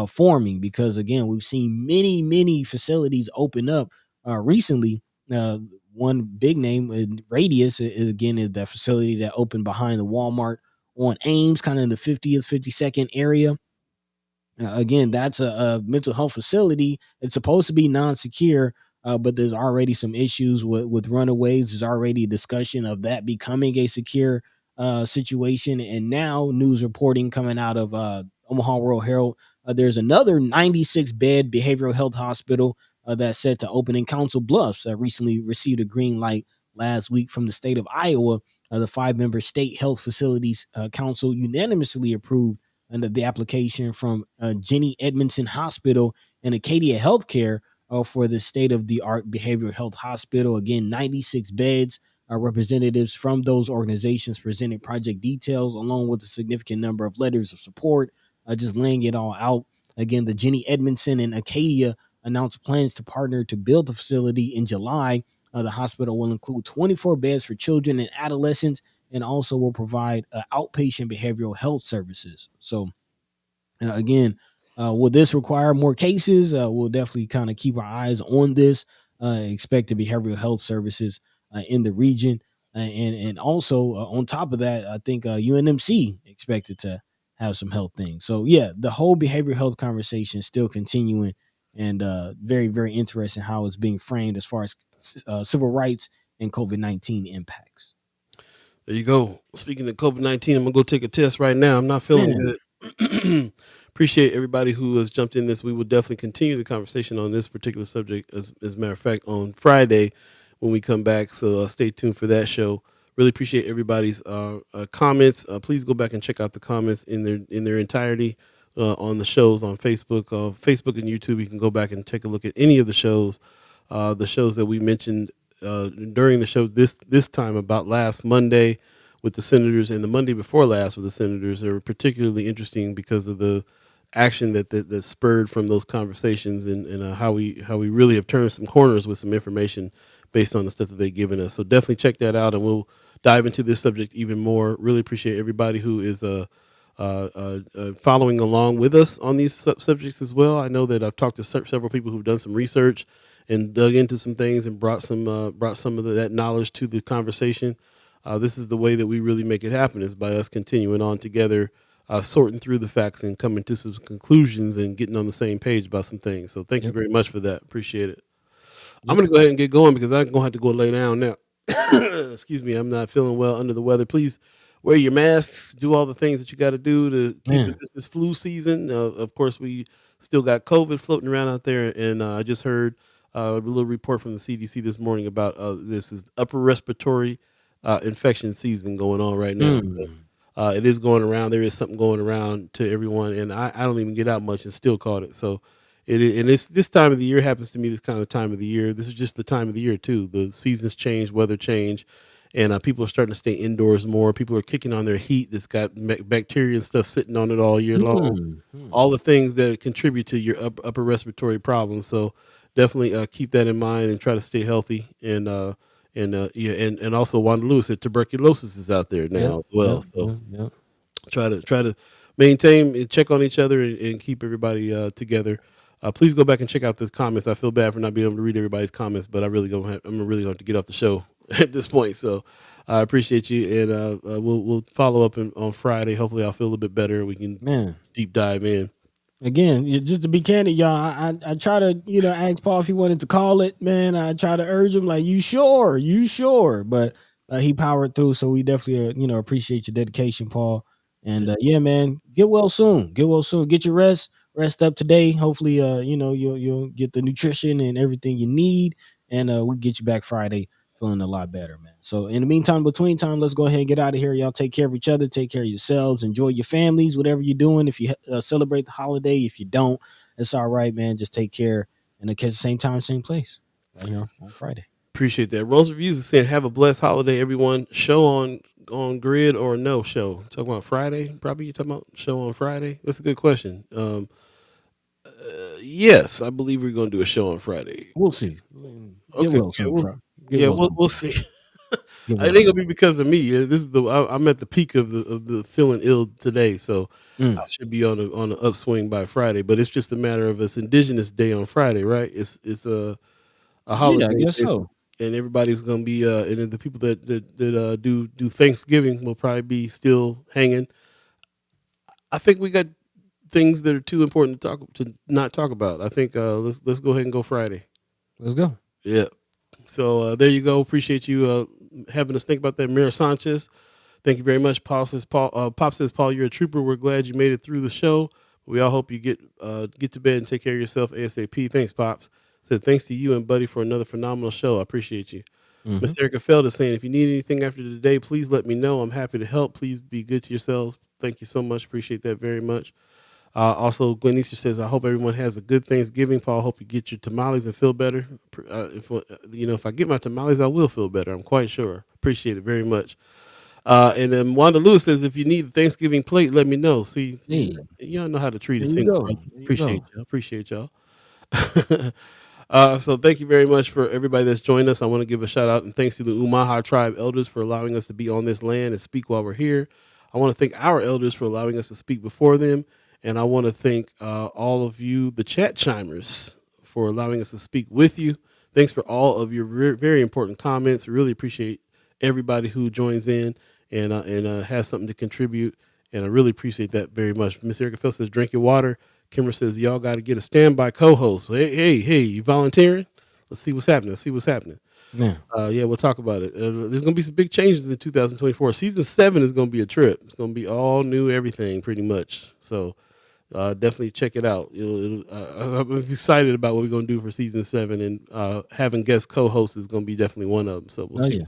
forming? Because again, we've seen many facilities open up recently. Uh, One big name, Radius, is that facility that opened behind the Walmart on Ames, kind of in the 50th, 52nd area. Again, that's a mental health facility. It's supposed to be non-secure, but there's already some issues with runaways. There's already a discussion of that becoming a secure situation, and now news reporting coming out of Omaha World Herald. There's another 96 bed behavioral health hospital that's set to open in Council Bluffs. Recently received a green light last week from the state of Iowa. The 5-member state health facilities council unanimously approved under the application from Jenny Edmondson Hospital and Acadia Healthcare for the state of the art behavioral health hospital. Again, 96 beds. Representatives from those organizations presented project details along with a significant number of letters of support, just laying it all out. Again, the Jenny Edmondson and Acadia announced plans to partner to build the facility in July. The hospital will include 24 beds for children and adolescents, and also will provide outpatient behavioral health services. So again, will this require more cases? We'll definitely kind of keep our eyes on this. Expect the behavioral health services in the region, and also on top of that, I think UNMC expected to have some health things. So yeah, the whole behavioral health conversation is still continuing, and very interesting how it's being framed as far as civil rights and COVID-19 impacts. There you go. Speaking of COVID-19, I'm gonna go take a test right now. I'm not feeling Man, good. Appreciate everybody who has jumped in this. We will definitely continue the conversation on this particular subject, as a matter of fact, on Friday when we come back. So stay tuned for that show. Really appreciate everybody's comments. Please go back and check out the comments in their entirety on the shows on Facebook, Facebook and YouTube. You can go back and take a look at any of the shows that we mentioned during the show this time about last Monday with the senators, and the Monday before last with the senators. They were particularly interesting because of the action that spurred from those conversations, and how we really have turned some corners with some information based on the stuff that they've given us. So definitely check that out, and we'll dive into this subject even more. Really appreciate everybody who is following along with us on these subjects as well. I know that I've talked to several people who've done some research and dug into some things and brought some of that knowledge to the conversation. This is the way that we really make it happen, is by us continuing on together, sorting through the facts and coming to some conclusions and getting on the same page about some things. So thank you yep, very much for that. Appreciate it. I'm yep. going to go ahead and get going because I'm going to have to go lay down now. Excuse me. I'm not feeling well, under the weather. Please wear your masks, do all the things that you got to do to keep it. Man, This flu season. Of course, we still got COVID floating around out there. And I just heard a little report from the CDC this morning about this is upper respiratory infection season going on right now. So, mm, it is going around. There is something going around to everyone, and I don't even get out much and still caught it. So it is, and it's this time of the year happens to me. This kind of time of the year. This is just the time of the year too. The seasons change, weather change, and people are starting to stay indoors more. People are kicking on their heat that's got bacteria and stuff sitting on it all year long. All the things that contribute to your upper respiratory problems. So definitely keep that in mind and try to stay healthy. And yeah, and also Wanda Lewis said tuberculosis is out there yep, now as well. yep, So yep, yep. try to maintain and check on each other, and keep everybody together. Please go back and check out the comments. I feel bad for not being able to read everybody's comments, but I'm really going to have to get off the show at this point. So I appreciate you, and we'll follow up on Friday. Hopefully, I'll feel a little bit better, and we can Man, deep dive in. again, just to be candid, y'all, I try to ask Paul if he wanted to call it. Man, I try to urge him like, you sure, but he powered through. So we definitely appreciate your dedication, Paul. And Yeah, yeah, man, get well soon. Get well soon. Get your rest up today. Hopefully, you'll get the nutrition and everything you need, and we get you back Friday feeling a lot better, man. So in the meantime, between time, let's go ahead and get out of here. Y'all take care of each other, take care of yourselves, enjoy your families, whatever you're doing. If you celebrate the holiday, if you don't, it's all right, man. Just take care, and catch the same time, same place, right here on Friday. appreciate that. Rose Reviews is saying, "Have a blessed holiday, everyone." Show on on grid or no show? Talking about Friday? Probably you talking about show on Friday? That's a good question. Yes, I believe we're gonna do a show on Friday. We'll see. Get Okay, well yeah, soon, bro. Get yeah, well soon. we'll see. Get It well ain't gonna soon. be because of me. This is I'm at the peak of the feeling ill today, so I Mm. should be on the upswing by Friday. But it's just a matter of it's Indigenous Day on Friday, right? It's a Yeah, I holiday, guess so. and everybody's gonna be and then the people that do Thanksgiving will probably be still hanging. I think we got things that are too important to not talk about. I think let's go ahead and go Friday. Let's go. Yeah. So there you go. Appreciate you having us think about that. Mira Sanchez, thank you very much. Pop says, Paul, you're a trooper. We're glad you made it through the show. We all hope you get to bed and take care of yourself ASAP. Thanks, Pops. Said thanks to you and Buddy for another phenomenal show. I appreciate you. Mm-hmm. Miss Erica Feld is saying, if you need anything after today, please let me know. I'm happy to help. Please be good to yourselves. Thank you so much. Appreciate that very much. Also, Gwen Easter says, I hope everyone has a good Thanksgiving. Paul, hope you get your tamales and feel better. If I get my tamales, I will feel better. I'm quite sure. Appreciate it very much. And then Wanda Lewis says, if you need a Thanksgiving plate, let me know. See, Hey, y'all know how to treat a there you single go. brother. There you Appreciate go. y'all. Appreciate y'all. So thank you very much for everybody that's joined us. I want to give a shout out and thanks to the Omaha tribe elders for allowing us to be on this land and speak while we're here. I want to thank our elders for allowing us to speak before them. And I want to thank all of you, the chat chimers, for allowing us to speak with you. Thanks for all of your very important comments. We really appreciate everybody who joins in and has something to contribute. And I really appreciate that very much. Miss Erica Phil says, drink your water. Kimber says, y'all got to get a standby co-host. Hey, you volunteering? Let's see what's happening. Yeah. Yeah, we'll talk about it. There's going to be some big changes in 2024. Season 7 is going to be a trip. It's going to be all new everything pretty much. So definitely check it out. I'm excited about what we're going to do for season 7, and having guest co-hosts is going to be definitely one of them. So we'll see.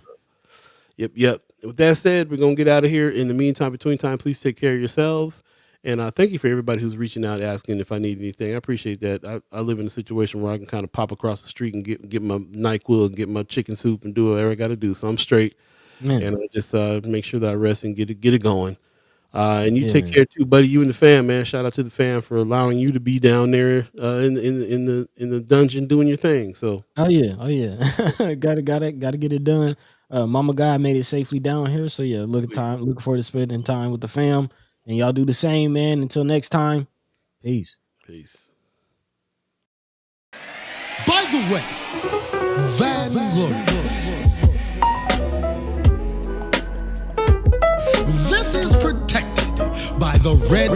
Yeah. Yep. With that said, we're going to get out of here. In the meantime, between time, please take care of yourselves. And thank you for everybody who's reaching out, asking if I need anything. I appreciate that. I live in a situation where I can kind of pop across the street and get my NyQuil and get my chicken soup and do whatever I got to do. So I'm straight. Yeah. And I just make sure that I rest and get it going. And you take care too, buddy. You and the fam, man. Shout out to the fam for allowing you to be down there in the dungeon doing your thing. So Oh yeah. gotta get it done. Mama God made it safely down here. So yeah, looking forward to spending time with the fam. And y'all do the same, man. Until next time. Peace. By the way, Vanglorious. This is protected by the red